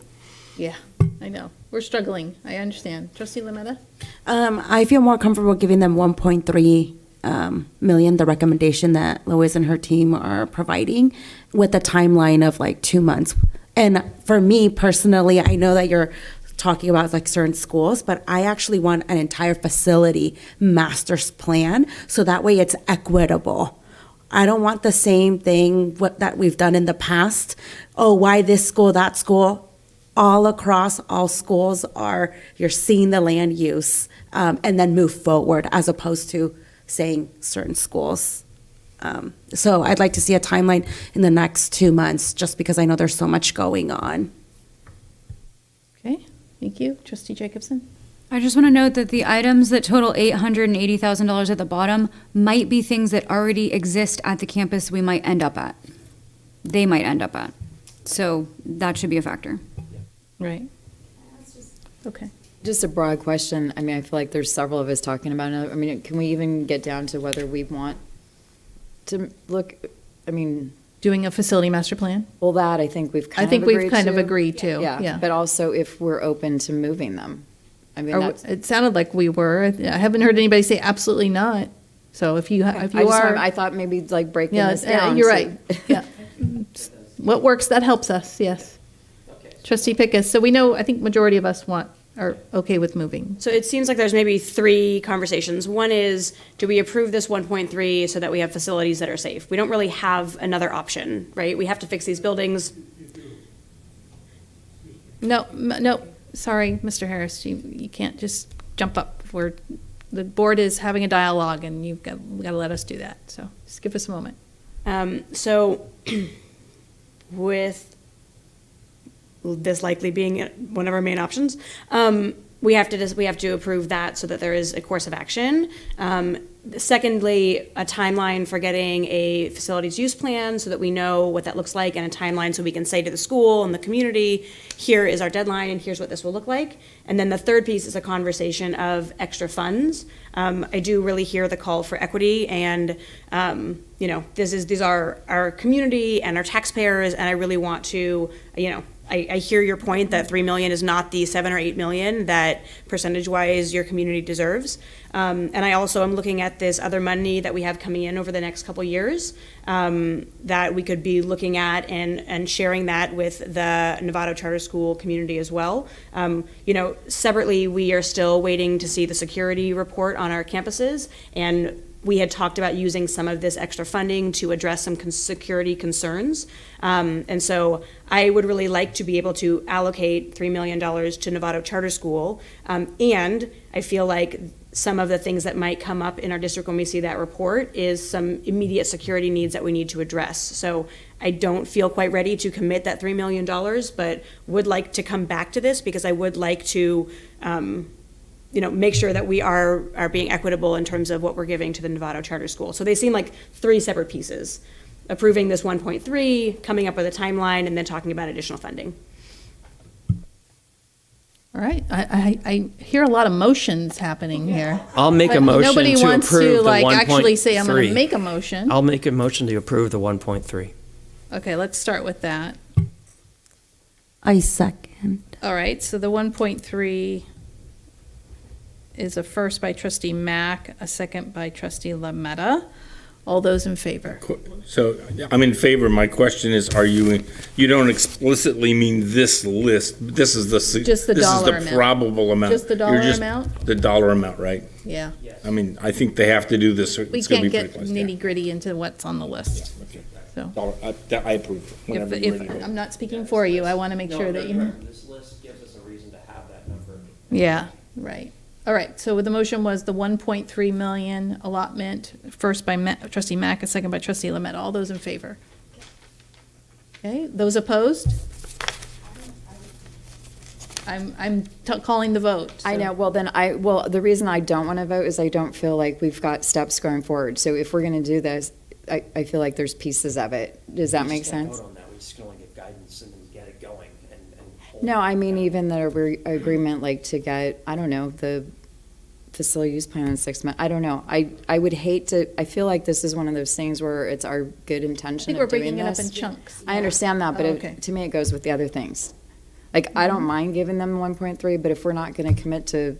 Yeah, I know. We're struggling. I understand. Trustee Lametta? I feel more comfortable giving them 1.3 million, the recommendation that Lois and her team are providing, with a timeline of like 2 months. And for me personally, I know that you're talking about like certain schools, but I actually want an entire facility master's plan, so that way it's equitable. I don't want the same thing that we've done in the past. Oh, why this school, that school? All across all schools you're seeing the land use and then move forward, as opposed to saying certain schools. So I'd like to see a timeline in the next 2 months, just because I know there's so much going on. Okay, thank you. Trustee Jacobson? I just want to note that the items that total $880,000 at the bottom might be things that already exist at the campus we might end up at. They might end up at. So that should be a factor. Right. Okay. Just a broad question. I mean, I feel like there's several of us talking about it. I mean, can we even get down to whether we want to look, I mean. Doing a facility master plan? Well, that I think we've kind I of think agreed we've kind of to. agreed to, yeah. But also if we're open to moving them. I mean, that's. It sounded like we were. I haven't heard anybody say absolutely not. So if you are. I thought maybe like breaking Yeah, this down. you're so- right. Yeah. What works, that helps us, yes. Trustee Pickus, so we know, I think majority of us are okay with moving. So it seems like there's maybe three conversations. One is, do we approve this 1.3 so that we have facilities that are safe? We don't really have another option, right? We have to fix these buildings. No, sorry, Mr. Harris, you can't just jump up. The board is having a dialogue and you've got to let us do that. So just give us a moment. So with this likely being one of our main options, we have to approve that so that there is a course of action. Secondly, a timeline for getting a facilities use plan so that we know what that looks like, and a timeline so we can say to the school and the community, here is our deadline and here's what this will look like. And then the third piece is a conversation of extra funds. I do really hear the call for equity, and these are our community and our taxpayers, and I really want to, I hear your point that 3 million is not the 7 or 8 million that percentage-wise your community deserves. And I also am looking at this other money that we have coming in over the next couple years that we could be looking at and sharing that with the Novato Charter School community as well. Separately, we are still waiting to see the security report on our campuses, and we had talked about using some of this extra funding to address some security concerns. And so I would really like to be able to allocate $3 million to Novato Charter School. And I feel like some of the things that might come up in our district when we see that report is some immediate security needs that we need to address. So I don't feel quite ready to commit that $3 million, but would like to come back to this because I would like to make sure that we are being equitable in terms of what we're giving to the Novato Charter School. So they seem like three separate pieces: approving this 1.3, coming up with a timeline, and then talking about additional funding. All right, I hear a lot of motions happening here. I'll make a But motion nobody to wants approve to the actually say, I'm going to 1.3. make a motion. I'll make a motion to approve the 1.3. Okay, let's start with that. I second. All right, so the 1.3 is a first by trustee Mack, a second by trustee Lametta. All those in favor? So I'm in favor. My question is, you don't explicitly mean this list, but this is Just the dollar amount. Probable amount. Just the dollar You're amount? The dollar amount, right? Yeah. I mean, I think they have to do this. Or We it's gonna can't be get pretty close. Yeah. nitty gritty into what's on the list. So Dollar, I approve. Whenever you're ready to vote. I'm not speaking for you, I want to make sure that you. This list gives us a reason to have that number. Yeah, right. All right, so the motion was the 1.3 million allotment, first by trustee Mack, a second by trustee Lametta. All those in favor? Okay, those opposed? I'm calling the vote. I so- know, well, the reason I don't want to vote is I don't feel like we've got steps going forward. So if we're going to do this, I feel like there's pieces of it. Does that make sense? Vote on that. We just can only give guidance and then get it going and No, I mean, even the agreement, like to get, I don't know, the facility use plan in 6 months. I don't know. I would hate to, I feel like this is one of those things where it's our good intention I think of we're doing breaking it up this. in chunks. I understand that, but Oh, okay. to me, it goes with the other things. Like, I don't mind giving them 1.3, but if we're not going to commit to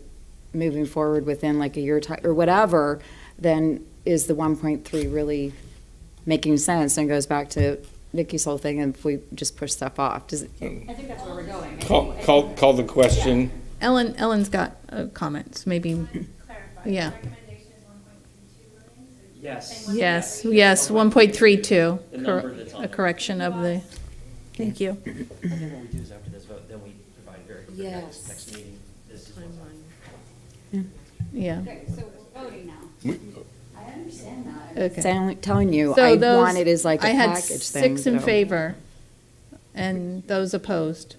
moving forward within like a year or whatever, then is the 1.3 really making sense? And it goes back to Nikki's whole thing, and if we just push stuff off, does it? I think that's where we're going. Call the question. Ellen's got comments, maybe. Yeah. Yes. Yes, 1.32. The number that's on A correction of the, thank you. I think what we do is after this vote, then we provide very clear Yes. next meeting. This is what's on. Yeah. So we're voting now. I understand that. Okay. Telling you, So I those- want it as like a I had package thing. 6 in so- favor, and those opposed.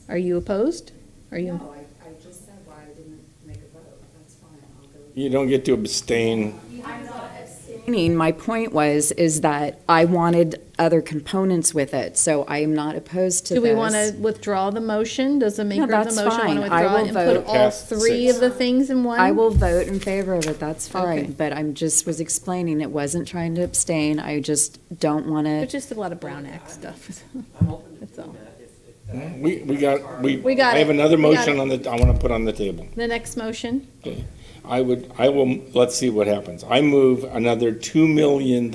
Are you opposed? Are you? I just said why I didn't make a vote. That's fine. I'll go. You don't get to abstain. I'm not abstaining My point is that I wanted other components with it, so I am not opposed to Do this. we want to withdraw the motion? Does the maker of that's the motion want to fine. I withdraw will it and vote. put all three of the things in one? I will vote in favor of it, that's fine, Okay. but I'm just was explaining, it wasn't trying to abstain, I just don't want There's to. just a lot of Brown Act stuff. That's all. We got I have it. another We got motion it. I want to put on the table. The next motion? Okay. I will, let's see what happens. I move another $2 million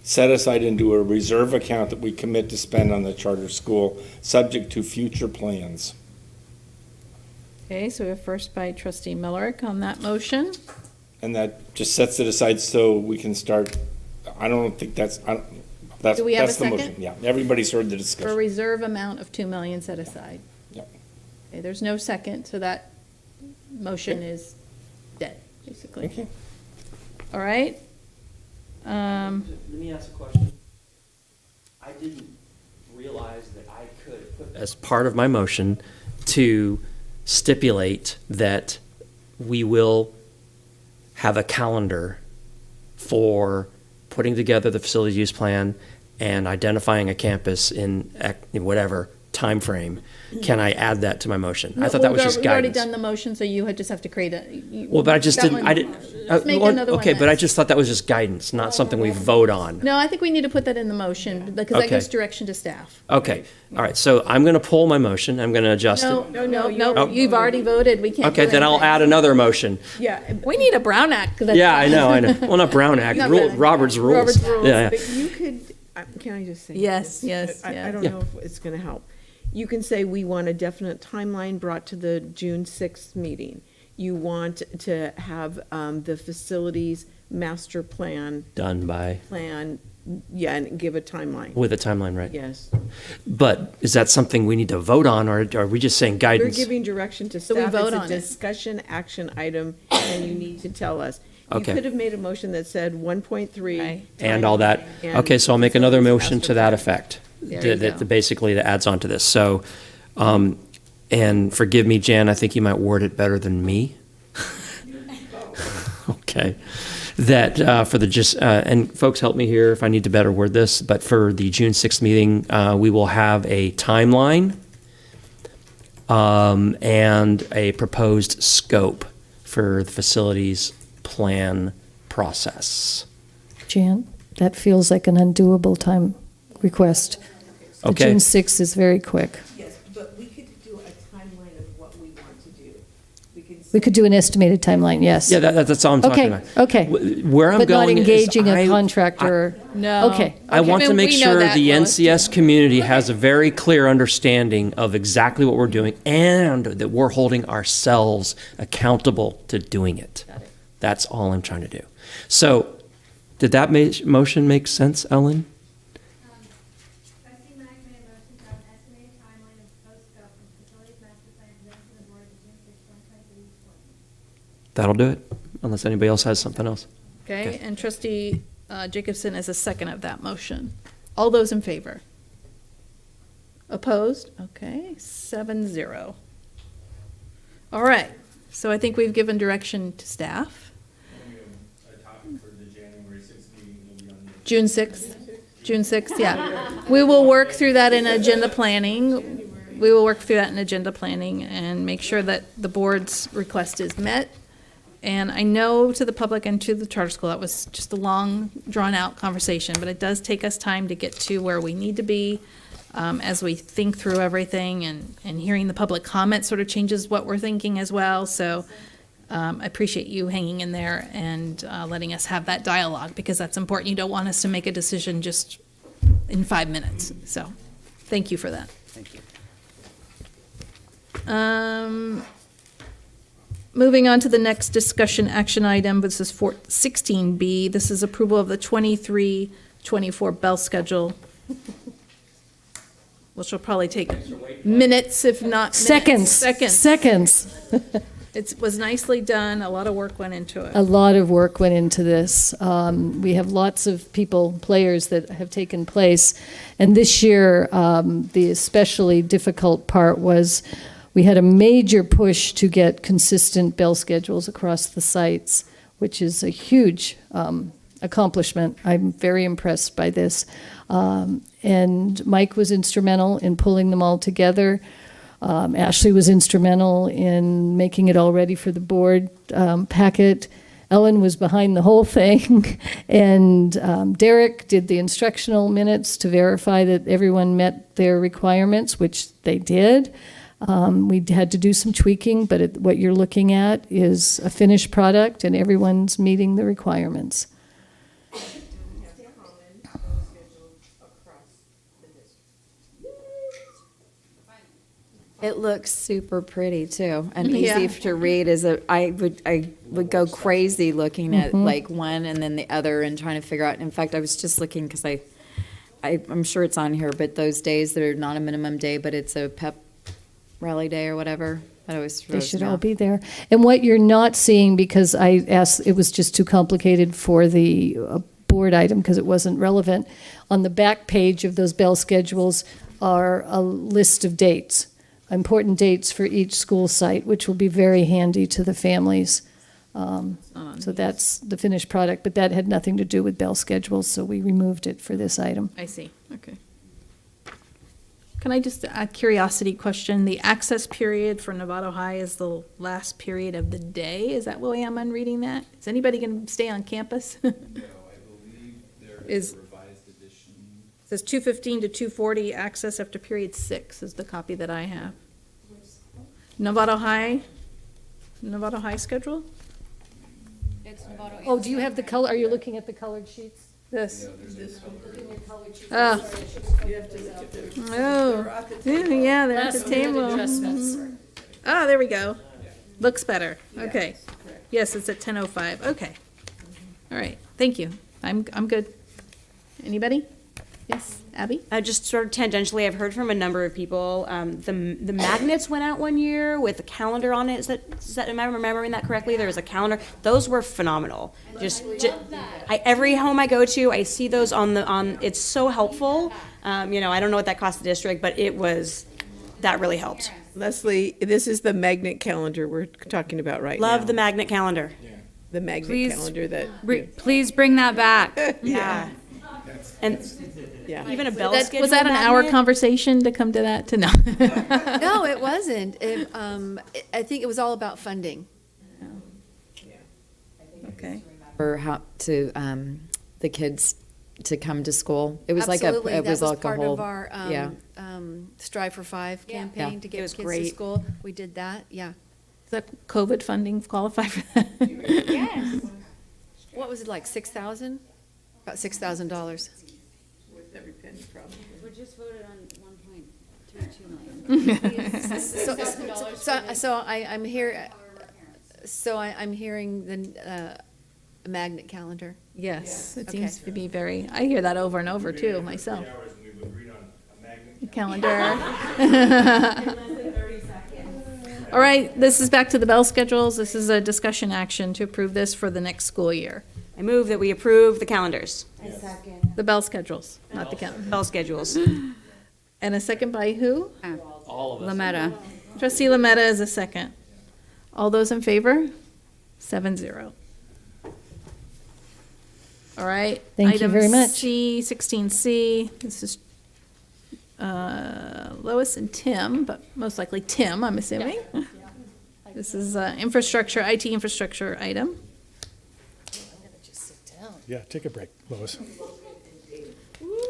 set aside into a reserve account that we commit to spend on the charter school, subject to future plans. Okay, so we have first by trustee Millerick on that motion. And that just sets it aside so we can start, I don't think that's, that's, Do we have that's a the second? motion. Yeah, everybody's heard the For a discussion. reserve amount of 2 million set aside. Yep. Okay, there's no second, so that motion is dead, basically. Okay. All right. Let me ask a question. I didn't realize that I could put as part of my motion to stipulate that we will have a calendar for putting together the facility use plan and identifying a campus in whatever time frame. Can I add that to my motion? I thought that was just We've already guidance. done the motion, so you just have to create Well, but I just that didn't, one- I didn't. Let's make another one Okay, but I next. just thought that was just guidance, not something we vote on. No, I think we need to put that in the motion, because that Okay. gives direction to staff. Okay, all right, so I'm going to pull my motion, I'm going to adjust No, it. no, Oh. you've already voted, we can't do Okay, then I'll anything. add another motion. Yeah, we need a Brown Act. 'cause that's- Yeah, I know. Well, not Brown Act, Not Brown Act. Robert's rules. Robert's rules. Yeah, yeah. But you could, can I just say? Yes, this? yes, I yes. don't Yeah. know if it's going to help. You can say, we want a definite timeline brought to the June 6th meeting. You want to have the facilities master plan, Done by, yeah, and give a timeline. with a timeline, right? Yes. But is that something we need to vote on, or are we just saying We're guidance? giving direction to So we staff. vote It's on a it. discussion action item, and you need to tell us. You Okay. could have made a motion that said 1.3. And all that? and Okay, so I'll make another facilities motion master to that plan. effect. There you That go. basically that adds on to this. So, and forgive me, Jan, I think you might word it better than me. Okay. That for the and folks help me here if I need to better word this, but for the June 6th meeting, we will have a timeline and a proposed scope for the facilities plan process. Jan, that feels like an undoable time request. The Okay. June 6th is very quick. Yes, but we could do a timeline of what we want to do. We could do an estimated timeline, yes. Yeah, that's all I'm talking Okay, about. okay. Where I'm But not going is engaging a I- contractor. No. Okay. I want to We make know sure that, the Lois. NCS community has a very clear understanding of exactly what we're doing and that we're holding ourselves accountable to doing it. That's all I'm trying to do. So, did that motion make sense, Ellen? Trustee Mack made a motion to have an estimated timeline of proposed scope and facilities master plan presented to the board at the June 6, 2023 board meeting. That'll do it, unless anybody else has something else. Okay, and trustee Jacobson is a second of that motion. All those in favor? Opposed? Okay, 7-0. All right, so I think we've given direction to staff. June 6th, June 6th, yeah. We will work through that in agenda planning. We will work through that in agenda planning and make sure that the board's request is met. And I know to the public and to the charter school, that was just a long, drawn-out conversation, but it does take us time to get to where we need to be as we think through everything, and hearing the public comment sort of changes what we're thinking as well. So I appreciate you hanging in there and letting us have that dialogue, because that's important. You don't want us to make a decision just in 5 minutes. So thank you for that. Thank you. Moving on to the next discussion action item, this is 16B. This is approval of the 23-24 bell schedule, which will probably take minutes, if not Seconds. Seconds. It was nicely done. A lot of work went into it. A lot of work went into this. We have lots of players that have taken place. And this year, the especially difficult part was we had a major push to get consistent bell schedules across the sites, which is a huge accomplishment. I'm very impressed by this. And Mike was instrumental in pulling them all together. Ashley was instrumental in making it all ready for the board packet. Ellen was behind the whole thing. And Derek did the instructional minutes to verify that everyone met their requirements, which they did. We had to do some tweaking, but what you're looking at is a finished product and everyone's meeting the requirements. It looks super pretty too, and Yeah. easy to read. I would go crazy looking at like one and then the other and trying to figure out. In fact, I was just looking because I'm sure it's on here, but those days that are not a minimum day, but it's a pep rally day or whatever. That always They throws should me all off. be there. And what you're not seeing, because I asked, it was just too complicated for the board item because it wasn't relevant, on the back page of those bell schedules are a list of dates, important dates for each school site, which will be very handy to the families. So that's the finished product, but that had nothing to do with bell schedules, so we removed it for this item. I see, okay. Can I just, a curiosity question, the access period for Novato High is the last period of the day? Is that the way I'm reading that? Is anybody going to stay on campus? No, I believe there is a revised edition. It says 2:15 to 2:40, access after period 6 is the copy that I have. Novato High schedule? Oh, do you have the color, are you looking at the colored sheets? This. Oh. Oh, yeah, they're at the table. Oh, there we go. Looks better. Okay. Yes, it's at 10:05. Okay. All right. Thank you. I'm good. Anybody? Yes, Abby? Just sort of tangentially, I've heard from a number of people, the magnets went out one year with a calendar on it. Is that, am I remembering that correctly? There was a calendar. Those were phenomenal. Every home I go to, I see those it's so helpful. I don't know what that cost the district, but that really helped. Leslie, this is the magnet calendar we're talking about right now. Love the magnet calendar. The magnet Please calendar that. Please bring that back. Yeah. And yeah. Even a bell schedule. Was that an hour magnet? conversation to come to that? To know? No, it wasn't. I think it was all about funding. Okay. Or how to the kids to come to school. It was Absolutely. like it was that was like part a whole of our Strive for 5 campaign Yeah. to It get was kids to great. school. We did that. Yeah. Does that COVID funding qualify for that? Yes. What was it like? 6,000? About $6,000. Every penny, probably. We just voted on 1.32 million. So I'm here. So I'm hearing the magnet calendar. Yes, it Okay. seems to be very, I hear that over and over too, myself. Calendar. All right, this is back to the bell schedules. This is a discussion action to approve this for the next school year. I move that we approve the calendars. The bell schedules, not the calendar. Bell schedules. And a second by who? All of us. Lametta. Trustee Lametta is a second. All those in favor? 7-0. All right. Thank you very much. C, 16C, this is Lois and Tim, but most likely Tim, I'm assuming. This is infrastructure, IT infrastructure item. Yeah, take a break, Lois.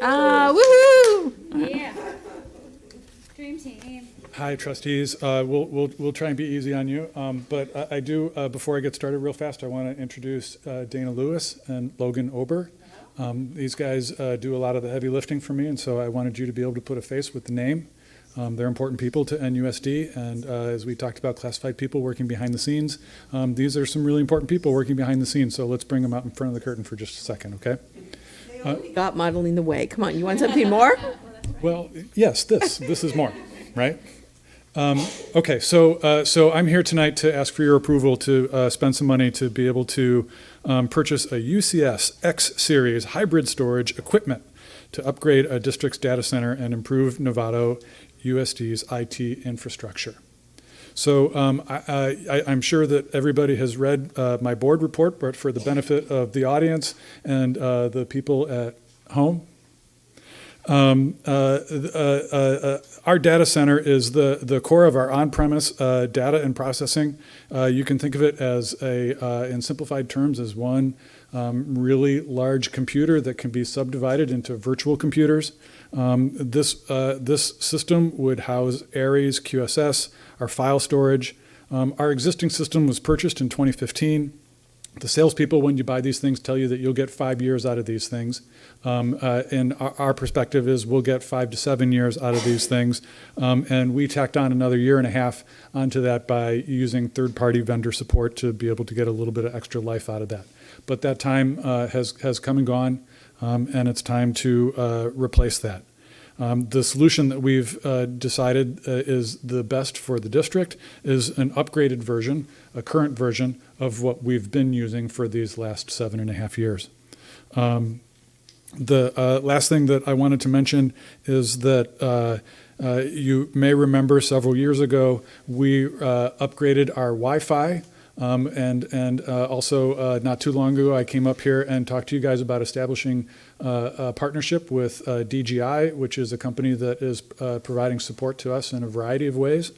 Woohoo! Yeah. Dream team. Hi, trustees. We'll try and be easy on you, but I do, before I get started real fast, I want to introduce Dana Lewis and Logan Ober. These guys do a lot of the heavy lifting for me, and so I wanted you to be able to put a face with the name. They're important people to NUSD, and as we talked about classified people working behind the scenes, these are some really important people working behind the scenes, so let's bring them out in front of the curtain for just a second, okay? Got modeling the way. Come on, you want something more? Well, yes, this is more, right? Okay, so I'm here tonight to ask for your approval to spend some money to be able to purchase a UCS X Series hybrid storage equipment to upgrade a district's data center and improve Novato USD's IT infrastructure. So I'm sure that everybody has read my board report, but for the benefit of the audience and the people at home, our data center is the core of our on-premise data and processing. You can think of it as in simplified terms, as one really large computer that can be subdivided into virtual computers. This system would house Aries, QSS, our file storage. Our existing system was purchased in 2015. The salespeople, when you buy these things, tell you that you'll get 5 years out of these things. And our perspective is we'll get 5 to 7 years out of these things. And we tacked on another 1.5 years onto that by using third-party vendor support to be able to get a little bit of extra life out of that. But that time has come and gone, and it's time to replace that. The solution that we've decided is the best for the district is an upgraded version, a current version of what we've been using for these last 7.5 years. The last thing that I wanted to mention is that you may remember several years ago we upgraded our Wi-Fi. And also not too long ago, I came up here and talked to you guys about establishing a partnership with DGI, which is a company that is providing support to us in a variety of ways.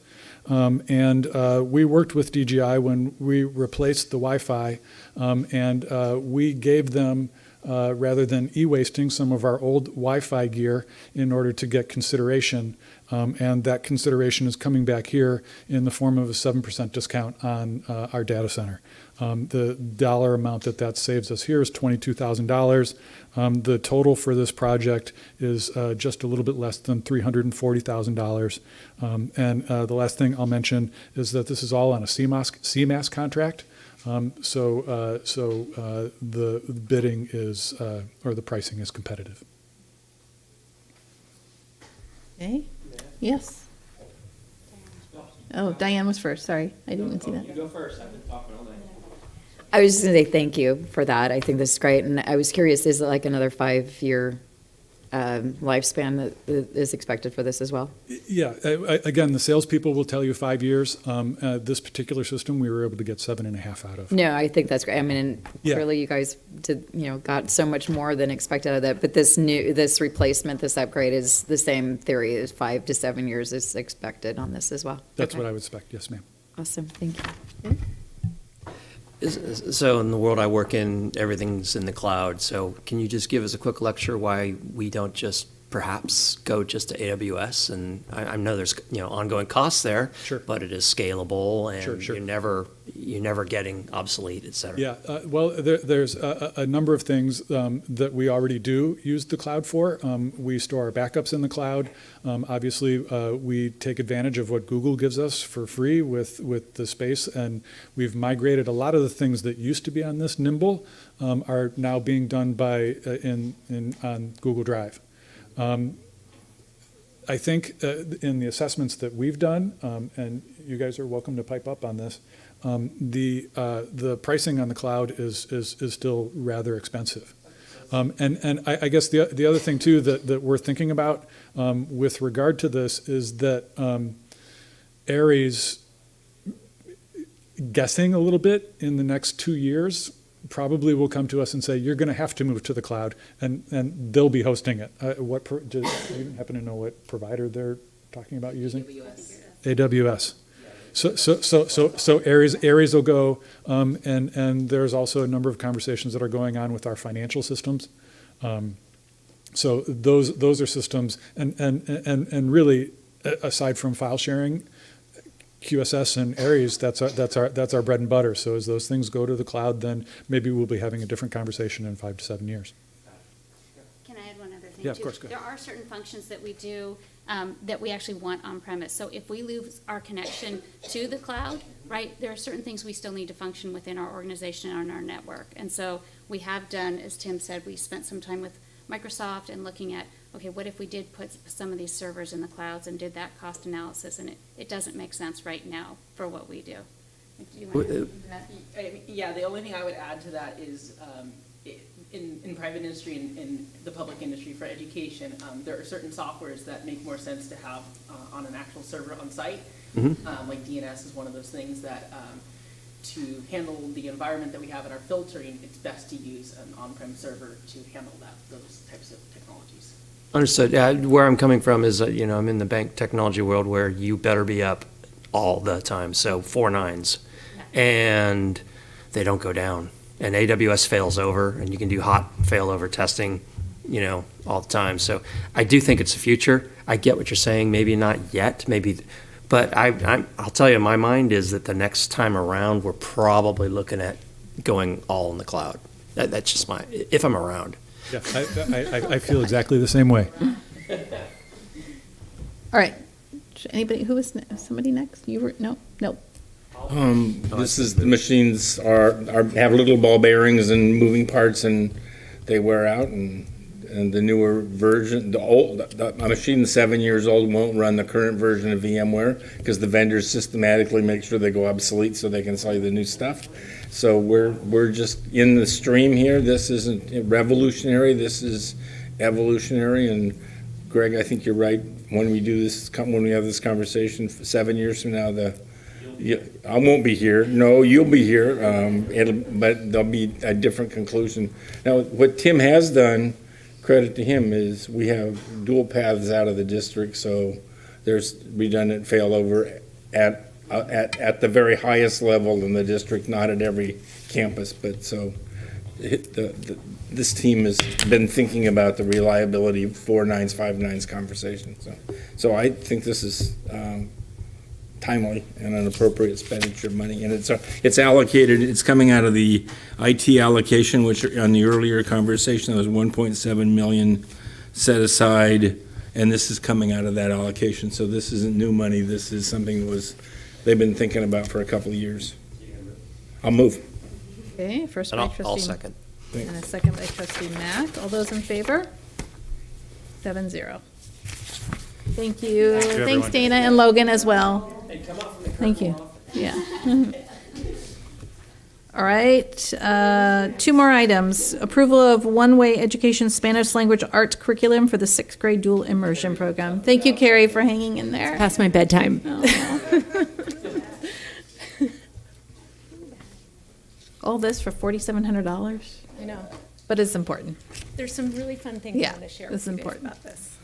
And we worked with DGI when we replaced the Wi-Fi, and we gave them, rather than e-wasting some of our old Wi-Fi gear in order to get consideration. And that consideration is coming back here in the form of a 7% discount on our data center. The dollar amount that saves us here is $22,000. The total for this project is just a little bit less than $340,000. And the last thing I'll mention is that this is all on a CMAS contract. So the bidding is, or the pricing is competitive. Okay. Yes. Oh, Diane was first. Sorry, I didn't see that. You go first. I've been talking all day. I was just going to say thank you for that. I think this is great. And I was curious, is it like another 5-year lifespan that is expected for this as well? Yeah. Again, the salespeople will tell you 5 years. This particular system, we were able to get 7.5 out of. No, I think that's great. I mean, Yeah. clearly you guys got so much more than expected out of that. But this replacement, this upgrade is the same theory as 5 to 7 years is expected on this as well. That's Okay. what I would expect. Yes, ma'am. Awesome. Thank you. So in the world I work in, everything's in the cloud. So can you just give us a quick lecture why we don't just perhaps go just to AWS? And I know there's ongoing costs there, Sure. but it is scalable and Sure. you're never getting obsolete, et cetera. Yeah, well, there's a number of things that we already do use the cloud for. We store our backups in the cloud. Obviously, we take advantage of what Google gives us for free with the space, and we've migrated a lot of the things that used to be on this Nimble are now being done on Google Drive. I think in the assessments that we've done, and you guys are welcome to pipe up on this, the pricing on the cloud is still rather expensive. And I guess the other thing too that we're thinking about with regard to this is that Aries, guessing a little bit, in the next 2 years, probably will come to us and say, you're going to have to move to the cloud, and they'll be hosting it. Do you happen to know what provider they're talking about using? AWS. So Aries will go, and there's also a number of conversations that are going on with our financial systems. So those are systems, and really, aside from file sharing, QSS and Aries, that's our bread and butter. So as those things go to the cloud, then maybe we'll be having a different conversation in 5 to 7 years. Can I add one other thing? Yeah, of too? course, go ahead. There are certain functions that we do that we actually want on premise. So if we lose our connection to the cloud, right, there are certain things we still need to function within our organization and our network. And so we have done, as Tim said, we spent some time with Microsoft and looking at, okay, what if we did put some of these servers in the clouds and did that cost analysis, and it doesn't make sense right now for what we do. Do you want to add to that? Yeah, the only thing I would add to that is in private industry and in the public industry for education, there are certain softwares that make more sense to have on an actual server on site. Like DNS is one of those things that to handle the environment that we have in our filtering, it's best to use an on-prem server to handle those types of technologies. Understood. Where I'm coming from is, I'm in the bank technology world where you better be up all the time. So 4 nines, and they don't go down. And AWS fails over, and you can do hot failover testing, all the time. So I do think it's the future. I get what you're saying. Maybe not yet. But I'll tell you, my mind is that the next time around, we're probably looking at going all in the cloud. That's just if I'm around. Yeah, I feel exactly the same way. All right. Anybody, who was, somebody next? You were, no. This is, the machines have little ball bearings and moving parts, and they wear out, and the newer version, the machine 7 years old won't run the current version of VMware because the vendors systematically make sure they go obsolete so they can sell you the new stuff. So we're just in the stream here. This isn't revolutionary. This is evolutionary. And Greg, I think you're right. When we have this conversation 7 years from now, I won't be here. No, you'll be here. But there'll be a different conclusion. Now, what Tim has done, credit to him, is we have dual paths out of the district, so there's redundant failover at the very highest level in the district, not at every campus. But so this team has been thinking about the reliability of 4 nines, 5 nines conversation. So I think this is timely and an appropriate expenditure of money, and it's allocated. It's coming out of the IT allocation, which on the earlier conversation there was 1.7 million set aside, and this is coming out of that allocation. So this isn't new money. This is something that they've been thinking about for a couple of years. I'll move. Okay, first And by I'll trustee. second. And a second by trustee Mack. All those in favor? 7-0. Thank you. Thanks, everyone. Dana and Logan as well. And come out from the Thank you. Yeah. All right, 2 more items. Approval of one-way education Spanish language arts curriculum for the 6th grade dual immersion program. Thank you, Carrie, for hanging in there. Past my bedtime. All this for $4,700? I know. But it's important. There's some really fun things I want to share this is with you guys important. about this.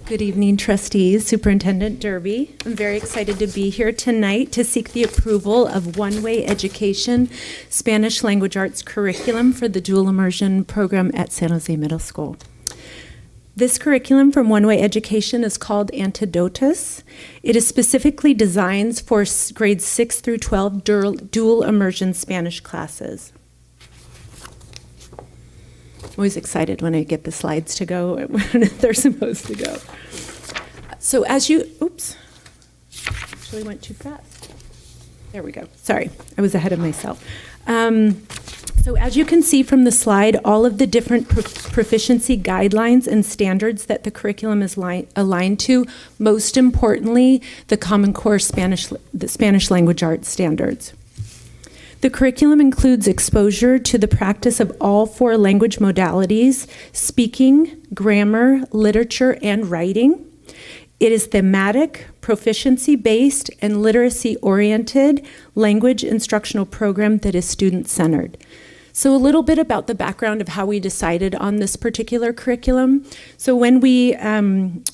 Good evening, trustees, Superintendent Derby. I'm very excited to be here tonight to seek the approval of one-way education Spanish language arts curriculum for the dual immersion program at San Jose Middle School. This curriculum from One Way Education is called Antidotus. It is specifically designed for grades 6 through 12 dual immersion Spanish classes. I'm always excited when I get the slides to go when they're supposed to go. So actually went too fast. There we go. Sorry, I was ahead of myself. So as you can see from the slide, all of the different proficiency guidelines and standards that the curriculum is aligned to, most importantly, the Common Core the Spanish language arts standards. The curriculum includes exposure to the practice of all 4 language modalities: speaking, grammar, literature, and writing. It is thematic, proficiency-based, and literacy-oriented language instructional program that is student-centered. So a little bit about the background of how we decided on this particular curriculum. So when we found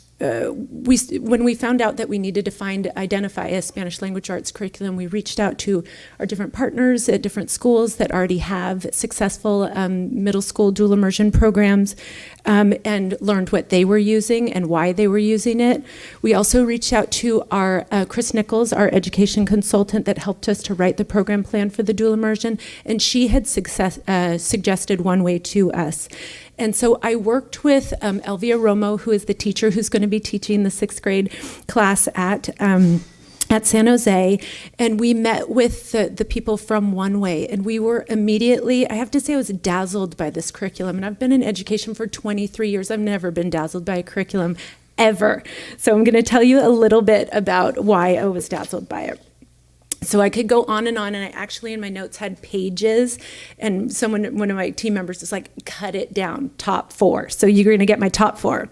out that we needed to identify a Spanish language arts curriculum, we reached out to our different partners at different schools that already have successful middle school dual immersion programs, and learned what they were using and why they were using it. We also reached out to our Chris Nichols, our education consultant that helped us to write the program plan for the dual immersion, and she had suggested One Way to us. And so I worked with Elvia Romo, who is the teacher who's going to be teaching the 6th grade class at San Jose, and we met with the people from One Way, and we were immediately, I have to say I was dazzled by this curriculum, and I've been in education for 23 years. I've never been dazzled by a curriculum, ever. So I'm going to tell you a little bit about why I was dazzled by it. So I could go on, and I actually in my notes had pages, and one of my team members is like, cut it down, top 4. So you're going to get my top 4.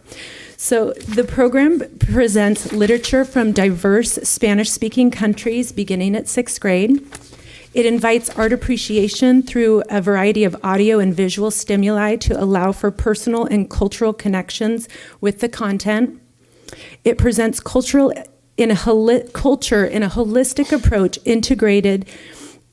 So the program presents literature from diverse Spanish-speaking countries beginning at 6th grade. It invites art appreciation through a variety of audio and visual stimuli to allow for personal and cultural connections with the content. It presents culture in a holistic approach integrated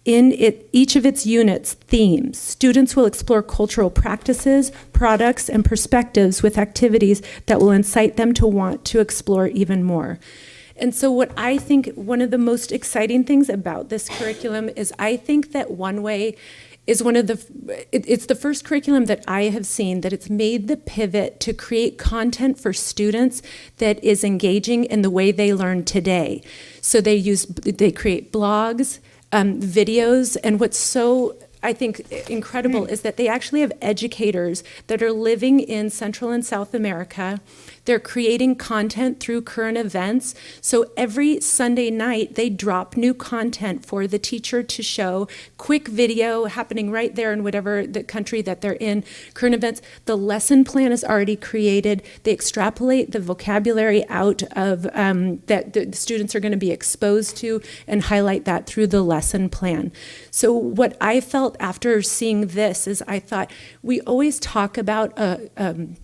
in each of its units' themes. Students will explore cultural practices, products, and perspectives with activities that will incite them to want to explore even more. And so what I think one of the most exciting things about this curriculum is I think that One Way is it's the first curriculum that I have seen that it's made the pivot to create content for students that is engaging in the way they learn today. So they create blogs, videos, and what's so, I think, incredible is that they actually have educators that are living in Central and South America. They're creating content through current events. So every Sunday night, they drop new content for the teacher to show, quick video happening right there in whatever the country that they're in, current events. The lesson plan is already created. They extrapolate the vocabulary out of that the students are going to be exposed to and highlight that through the lesson plan. So what I felt after seeing this is I thought we always talk about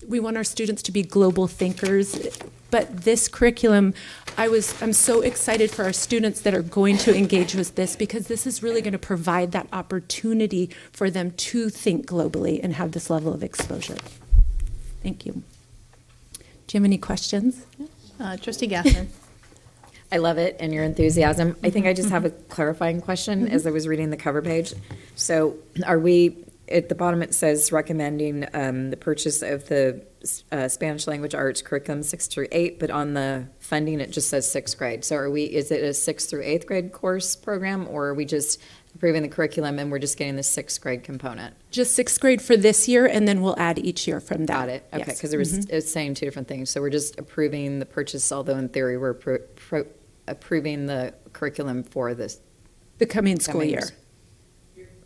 we want our students to be global thinkers, but this curriculum, I'm so excited for our students that are going to engage with this because this is really going to provide that opportunity for them to think globally and have this level of exposure. Thank you. Do you have any questions? Trustee Gasson. I love it and your enthusiasm. I think I just have a clarifying question as I was reading the cover page. So are we, at the bottom it says recommending the purchase of the Spanish language arts curriculum 6 through 8, but on the funding it just says 6th grade. So is it a 6th through 8th grade course program, or are we just approving the curriculum and we're just getting the 6th grade component? Just 6th grade for this year, and then we'll add each year from that. Got it. Okay, Yes. because it's saying two different things. So we're just approving the purchase, although in theory we're approving the curriculum for this. The coming school year.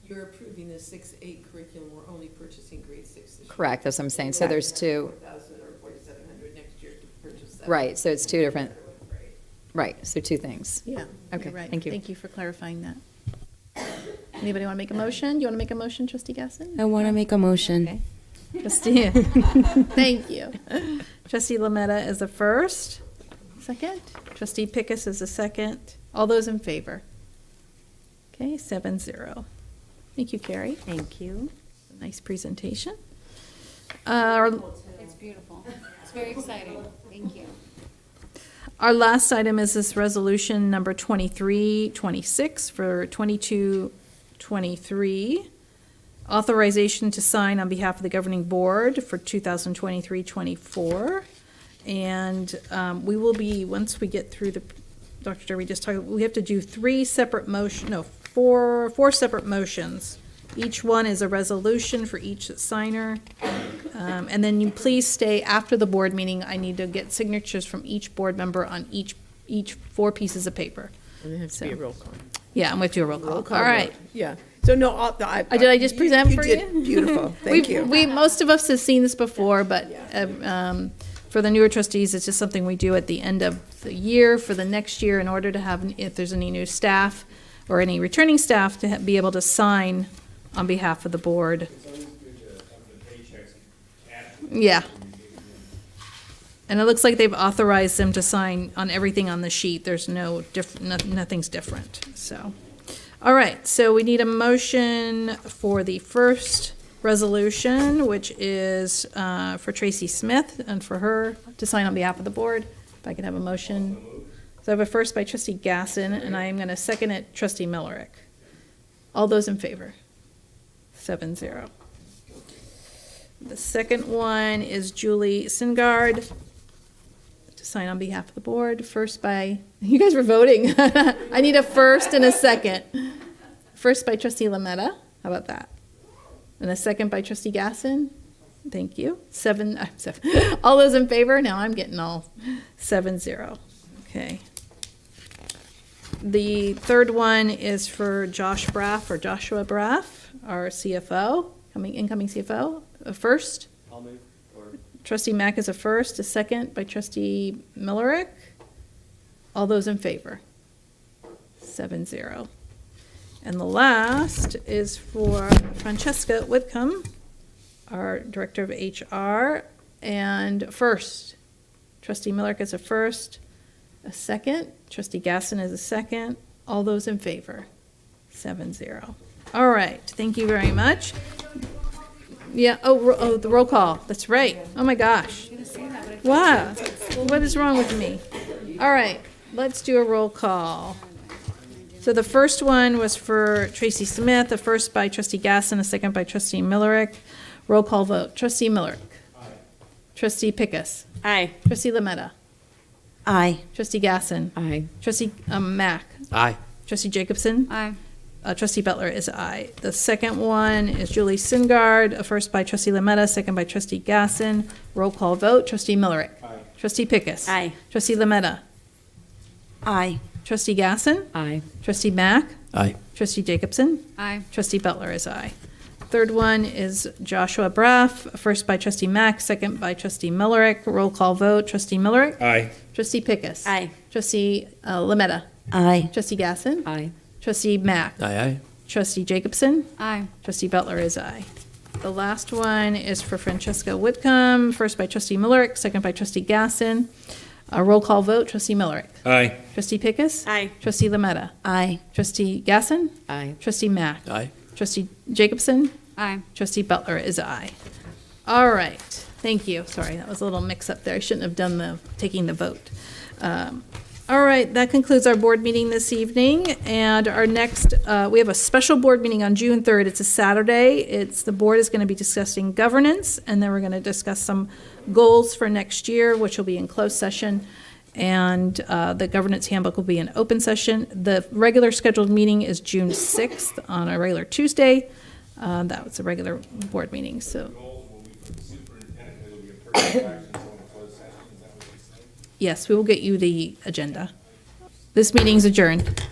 You're approving the 6-8 curriculum, we're only purchasing grade 6 this year. Correct, that's what I'm saying. So there's two. 4,000 or 4,700 next year to purchase that. Right, so it's two different, right, so two things. Yeah. Okay, you're right. thank you. Thank you for clarifying that. Anybody want to make a motion? Do you want to make a motion, Trustee Gasson? I want to make a motion. Okay. Trustee, thank you. Trustee Lametta is the first. Second. Trustee Pickus is the second. All those in favor? Okay, 7-0. Thank you, Carrie. Thank you. Nice presentation. It's beautiful. It's very exciting. Thank you. Our last item is this resolution number 2326 for 22-23. Authorization to sign on behalf of the governing board for 2023-24. And we will be, once we get through Dr. Derby just talked, we have to do four separate motions. Each one is a resolution for each signer. And then you please stay after the board meeting. I need to get signatures from each board member on each 4 pieces of paper. And it has to be a roll call. Yeah, I'm going to do a roll call. Roll call All right. vote. Yeah. So no, Did I just present for you? did beautiful. Thank you. Most of us have seen this before, but for the newer trustees, it's just something we do at the end of the year for the next year in order to have, if there's any new staff or any returning staff, to be able to sign on behalf of the board. Yeah. And it looks like they've authorized them to sign on everything on the sheet. There's nothing's different, so. All right, so we need a motion for the first resolution, which is for Tracy Smith and for her to sign on behalf of the board. If I could have a motion. So I have a first by Trustee Gasson, and I am going to second it, Trustee Millerick. All those in favor? 7-0. The second one is Julie Singard to sign on behalf of the board. First by, you guys were voting. I need a first and a second. First by Trustee Lametta. How about that? And a second by Trustee Gasson. Thank you. 7. All those in favor? Now I'm getting all 7-0. Okay. The third one is for Joshua Braff, our CFO, incoming CFO. A first. I'll move. Trustee Mack is a first, a second by trustee Millerick. All those in favor? 7-0. And the last is for Francesca Whitcomb, our Director of HR, and first. Trustee Millerick is a first, a second. Trustee Gasson is a second. All those in favor? 7-0. All right, thank you very much. Yeah, oh, the roll call, that's right. Oh my gosh. Wow, what is wrong with me? All right, let's do a roll call. So the first one was for Tracy Smith, a first by trustee Gasson, a second by trustee Millerick. Roll call vote. Trustee Millerick. Aye. Trustee Pickus. Aye. Trustee Lametta. Aye. Trustee Gasson. Aye. Trustee Mack. Aye. Trustee Jacobson. Aye. Trustee Butler is aye. The second one is Julie Singard, a first by trustee Lametta, second by trustee Gasson. Roll call vote. Trustee Millerick. Aye. Trustee Pickus. Aye. Trustee Lametta. Aye. Trustee Gasson. Aye. Trustee Mack. Aye. Trustee Jacobson. Aye. Trustee Butler is aye. Third one is Joshua Braff, first by trustee Mack, second by trustee Millerick. Roll call vote. Trustee Millerick. Aye. Trustee Pickus. Aye. Trustee Lametta. Aye. Trustee Gasson. Aye. Trustee Mack. Aye, aye. Trustee Jacobson. Aye. Trustee Butler is aye. The last one is for Francesca Whitcomb, first by trustee Millerick, second by trustee Gasson. A roll call vote. Trustee Millerick. Aye. Trustee Pickus. Aye. Trustee Lametta. Aye. Trustee Gasson. Aye. Trustee Mack. Aye. Trustee Jacobson. Aye. Trustee Butler is aye. All right, thank you. Sorry, that was a little mix-up there. I shouldn't have done taking the vote. All right, that concludes our board meeting this evening. And our next, we have a special board meeting on June 3rd. It's a Saturday. The board is going to be discussing governance, and then we're going to discuss some goals for next year, which will be in closed session. And the governance handbook will be in open session. The regular scheduled meeting is June 6th on a regular Tuesday. That was a regular board meeting, so. Yes, we will get you the agenda. This meeting's adjourned.